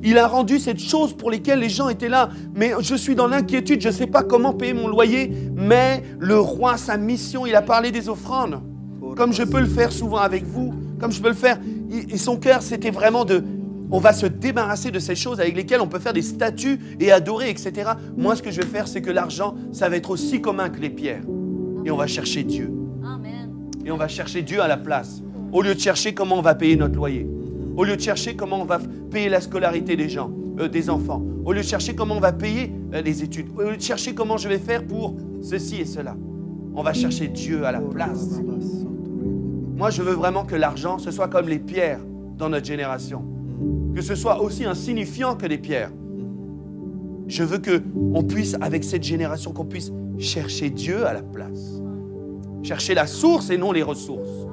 C: il a rendu cette chose pour lesquelles les gens étaient là. Mais je suis dans l'inquiétude, je ne sais pas comment payer mon loyer. Mais le roi, sa mission, il a parlé des offrandes. Comme je peux le faire souvent avec vous, comme je peux le faire. Et son cœur, c'était vraiment on va se débarrasser de ces choses avec lesquelles on peut faire des statues et adorer, etc. Moi, ce que je vais faire, c'est que l'argent, ça va être aussi commun que les pierres. Et on va chercher Dieu.
E: Amen.
C: Et on va chercher Dieu à la place. Au lieu de chercher comment on va payer notre loyer. Au lieu de chercher comment on va payer la scolarité des gens, des enfants. Au lieu de chercher comment on va payer les études. Au lieu de chercher comment je vais faire pour ceci et cela. On va chercher Dieu à la place. Moi, je veux vraiment que l'argent, ce soit comme les pierres dans notre génération. Que ce soit aussi insignifiant que les pierres. Je veux qu'on puisse, avec cette génération, qu'on puisse chercher Dieu à la place. Chercher la source et non les ressources.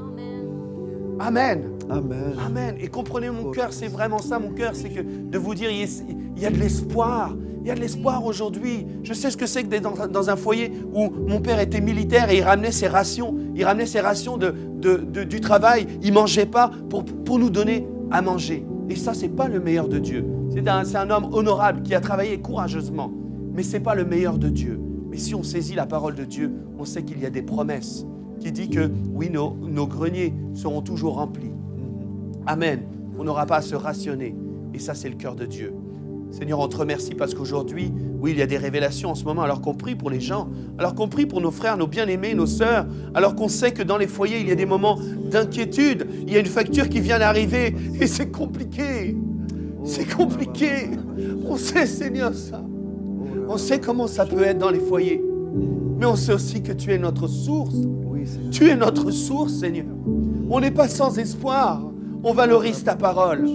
C: Amen.
A: Amen.
C: Amen. Et comprenez mon cœur, c'est vraiment ça mon cœur, c'est que de vous dire, il y a de l'espoir. Il y a de l'espoir aujourd'hui. Je sais ce que c'est que d'être dans un foyer où mon père était militaire et il ramenait ses rations. Il ramenait ses rations du travail. Il ne mangeait pas pour nous donner à manger. Et ça, ce n'est pas le meilleur de Dieu. C'est un homme honorable qui a travaillé courageusement. Mais ce n'est pas le meilleur de Dieu. Mais si on saisit la parole de Dieu, on sait qu'il y a des promesses qui disent que oui, nos greniers seront toujours remplis. Amen. On n'aura pas à se rationner. Et ça, c'est le cœur de Dieu. Seigneur, on te remercie parce qu'aujourd'hui, oui, il y a des révélations en ce moment, alors qu'on prie pour les gens, alors qu'on prie pour nos frères, nos bien-aimés, nos sœurs, alors qu'on sait que dans les foyers, il y a des moments d'inquiétude, il y a une facture qui vient d'arriver et c'est compliqué. C'est compliqué. On sait, Seigneur, ça. On sait comment ça peut être dans les foyers. Mais on sait aussi que tu es notre source. Tu es notre source, Seigneur. On n'est pas sans espoir. On valorise ta parole.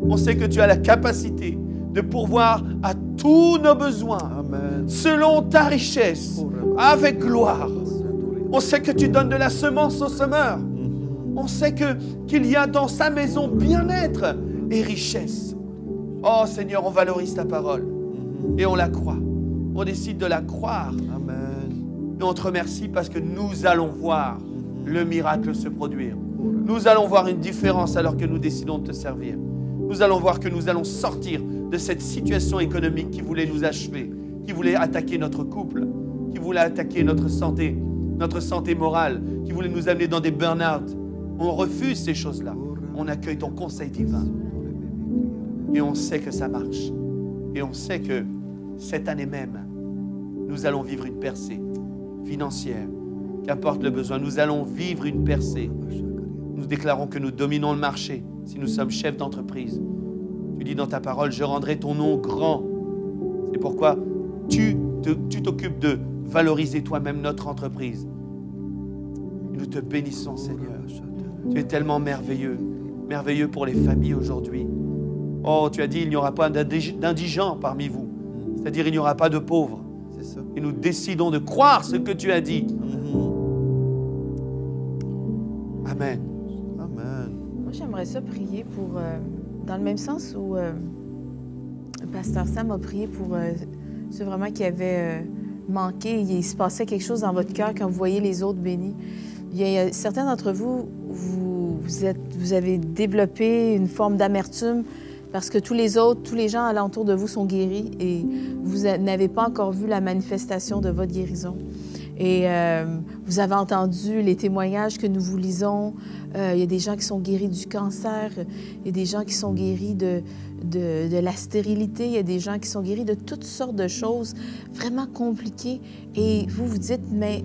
C: On sait que tu as la capacité de pourvoir à tous nos besoins.
A: Amen.
C: Selon ta richesse, avec gloire. On sait que tu donnes de la semence au semeur. On sait qu'il y a dans sa maison bien-être et richesse. Oh Seigneur, on valorise ta parole et on la croit. On décide de la croire.
A: Amen.
C: Et on te remercie parce que nous allons voir le miracle se produire. Nous allons voir une différence alors que nous décidons de te servir. Nous allons voir que nous allons sortir de cette situation économique qui voulait nous achever, qui voulait attaquer notre couple, qui voulait attaquer notre santé morale, qui voulait nous amener dans des burn-out. On refuse ces choses-là. On accueille ton conseil divin. Et on sait que ça marche. Et on sait que cette année même, nous allons vivre une percée financière. Qu'importe le besoin, nous allons vivre une percée. Nous déclarons que nous dominons le marché si nous sommes chefs d'entreprise. Tu dis dans ta parole, je rendrai ton nom grand. C'est pourquoi tu t'occupes de valoriser toi-même notre entreprise. Et nous te bénissons, Seigneur. Tu es tellement merveilleux. Merveilleux pour les familles aujourd'hui. Oh, tu as dit, il n'y aura pas d'indigents parmi vous. C'est-à-dire, il n'y aura pas de pauvres.
A: C'est ça.
C: Et nous décidons de croire ce que tu as dit. Amen.
A: Amen.
B: Moi, j'aimerais ça prier pour, dans le même sens où Pasteur Sam a prié pour ceux vraiment qui avaient manqué. Il se passait quelque chose dans votre cœur quand vous voyez les autres bénis. Il y a certains d'entre vous, vous avez développé une forme d'amertume parce que tous les autres, tous les gens alentour de vous sont guéris et vous n'avez pas encore vu la manifestation de votre guérison. Et vous avez entendu les témoignages que nous vous lisons. Il y a des gens qui sont guéris du cancer. Il y a des gens qui sont guéris de la stérilité. Il y a des gens qui sont guéris de toutes sortes de choses vraiment compliquées. Et vous vous dites, mais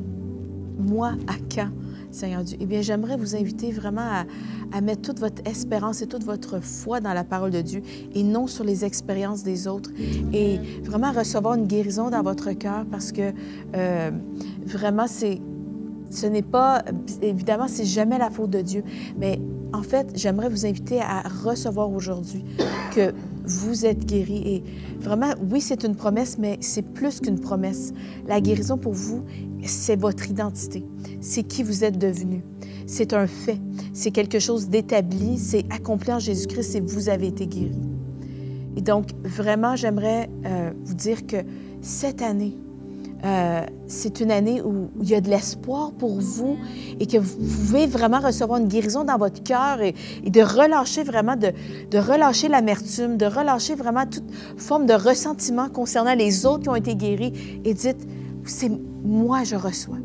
B: moi, à quand, Seigneur Dieu? Eh bien, j'aimerais vous inviter vraiment à mettre toute votre espérance et toute votre foi dans la parole de Dieu et non sur les expériences des autres. Et vraiment recevoir une guérison dans votre cœur parce que vraiment, ce n'est pas, évidemment, c'est jamais la faute de Dieu. Mais en fait, j'aimerais vous inviter à recevoir aujourd'hui que vous êtes guéri. Et vraiment, oui, c'est une promesse, mais c'est plus qu'une promesse. La guérison pour vous, c'est votre identité. C'est qui vous êtes devenu. C'est un fait. C'est quelque chose d'établi. C'est accompli en Jésus-Christ et vous avez été guéri. Et donc, vraiment, j'aimerais vous dire que cette année, c'est une année où il y a de l'espoir pour vous et que vous pouvez vraiment recevoir une guérison dans votre cœur et de relâcher vraiment, de relâcher l'amertume, de relâcher vraiment toute forme de ressentiment concernant les autres qui ont été guéris et dites, c'est moi, je reçois.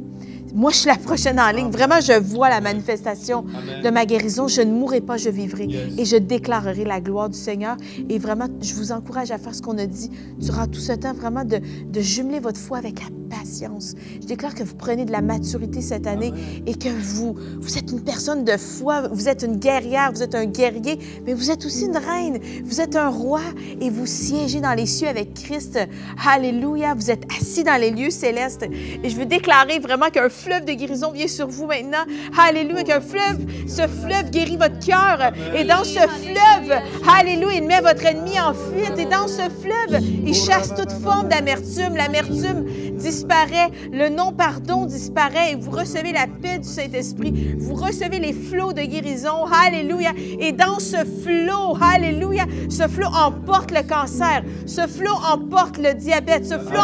B: Moi, je suis la prochaine en ligne. Vraiment, je vois la manifestation de ma guérison. Je ne mourrai pas, je vivrai. Et je déclarerai la gloire du Seigneur. Et vraiment, je vous encourage à faire ce qu'on a dit durant tout ce temps, vraiment de jumeler votre foi avec la patience. Je déclare que vous prenez de la maturité cette année et que vous êtes une personne de foi, vous êtes une guerrière, vous êtes un guerrier, mais vous êtes aussi une reine. Vous êtes un roi et vous siégez dans les cieux avec Christ. Alléluia. Vous êtes assis dans les lieux célestes. Et je veux déclarer vraiment qu'un fleuve de guérison vient sur vous maintenant. Alléluia, qu'un fleuve, ce fleuve guérit votre cœur. Et dans ce fleuve, alléluia, il met votre ennemi en fuite. Et dans ce fleuve, il chasse toute forme d'amertume. L'amertume disparaît, le non-pardon disparaît et vous recevez la paix du Saint-Esprit. Vous recevez les flots de guérison. Alléluia. Et dans ce flot, alléluia, ce flot emporte le cancer. Ce flot emporte le diabète. Ce flot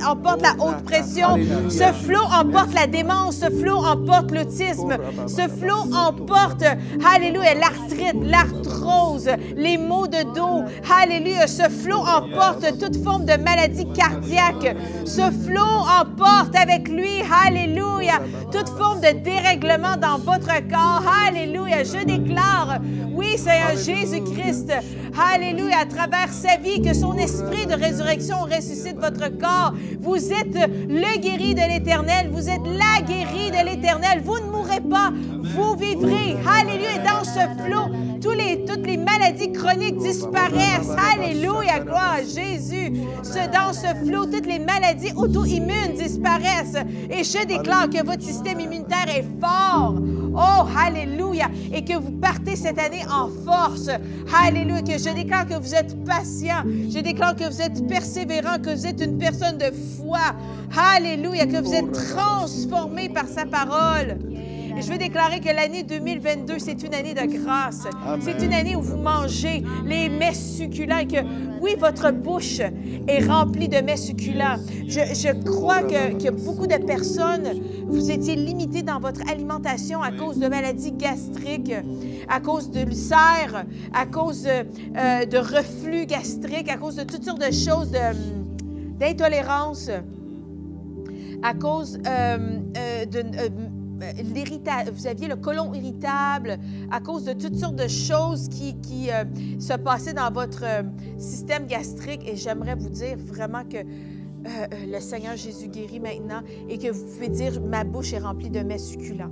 B: emporte la haute pression. Ce flot emporte la démence. Ce flot emporte l'autisme. Ce flot emporte, alléluia, l'arthrite, l'arthrose, les maux de dos. Alléluia. Ce flot emporte toute forme de maladie cardiaque. Ce flot emporte avec lui, alléluia, toute forme de dérèglement dans votre corps. Alléluia. Je déclare, oui, Seigneur Jésus-Christ, alléluia, à travers sa vie, que son esprit de résurrection ressuscite votre corps. Vous êtes le guéri de l'Éternel. Vous êtes la guérie de l'Éternel. Vous ne mourrez pas, vous vivrez. Alléluia. Et dans ce flot, toutes les maladies chroniques disparaissent. Alléluia. Gloire à Jésus. Dans ce flot, toutes les maladies auto-immunes disparaissent. Et je déclare que votre système immunitaire est fort. Oh, alléluia. Et que vous partez cette année en force. Alléluia. Que je déclare que vous êtes patient. Je déclare que vous êtes persévérant, que vous êtes une personne de foi. Alléluia. Que vous êtes transformé par sa parole. Et je veux déclarer que l'année 2022, c'est une année de grâce. C'est une année où vous mangez les mets succulents et que, oui, votre bouche est remplie de mets succulents. Je crois que beaucoup de personnes, vous étiez limités dans votre alimentation à cause de maladies gastriques, à cause de l'ulcère, à cause de reflux gastrique, à cause de toutes sortes de choses, d'intolérance, à cause vous aviez le côlon irritable à cause de toutes sortes de choses qui se passaient dans votre système gastrique. Et j'aimerais vous dire vraiment que le Seigneur Jésus guérit maintenant et que vous pouvez dire « Ma bouche est remplie de mets succulents ».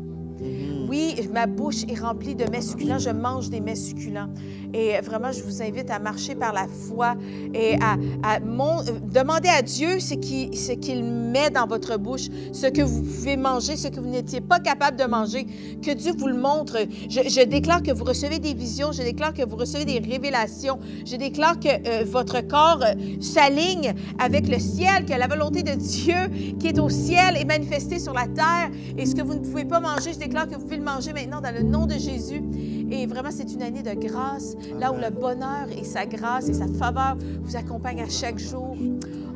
B: Oui, ma bouche est remplie de mets succulents. Je mange des mets succulents. Et vraiment, je vous invite à marcher par la foi et à demander à Dieu ce qu'il met dans votre bouche, ce que vous pouvez manger, ce que vous n'étiez pas capable de manger, que Dieu vous le montre. Je déclare que vous recevez des visions, je déclare que vous recevez des révélations, je déclare que votre corps s'aligne avec le ciel, que la volonté de Dieu qui est au ciel est manifestée sur la terre. Et ce que vous ne pouvez pas manger, je déclare que vous pouvez le manger maintenant dans le nom de Jésus. Et vraiment, c'est une année de grâce, là où le bonheur et sa grâce et sa faveur vous accompagnent à chaque jour.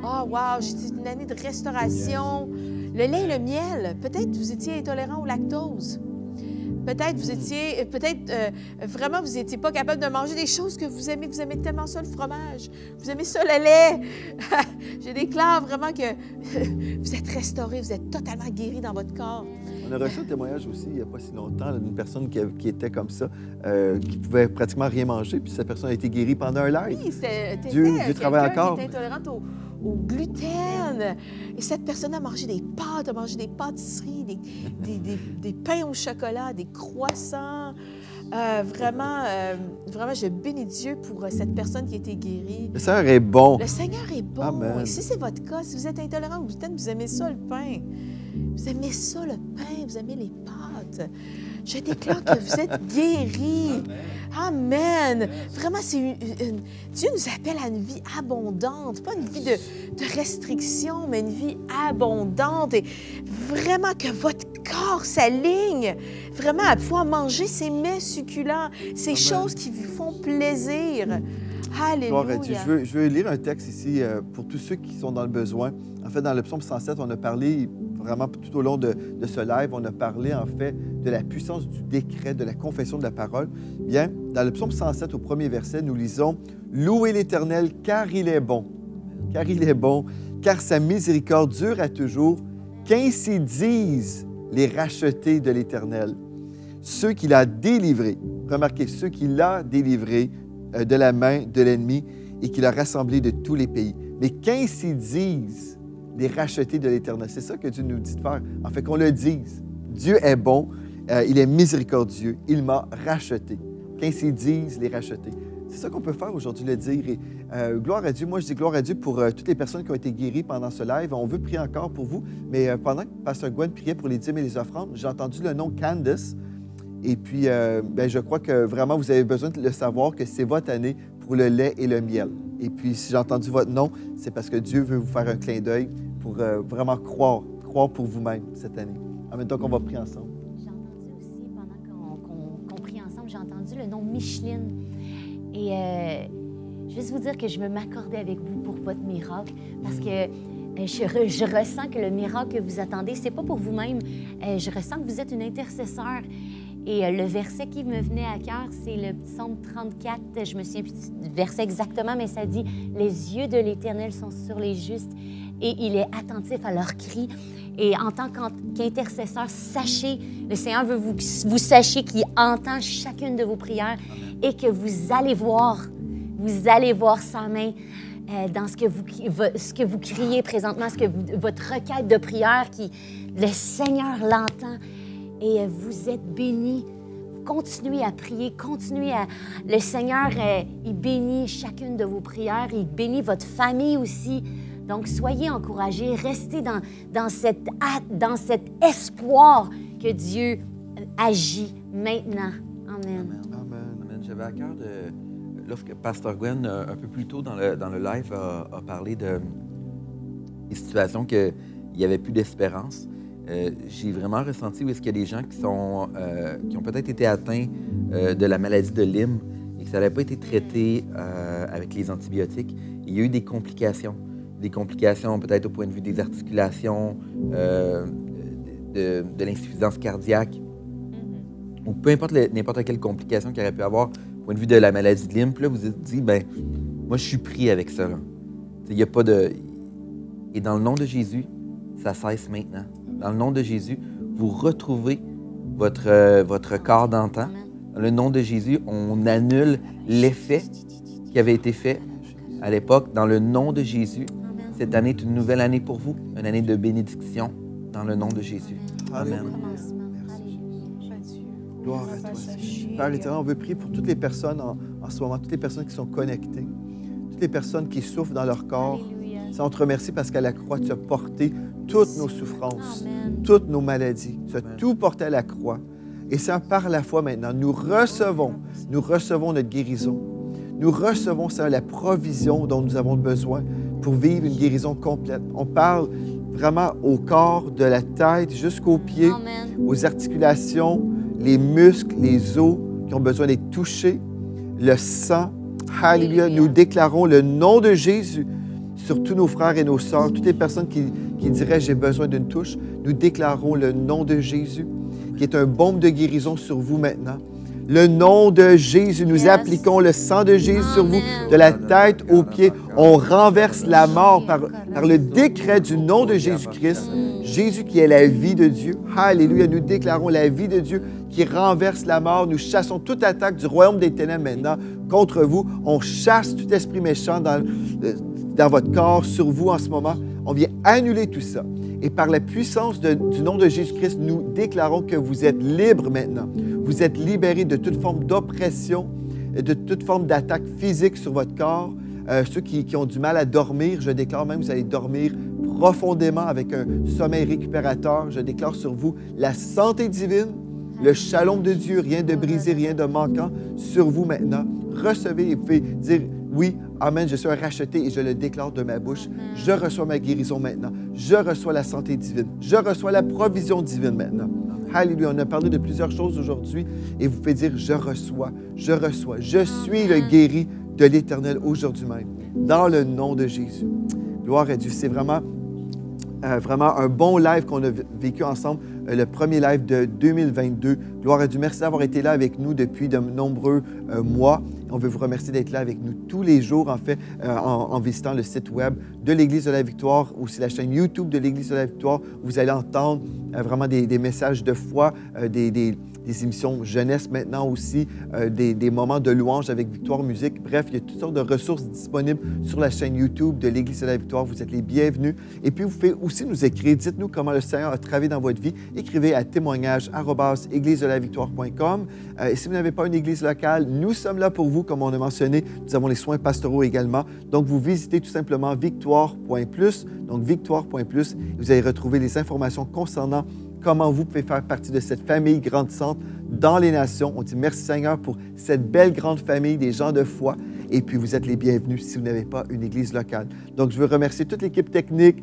B: Oh, wow! C'est une année de restauration. Le lait et le miel, peut-être vous étiez intolérant au lactose. Peut-être vraiment, vous n'étiez pas capable de manger des choses que vous aimez. Vous aimez tellement ça, le fromage. Vous aimez ça, le lait. Je déclare vraiment que vous êtes restauré, vous êtes totalement guéri dans votre corps.
A: On a reçu un témoignage aussi, il n'y a pas si longtemps, d'une personne qui était comme ça, qui pouvait pratiquement rien manger, puis cette personne a été guérie pendant un live. Oui,
B: Dieu travaille encore. Qui était intolérante au gluten. Et cette personne a mangé des pâtes, a mangé des pâtisseries, des pains au chocolat, des croissants. Vraiment, je bénis Dieu pour cette personne qui a été guérie.
A: Le Seigneur est bon.
B: Le Seigneur est bon. Amen. Et si c'est votre cas, si vous êtes intolérant au gluten, vous aimez ça, le pain, Vous aimez ça, le pain, vous aimez les pâtes. Je déclare que vous êtes guéris. Amen. Vraiment, Dieu nous appelle à une vie abondante, pas une vie de restriction, mais une vie abondante. Et vraiment que votre corps s'aligne, vraiment à pouvoir manger ces mets succulents, ces choses qui vous font plaisir. Alléluia.
A: Gloire à Dieu. Je veux lire un texte ici pour tous ceux qui sont dans le besoin. En fait, dans le psaume 107, on a parlé vraiment tout au long de ce live, on a parlé en fait de la puissance du décret, de la confession de la parole. Bien, dans le psaume 107, au premier verset, nous lisons « Louez l'Éternel, car il est bon. Car il est bon, car sa miséricorde dure à toujours. Qu'ainsi disent les rachetés de l'Éternel, ceux qu'il a délivrés. » Remarquez, ceux qu'il a délivrés de la main de l'ennemi et qu'il a rassemblés de tous les pays. Mais qu'ainsi disent les rachetés de l'Éternel. C'est ça que Dieu nous dit de faire. En fait, qu'on le dise. Dieu est bon, il est miséricordieux, il m'a racheté. Qu'ainsi disent les rachetés. C'est ça qu'on peut faire aujourd'hui, le dire. Et gloire à Dieu. Moi, je dis gloire à Dieu pour toutes les personnes qui ont été guéries pendant ce live. On veut prier encore pour vous, mais pendant que Pasteur Gwen priait pour les dîmes et les offrandes, j'ai entendu le nom Candace. Et puis, je crois que vraiment, vous avez besoin de le savoir que c'est votre année pour le lait et le miel. Et puis, si j'ai entendu votre nom, c'est parce que Dieu veut vous faire un clin d'œil pour vraiment croire pour vous-même cette année. En même temps qu'on va prier ensemble.
E: J'ai entendu aussi, pendant qu'on prie ensemble, j'ai entendu le nom Micheline. Et juste vous dire que je veux m'accorder avec vous pour votre miracle, parce que je ressens que le miracle que vous attendez, c'est pas pour vous-même. Je ressens que vous êtes une intercesseur. Et le verset qui me venait à cœur, c'est le psaume 34. Je me souviens plus du verset exactement, mais ça dit « Les yeux de l'Éternel sont sur les justes et il est attentif à leurs cris. » Et en tant qu'intercesseur, sachez, le Seigneur veut vous sachiez qu'il entend chacune de vos prières et que vous allez voir sa main dans ce que vous criez présentement, votre requête de prière, le Seigneur l'entend. Et vous êtes bénis. Continuez à prier, Le Seigneur, il bénit chacune de vos prières, il bénit votre famille aussi. Donc, soyez encouragés, restez dans cet espoir que Dieu agit maintenant. Amen.
D: Amen. J'avais à cœur lorsque Pasteur Gwen, un peu plus tôt dans le live, a parlé des situations qu'il n'y avait plus d'espérance. J'ai vraiment ressenti où est-ce qu'il y a des gens qui ont peut-être été atteints de la maladie de Lyme et que ça n'avait pas été traité avec les antibiotiques. Il y a eu des complications peut-être au point de vue des articulations, de l'insuffisance cardiaque, ou peu importe n'importe quelle complication qu'il aurait pu avoir au point de vue de la maladie de Lyme. Puis là, vous vous êtes dit, moi, je suis pris avec ça. Il n'y a pas de... Et dans le nom de Jésus, ça cesse maintenant. Dans le nom de Jésus, vous retrouvez votre corps d'antan. Dans le nom de Jésus, on annule l'effet qui avait été fait à l'époque. Dans le nom de Jésus, cette année est une nouvelle année pour vous, une année de bénédiction. Dans le nom de Jésus. Amen.
A: Gloire à toi, Seigneur. Père éternel, on veut prier pour toutes les personnes en ce moment, toutes les personnes qui sont connectées, toutes les personnes qui souffrent dans leur corps. On te remercie parce qu'à la croix, tu as porté toutes nos souffrances, toutes nos maladies. Tu as tout porté à la croix. Et c'est par la foi maintenant, nous recevons notre guérison. Nous recevons, Seigneur, la provision dont nous avons besoin pour vivre une guérison complète. On parle vraiment au corps, de la tête jusqu'aux pieds, aux articulations, les muscles, les os qui ont besoin d'être touchés, le sang. Alléluia. Nous déclarons le nom de Jésus sur tous nos frères et nos sœurs, toutes les personnes qui diraient « j'ai besoin d'une touche », nous déclarons le nom de Jésus, qui est un baume de guérison sur vous maintenant. Le nom de Jésus, nous appliquons le sang de Jésus sur vous, de la tête aux pieds. On renverse la mort par le décret du nom de Jésus-Christ. Jésus qui est la vie de Dieu. Alléluia, nous déclarons la vie de Dieu qui renverse la mort. Nous chassons toute attaque du royaume des ténèbres maintenant contre vous. On chasse tout esprit méchant dans votre corps, sur vous en ce moment. On vient annuler tout ça. Et par la puissance du nom de Jésus-Christ, nous déclarons que vous êtes libres maintenant. Vous êtes libérés de toute forme d'oppression, de toute forme d'attaque physique sur votre corps. Ceux qui ont du mal à dormir, je déclare même que vous allez dormir profondément avec un sommeil récupérateur. Je déclare sur vous la santé divine, le shalom de Dieu, rien de brisé, rien de manquant sur vous maintenant. Recevez et vous pouvez dire oui, amen, je suis un racheté et je le déclare de ma bouche. Je reçois ma guérison maintenant. Je reçois la santé divine. Je reçois la provision divine maintenant. Alléluia. On a parlé de plusieurs choses aujourd'hui et vous pouvez dire je reçois, je reçois. Je suis le guéri de l'Éternel aujourd'hui même. Dans le nom de Jésus. Gloire à Dieu. C'est vraiment un bon live qu'on a vécu ensemble, le premier live de 2022. Gloire à Dieu. Merci d'avoir été là avec nous depuis de nombreux mois. On veut vous remercier d'être là avec nous tous les jours, en fait, en visitant le site web de l'Église de la Victoire, aussi la chaîne YouTube de l'Église de la Victoire. Vous allez entendre vraiment des messages de foi, des émissions jeunesse maintenant aussi, des moments de louange avec Victoire Musique. Bref, il y a toutes sortes de ressources disponibles sur la chaîne YouTube de l'Église de la Victoire. Vous êtes les bienvenus. Et puis, vous pouvez aussi nous écrire. Dites-nous comment le Seigneur a travaillé dans votre vie. Écrivez à témoignage@églisedelavictoire.com. Et si vous n'avez pas une église locale, nous sommes là pour vous, comme on a mentionné. Nous avons les soins pastoraux également. Donc, vous visitez tout simplement victoire.plus. Donc, victoire.plus. Vous allez retrouver les informations concernant comment vous pouvez faire partie de cette famille grandissante dans les nations. On dit merci Seigneur pour cette belle grande famille des gens de foi. Et puis, vous êtes les bienvenus si vous n'avez pas une église locale. Donc, je veux remercier toute l'équipe technique.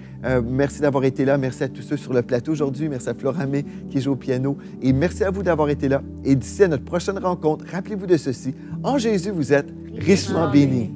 A: Merci d'avoir été là. Merci à tous ceux sur le plateau aujourd'hui. Merci à Floramé qui joue au piano. Et merci à vous d'avoir été là. Et d'ici à notre prochaine rencontre, rappelez-vous de ceci. En Jésus, vous êtes richement bénis.